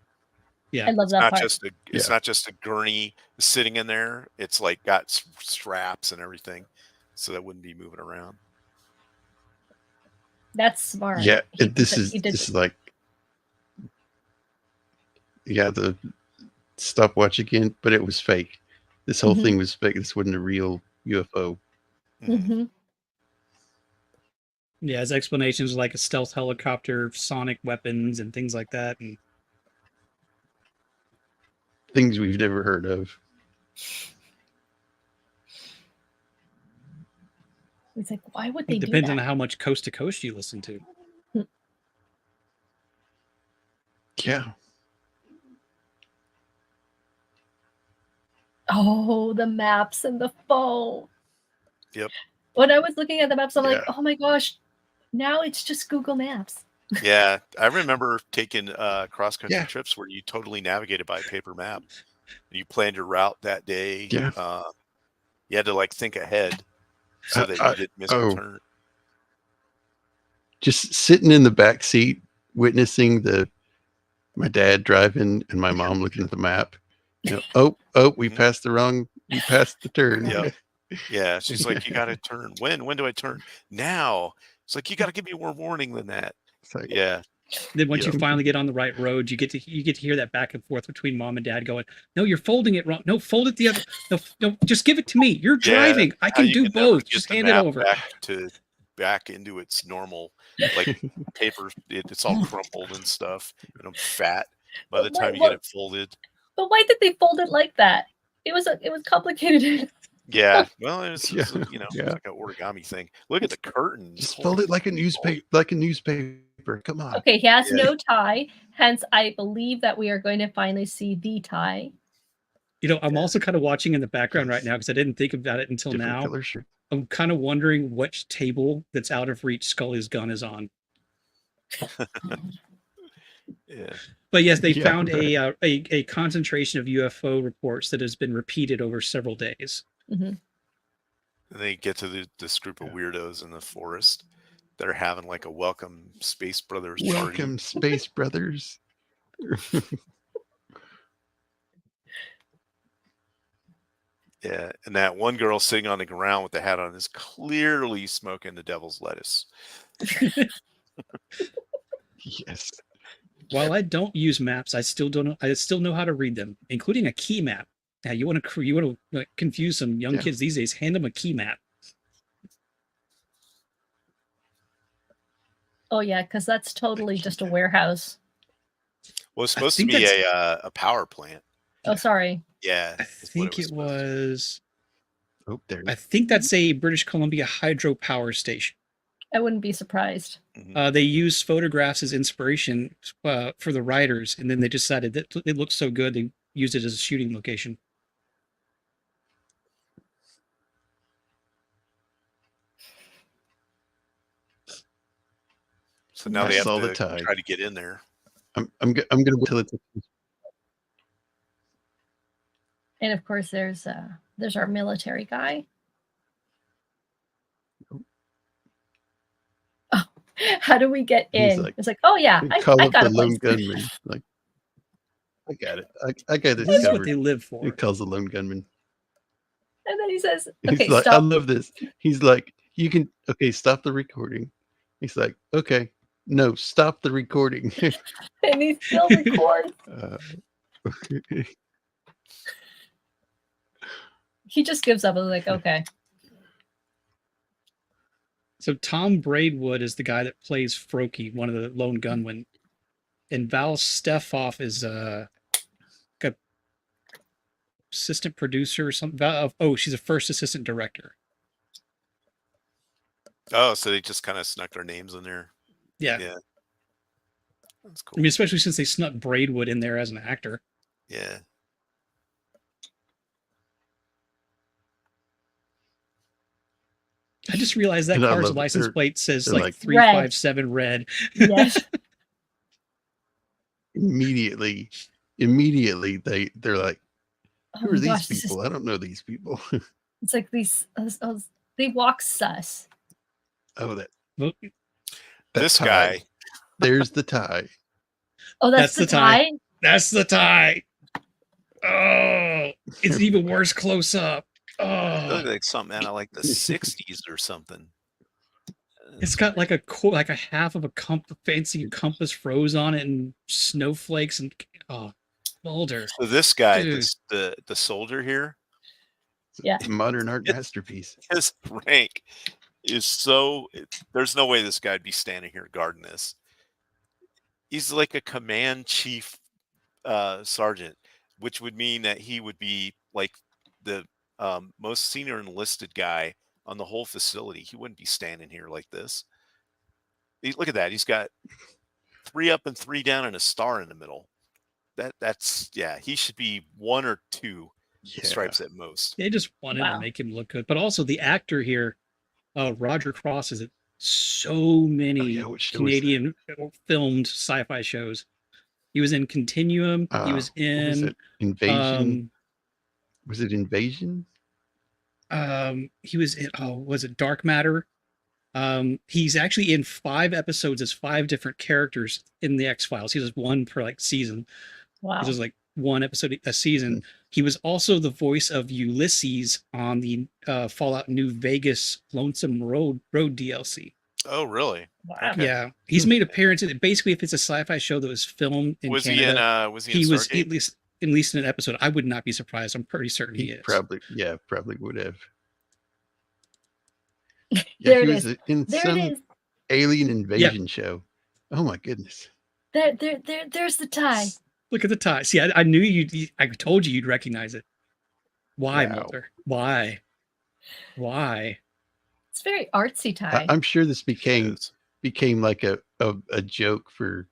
Yeah, I love that Not part. just it's not just a gurney sitting in there. It's like got straps and everything, so that wouldn't be moving around. That's smart. Yeah. He This did is like, yeah, the stopwatch again, but it was fake. This whole Mhm. thing was fake. This wasn't a real UFO. Mm-hmm. yeah. His explanations like a stealth helicopter, sonic weapons, and things like that. And Things we've never heard of. It's like, why would they it do depends that? on how much coast to coast you listen to. Yeah. Oh, the maps and the phone. Yep. When I was looking at the maps, I'm like, Yeah. oh my gosh, Now it's just Google Maps. Yeah, I remember taking cross-country Yeah. trips where you totally navigated by a paper map. You planned your route that day. Yeah. You had to like think ahead so that you didn't miss a turn. Just sitting in the back seat, witnessing my dad driving and my mom looking at the map. You know, we passed the turn. Yeah. Yeah, she's like, you got to turn. When do I turn? Now. It's like, you got to give me more warning than that. Like, yeah. Then once you finally get on the right road, you get to hear that back and forth between mom and dad going, "No, you're folding it wrong. No, fold it the other. No, just give it to me. You're driving. I can do both. Just hand it over." Back into its normal, like paper. It's all crumpled and stuff, and fat by the time you get it folded. But why did they fold it like that? It was complicated. Yeah, well, it's like an origami thing. Look at the curtains. Just fold it like a newspaper. Come on. Okay, he has no tie. Hence, I believe that we are going to finally see the tie. You know, I'm also kind of watching in the background right now because I didn't think about it until now. I'm kind of wondering which table that's out of reach Scully's gun is on. Yeah. But yes, they found a concentration of UFO reports that has been repeated over several days. Mm-hmm. And they get to this group of weirdos in the forest that are having like a welcome Space Brothers party. Welcome Space Brothers. Yeah, and that one girl sitting on the ground with the hat on is clearly smoking the devil's lettuce. Yes. While I don't use maps, I still know how to read them, including a key map. Now, you want to confuse some young kids these days? Hand them a key map. Oh yeah, because that's totally just a warehouse. Well, it's supposed to be a power plant. Oh, sorry. Yeah, I think it was. Oh, there. I think that's a British Columbia hydropower station. I wouldn't be surprised. Mm-hmm. They used photographs as inspiration for the writers, and then they decided that it looked so good they used it as a shooting location. So now they have to try to get in there. I'm gonna wait till it's. And of course, there's our military guy. Oh, how do we get in? It's like, oh yeah, I got a lone gunman. Like, I got it. I got it. This is what they live for. He calls the lone gunman. And then he says, "Okay, he's like, stop." I love this. He's like, you can stop the recording. He's like, okay, no, stop the recording. And he still records. He just gives up. I was like, okay. So Tom Braidwood is the guy that plays Froky, one of the lone gunmen, and Val Stefoff is a assistant producer or something. Oh, she's a first assistant director. Oh, so they just kind of snuck their names in there. Yeah. That's cool. I mean, especially since they snuck Braidwood in there as an actor. Yeah. I just realized that car's license plate says like 357 red. Yes. Immediately they're like, who are these people? I don't know these people. It's like these they walk sus. Oh, this guy. There's the tie. Oh, that's the tie? That's the tie. Oh, it's even worse close up. Oh, it looks like something out of like the 60s or something. It's got like a half of a fancy compass froze on it and snowflakes and Mulder. So this guy, the soldier here, yeah, modern art masterpiece. His rank is there's no way this guy'd be standing here guarding this. He's like a command chief sergeant, which would mean that he would be like the most senior enlisted guy on the whole facility. He wouldn't be standing here like this. Look at that. He's got 3 up and 3 down and a star in the middle. That's he should be 1 or 2 stripes at most. They just wanted to make him look good. But also the actor here, Roger Cross, is it so many what show was that? Canadian filmed sci-fi shows. He was in Continuum. He was What was in it? Invasion? Was it Invasion? he was in, was it Dark Matter? He's actually in 5 episodes as 5 different characters in the X-Files. He does one per like season. Wow. He does like 1 episode a season. Hmm. He was also the voice of Ulysses on the Fallout New Vegas Lonesome Road DLC. Oh, really? Wow. Okay. Yeah, he's made appearances. Basically, if it's a sci-fi show that was filmed in Was Canada, was he in was Stargate? at least in an episode. I would not be surprised. I'm pretty certain he is. Probably would have. There he it was is. in There some it is. alien invasion show. Oh my goodness. There's the tie. Look at the tie. See, I knew you'd. I told you you'd recognize it. Why, Wow. Mulder? Why? It's very artsy tie. I'm sure this It became is. like a joke for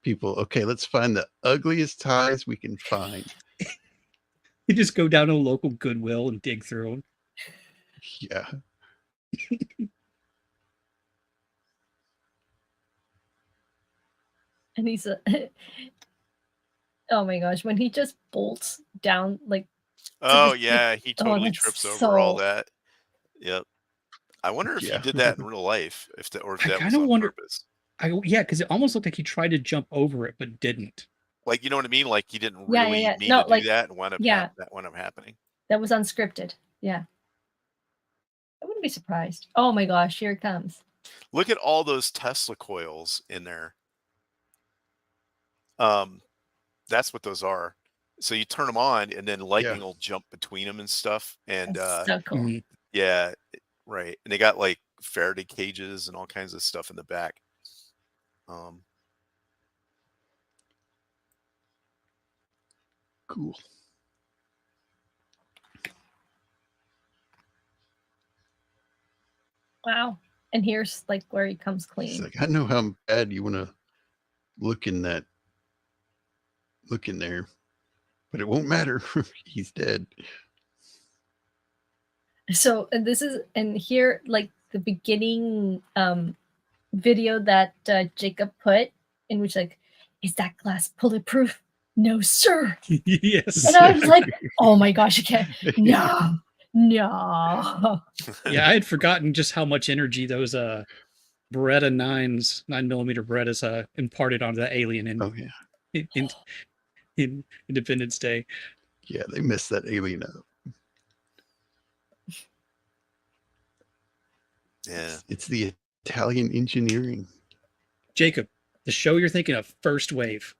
people. Okay, let's find the ugliest ties we can find. You just go down to a local Goodwill and dig through them. Yeah. And he's a oh my gosh, when he just bolts down like Oh the- yeah, he totally that's trips over all so- that. Yep. I wonder if Yeah. he did that in real life, or if I that was kinda on wonder- purpose. Yeah, because it almost looked like he tried to jump over it but didn't. Like, you know what I mean? Like he didn't Yeah, really yeah. need No, to do like- that, and wound up yeah. that wound up happening. that was unscripted. Yeah. I wouldn't be surprised. Oh my gosh, here it comes. Look at all those Tesla coils in there. That's what those are. So you turn them on, and then lightning will jump between them and stuff. And That's so cool. Mhm. yeah, right. And they got like Faraday cages and all kinds of stuff in the back. Cool. Wow. And here's like where he comes It's clean. like, I know how bad you want to look in there, but it won't matter. He's dead. So, and this is, and here, like the beginning video that Jacob put, in which like, is that glass bulletproof? No, sir. Yes. And I was like, oh my gosh, I can't. No, no. Yeah, I had forgotten just how much energy those Beretta 9mm Berettas imparted onto the alien Oh yeah. in Independence Day. Yeah, they messed that alien up. Yeah. It's the Italian engineering. Jacob, the show you're thinking of, First Wave.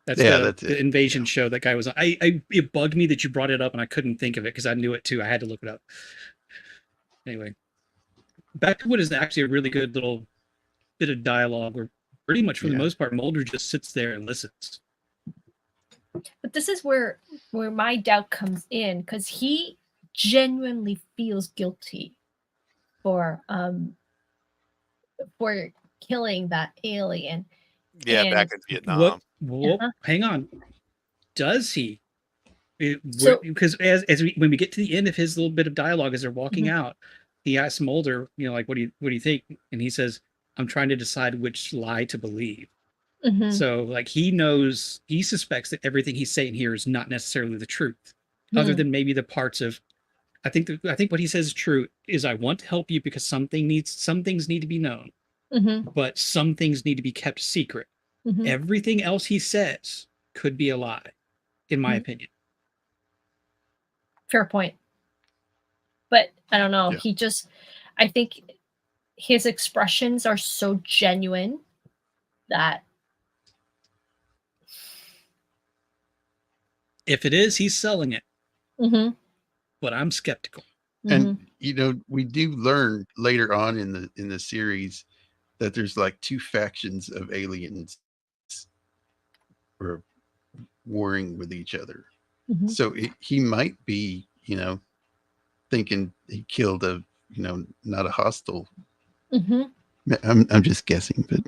That's That's the it. invasion show that guy was on. It bugged me that you brought it up and I couldn't think of it because I knew it too. I had to look it up. Anyway, back to what is actually a really good little bit of dialogue where pretty much for the most part, Mulder just sits there and listens. But this is where my doubt comes in, because he genuinely feels guilty for killing that alien. Yeah, And- back in Vietnam. Whoop, hang on. Does he? So- Because when we get to the end of his little bit of dialogue as they're walking out, he asks Mulder, like, what do you think? And he says, I'm trying to decide which lie to believe. Mhm. So like he suspects that everything he's saying here is not necessarily the truth, other Mhm. than maybe the parts of. I think what he says is true. Is I want to help you because some things need to be known, Mhm. but some things need to be kept secret. Mhm. Everything else he says could be a lie, in my Mhm. opinion. Fair point. But I don't know. Yeah. I think his expressions are so genuine that If it is, he's selling it, Mhm. but I'm skeptical. Mhm. And we do learn later on in the series that there's like 2 factions of aliens or warring with each other. Mhm. So he might be, thinking he killed a, not a hostile. Mhm. I'm just guessing, but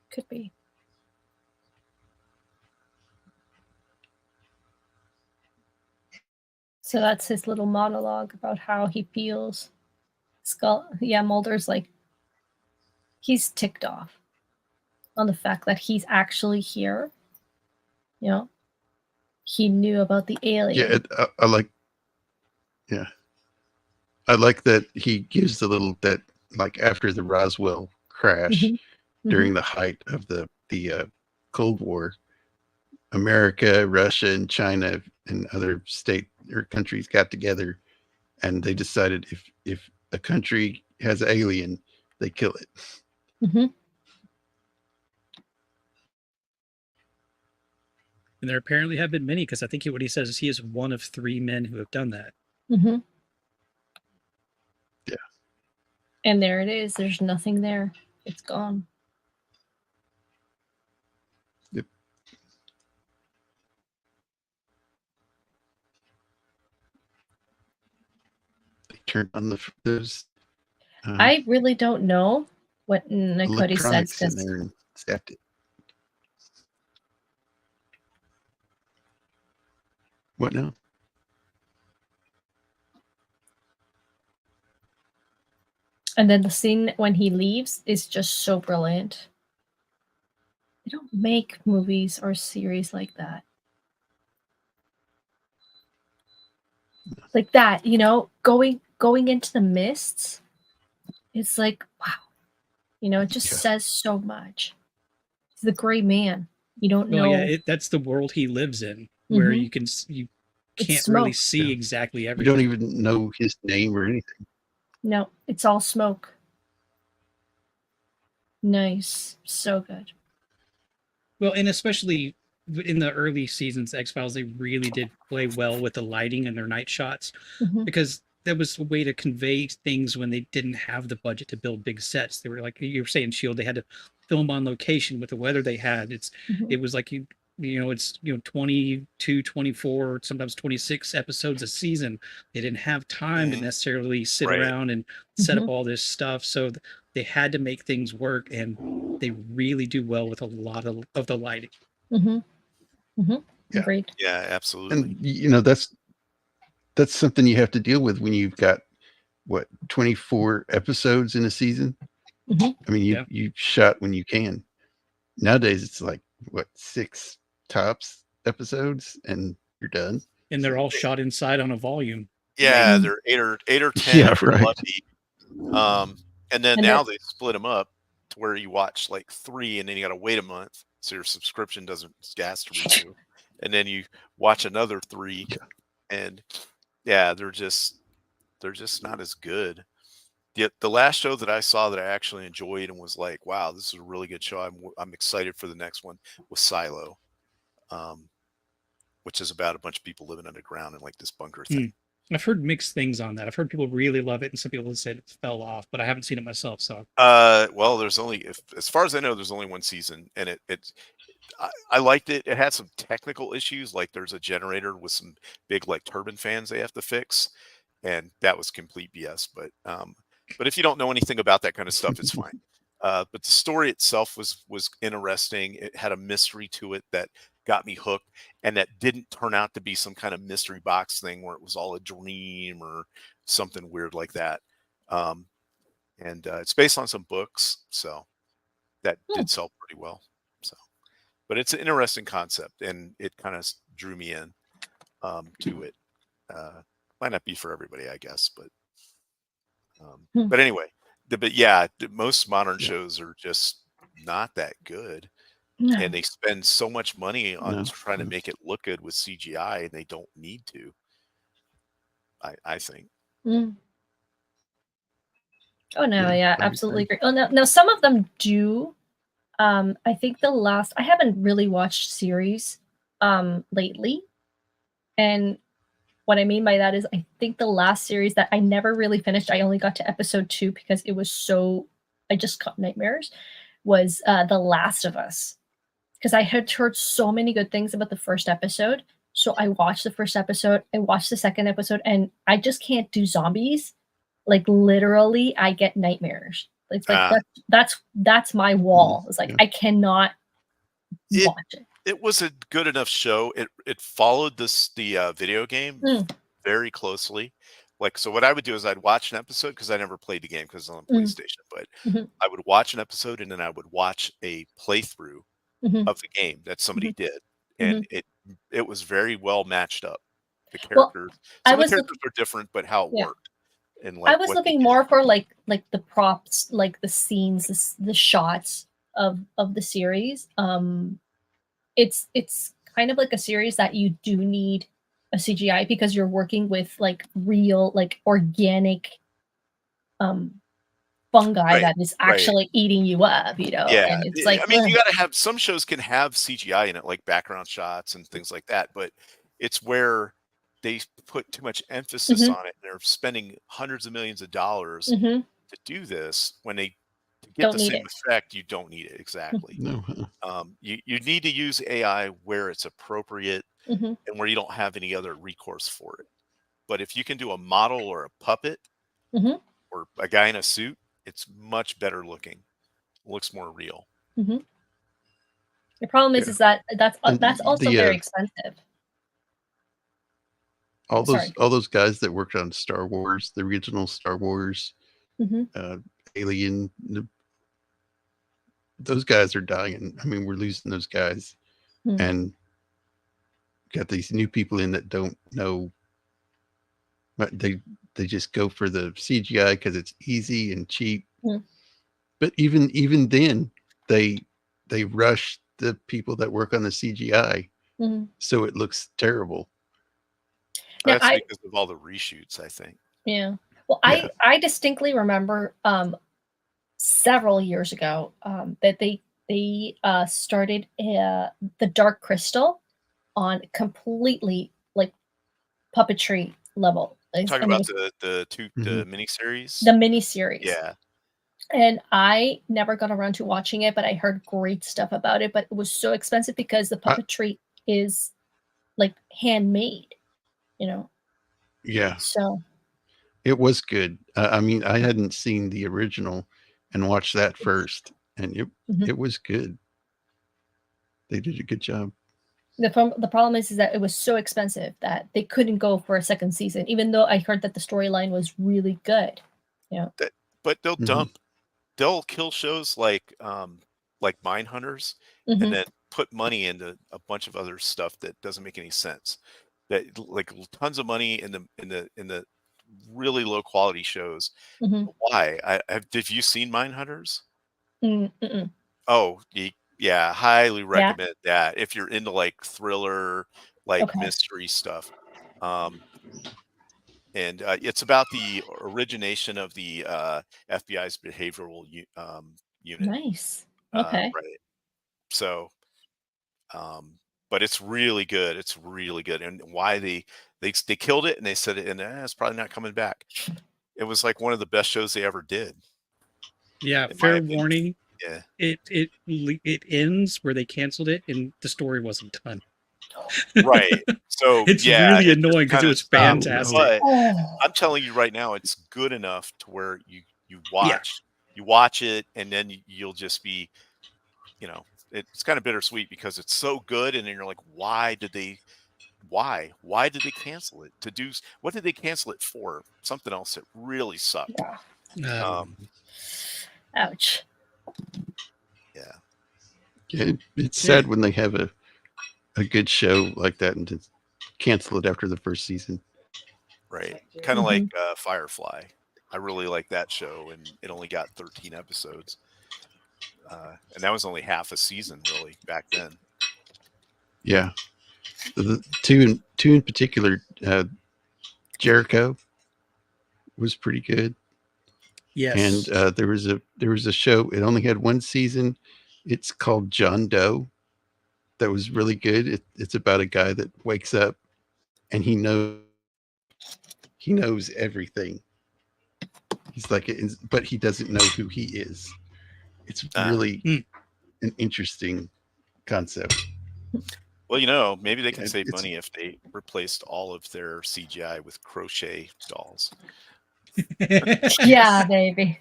Could be. So that's his little monologue about how he feels. Mulder's like, he's ticked off on the fact that he's actually here. You know, he knew about the alien. Yeah, I like. Yeah, I like that he gives the little that like after the Roswell crash during the height of the Cold War, America, Russia, and China and other state or countries got together, and they decided if a country has an alien, they kill it. And there apparently have been many, because I think what he says is he is one of 3 men who have done that. Yeah. And there it is. There's nothing there. It's gone. Yep. They turned on those. I really don't know what Nakoti says. In there and zapped it. What now? And then the scene when he leaves is just so brilliant. They don't make movies or series like that. Like that, you know, going into the mists. It's like, wow. You know, it just says so much. He's the gray man. You don't know. Yeah, that's the world he lives in, where you can't really see exactly everything. You don't even know his name or anything. No, it's all smoke. Nice. So good. Well, and especially in the early seasons, X-Files, they really did play well with the lighting and their night shots, because that was a way to convey things when they didn't have the budget to build big sets. They were like you were saying, Shield, they had to film on location with the weather they had. It was like it's 22, 24, sometimes 26 episodes a season. They didn't have time to necessarily sit around and set up all this stuff, so they had to make things work, and they really do well with a lot of the lighting. Agreed. Yeah, absolutely. And that's something you have to deal with when you've got 24 episodes in a season. I mean, you shot when you can. Nowadays, it's like 6 tops episodes, and you're done. And they're all shot inside on a volume. Yeah, they're 8 or 10. Yeah, right. Lucky. And then now they split them up to where you watch like 3, and then you got to wait a month so your subscription doesn't gas to renew, and then you watch another 3, and they're just not as good. The last show that I saw that I actually enjoyed and was like, wow, this is a really good show, I'm excited for the next one, was Silo, which is about a bunch of people living underground in like this bunker thing. I've heard mixed things on that. I've heard people really love it, and some people have said it fell off, but I haven't seen it myself. So, well, there's only, as far as I know, there's only 1 season, and I liked it. It had some technical issues, like there's a generator with some big like turbine fans they have to fix, and that was complete BS. But if you don't know anything about that kind of stuff, it's fine. But the story itself was interesting. It had a mystery to it that got me hooked, and that didn't turn out to be some kind of mystery box thing where it was all a dream or something weird like that. And it's based on some books, so that did sell pretty well. So, but it's an interesting concept, and it kind of drew me in to it. Might not be for everybody, I guess, but anyway, most modern shows are just not that good. And they spend so much money on trying to make it look good with CGI, and they don't need to. I think. Oh no, yeah, absolutely agree. Oh no, some of them do. I think I haven't really watched series lately, and what I mean by that is I think the last series that I never really finished, I only got to episode 2 because it was I just got nightmares, was The Last of Us. Because I had heard so many good things about the first episode. So I watched the first episode, I watched the second episode, and I just can't do zombies. Like literally, I get nightmares. It's like that's my wall. It's like I cannot watch it. It was a good enough show. It followed the video game very closely. Like, so what I would do is I'd watch an episode because I never played the game because it's on Mm. PlayStation, but Mhm. I would watch an episode and then I would watch a playthrough Mhm. of the game that somebody did, and it was very well matched up. The Well, characters, I some of was the look- characters are different, but how it Yeah. worked and I like was what they looking did. more for like the props, like the scenes, the shots of the series. It's kind of like a series that you do need a CGI because you're working with like real, like organic fungi Right, that is right. actually eating you up, Yeah, and it's like, I mean, you ugh. gotta have some shows can have CGI in it, like background shots and things like that, but it's where they put too much emphasis Mhm, on it. They're spending hundreds of millions of dollars mhm. to do this when they to get Don't the need same it. effect, you don't need it exactly. No. You need to use AI where it's appropriate Mhm, and where you don't have any other recourse for it. But if you can do a model or a puppet mhm, or a guy in a suit, it's much better looking. Looks more real. mhm. The problem Yeah. is that And that's also the very expensive. Sorry. all those guys that worked on Star Wars, the original Star Wars, Mhm, Alien, those guys are dying. I mean, we're losing those guys, mm, and got these new people in that don't know. But they just go for the CGI because it's easy and cheap. mm, But even then, they they rush the people that work on the CGI, mhm. so it looks terrible. Now That's because of all the reshoots, I think. yeah. Well, Yeah. I distinctly remember several years ago that they started the Dark Crystal on completely like puppetry level, Talking and it about was the miniseries. the mini series. Yeah, And I never got around to watching it, but I heard great stuff about it. But it was so expensive because the I- puppetry is like handmade, you know. Yeah, So it was good. I mean, I hadn't seen the original and watched that first, and mhm. it was good. They did a good job. The problem is that it was so expensive that they couldn't go for a second season, even though I heard that the storyline was really good. You know. but they'll Mhm. dump. They'll kill shows like Mindhunters, and Mhm, then put money into a bunch of other stuff that doesn't make any sense. That like tons of money in the really low quality shows. mhm, Why? Have you seen Mindhunters? mm-mm. Oh, yeah, highly Yeah. recommend that if you're into like thriller, like Okay. mystery stuff. Um, and it's about the origination of the FBI's behavioral unit. Nice. Okay. Right. So, but it's really good. It's really good. And why they killed it and they said it, and it's probably not coming back. It was like one of the best shows they ever did, Yeah, in my fair opinion. warning. Yeah. It ends where they canceled it and the story wasn't done. Right. So It's yeah, really it just annoying because it kinda was stopped. fantastic. But Oh. I'm telling you right now, it's good enough to where you Yeah. watch it, and then you'll just be, it's kind of bittersweet because it's so good, and then you're like, why did they cancel it? What did they cancel it for? Something else that really sucked. Yeah. Um, Ouch. yeah, Yeah, it's Yeah. sad when they have a good show like that and just cancel it after the first season. right. Kind of like Mhm. Firefly. I really like that show, and it only got 13 episodes, and that was only half a season, really, back then. Yeah, the two in particular, Jericho was pretty good, Yes. and there was a show. It only had one season. It's called John Doe. That was really good. It's about a guy that wakes up and he knows everything. He's like, but he doesn't know who he is. It's really an interesting concept. Well, maybe they can Yeah, save it's- money if they replaced all of their CGI with crochet dolls. Yeah, baby.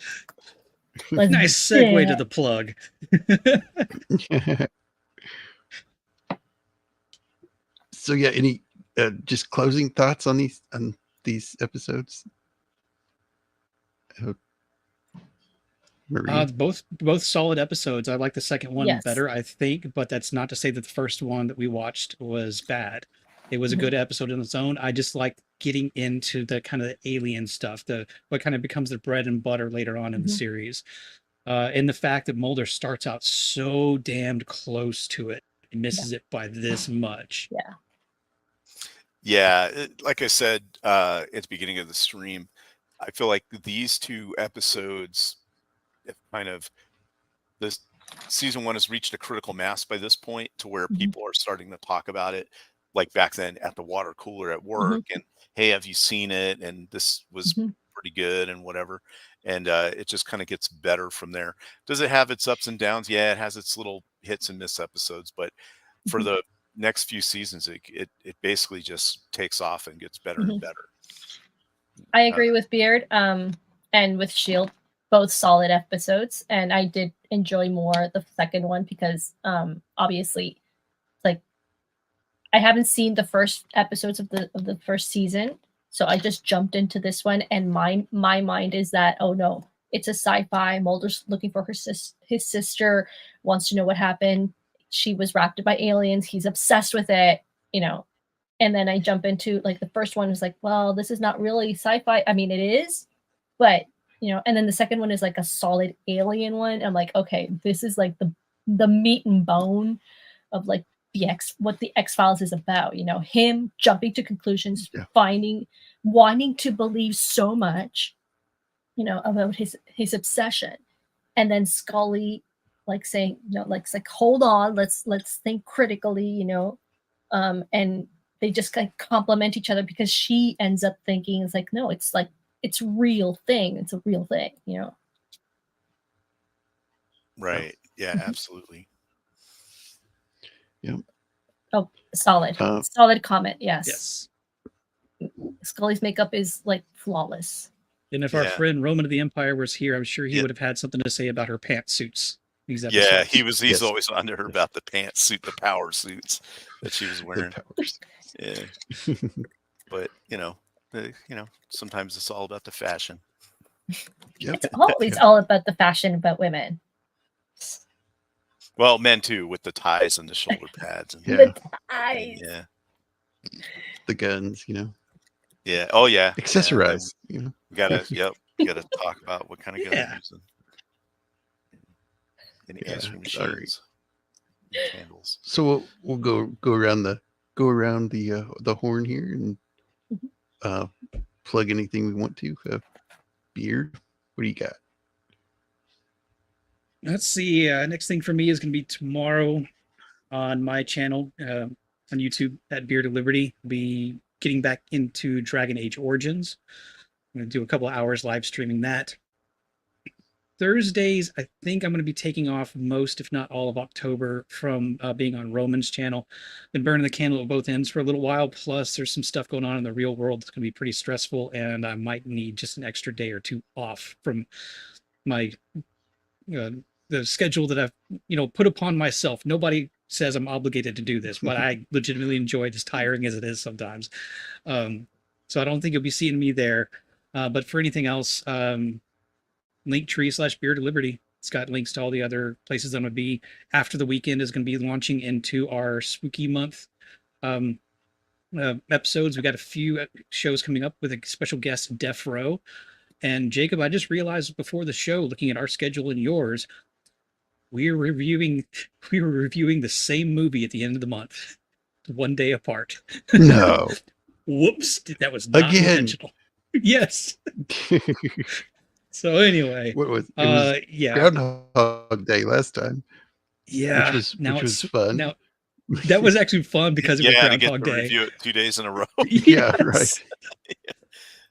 Let's Nice do segue to it. the plug. So yeah, Just closing thoughts on these episodes. Marie? Both solid episodes. I like the second one Yes. better, I think, but that's not to say that the first one that we watched was bad. It was a good episode in its own. I just like getting into the kind of the alien stuff, the what kind of becomes the bread and butter later on in the series. And the fact that Mulder starts out so damned close to it and misses it by this much. Yeah. Yeah, like I said at the beginning of the stream, I feel like these two episodes have kind of this season one has reached a critical mass by this point to where people are starting to talk about it, like back then at the water cooler at work, and hey, have you seen it? And this was pretty good and whatever. And it just kind of gets better from there. Does it have its ups and downs? Yeah, it has its little hits and miss episodes, but for the next few seasons, it basically just takes off and gets better and better. I agree with Beard and with Shield, both solid episodes, and I did enjoy more the second one because obviously, like, I haven't seen the first episodes of the first season, so I just jumped into this one, and my mind is that, oh no, it's a sci-fi. Mulder's looking for his sister, wants to know what happened. She was raptured by aliens. He's obsessed with it, you know. And then I jump into, like, the first one was like, well, this is not really sci-fi. I mean, it is, but you know. And then the second one is like a solid alien one. I'm like, okay, this is like the meat and bone of like what the X-Files is about. You know, him jumping to conclusions, wanting to believe so much, you know, about his obsession, and then Scully like saying, you know, like, it's like, hold on, let's think critically, you know, and they just kind of complement each other because she ends up thinking, it's like, no, it's like, it's real thing. It's a real thing, you know? Right. Yeah, absolutely. Yeah. Oh, solid. Solid comment. Yes. Yes. Scully's makeup is like flawless. And if our friend Roman of the Empire was here, I'm sure he would have had something to say about her pantsuits. These episodes. Yeah, he's always under her about the pantsuit, the power suits that she was wearing. Yeah. But you know, sometimes it's all about the fashion. It's always all about the fashion about women. Well, men too, with the ties and the shoulder pads and the ties. Yeah. The guns, you know. Yeah. Oh yeah. Accessorize. You know. You gotta talk about what kind of gun you're using. Any answering machines. Candles. So we'll go around the horn here and plug anything we want to. Beard, what do you got? Let's see. Next thing for me is going to be tomorrow on my channel on YouTube at Beard of Liberty. I'll be getting back into Dragon Age Origins. I'm going to do a couple of hours live streaming that. Thursdays, I think I'm going to be taking off most, if not all, of October from being on Roman's channel. Been burning the candle at both ends for a little while. Plus, there's some stuff going on in the real world that's going to be pretty stressful, and I might need just an extra day or two off from my the schedule that I've put upon myself. Nobody says I'm obligated to do this, but I legitimately enjoy it, as tiring as it is sometimes. So I don't think you'll be seeing me there. But for anything else, Linktree/Beard of Liberty. It's got links to all the other places I'm going to be. After the weekend is going to be launching into our spooky month episodes. We got a few shows coming up with a special guest, Def Row. And Jacob, I just realized before the show, looking at our schedule and yours, we were reviewing the same movie at the end of the month, one day apart. No. Whoops, that was not intentional. Yes. So anyway, what was it? Was Groundhog Day last time. Yeah, which was fun. Now that was actually fun because it was Groundhog Day. Review it 2 days in a row. Yeah, right.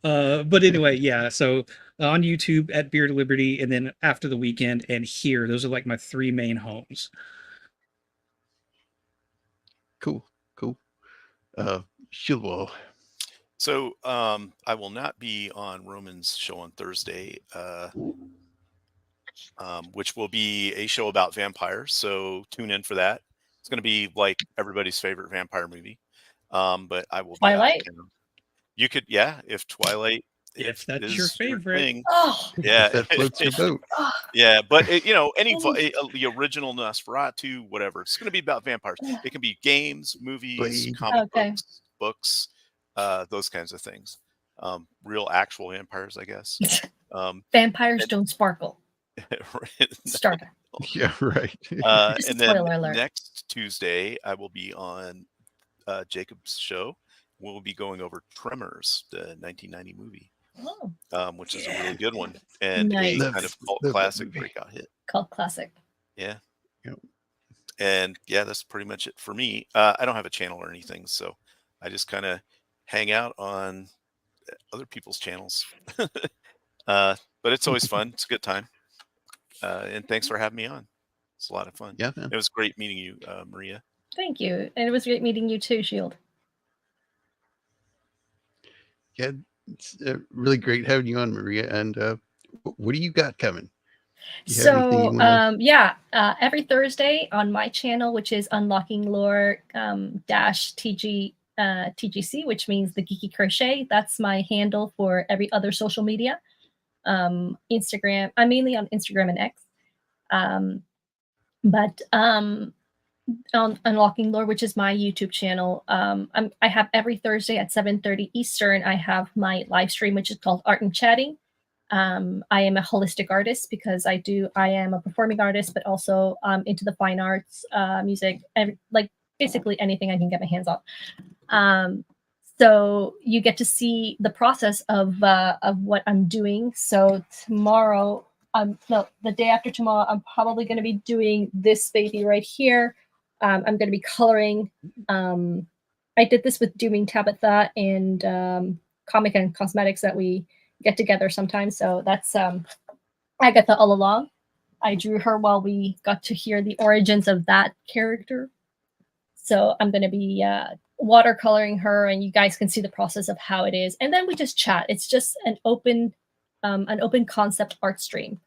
But anyway, yeah. So on YouTube at Beard of Liberty, and then after the weekend and here, those are like my three main homes. Cool. Shieldwall. So I will not be on Roman's show on Thursday, which will be a show about vampires. So tune in for that. It's going to be like everybody's favorite vampire movie. But I will Twilight? be out of town. You could, yeah, if Twilight If that's is your favorite. thing. Oh, Yeah, If that floats your boat. oh, yeah, but any Oh. the original Nosferatu, whatever. It's going to be about vampires. It can be games, movies, Blade. comic Okay. books, those kinds of things. Real, actual vampires, I guess. vampires and- don't sparkle. Start. Yeah, right. Just a And then spoiler alert. next Tuesday, I will be on Jacob's show. We'll be going over Tremors, the 1990 movie, Oh, which is a really good one and Nice. a kind of cult Love that classic movie. breakout hit. cult classic. Yeah. Yep. And yeah, that's pretty much it for me. I don't have a channel or anything, so I just kind of hang out on other people's channels. But it's always fun. It's a good time. And thanks for having me on. It's a lot of fun. Yeah, man. It was great meeting you, Maria. Thank you. And it was great meeting you too, Shield. Yeah, it's really great having you on, Maria. And what do you got coming? Do you have anything you wanna- Every Thursday on my channel, which is Unlocking Lore dash TGC, which means the Geeky Crochet. That's my handle for every other social media. Instagram. I'm mainly on Instagram and X. But on Unlocking Lore, which is my YouTube channel, I have every Thursday at 7:30 Eastern. I have my live stream, which is called Art and Chatting. I am a holistic artist because I am a performing artist, but also into the fine arts, music, like basically anything I can get my hands on. So you get to see the process of what I'm doing. So tomorrow, the day after tomorrow, I'm probably going to be doing this baby right here. I'm going to be coloring. I did this with Dooming Tabitha and Comic and Cosmetics that we get together sometimes. So that's Agatha all along. I drew her while we got to hear the origins of that character. So I'm going to be watercoloring her, and you guys can see the process of how it is. And then we just chat. It's just an open concept art stream.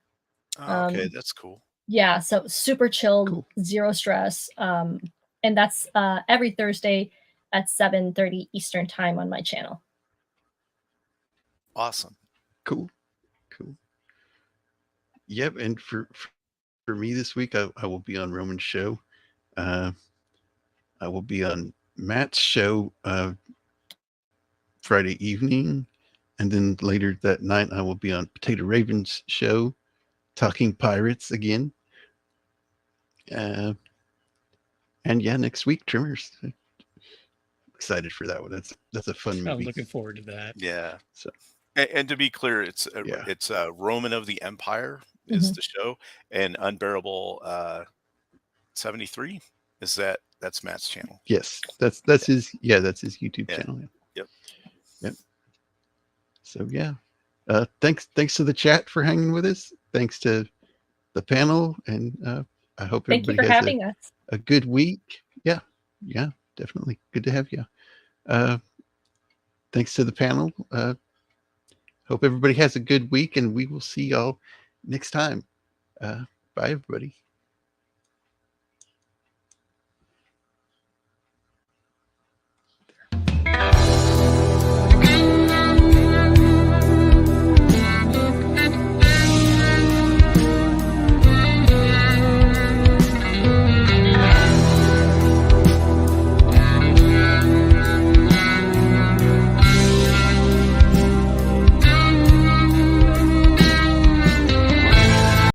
Oh, okay, that's cool. Yeah, so super chill, Cool. Zero stress. And that's every Thursday at 7:30 Eastern time on my channel. Awesome. Cool. Yep, and for me this week, I will be on Roman's show. I will be on Matt's show Friday evening, and then later that night I will be on Potato Raven's show, talking pirates again. And yeah, next week Tremors. Excited for that one. That's a fun I'm movie. looking forward to that. Yeah. So And to be clear, it's Yeah. Roman of the Empire is Mhm. the show, and Unbearable 73 that's Matt's channel. yes, that's his YouTube Yeah. channel. Yep. So yeah, thanks to the chat for hanging with us. Thanks to the panel, and I hope Thank you everybody for has having us. a good week. Yeah, definitely good to have you. Thanks to the panel. Hope everybody has a good week, and we will see y'all next time. Bye, everybody.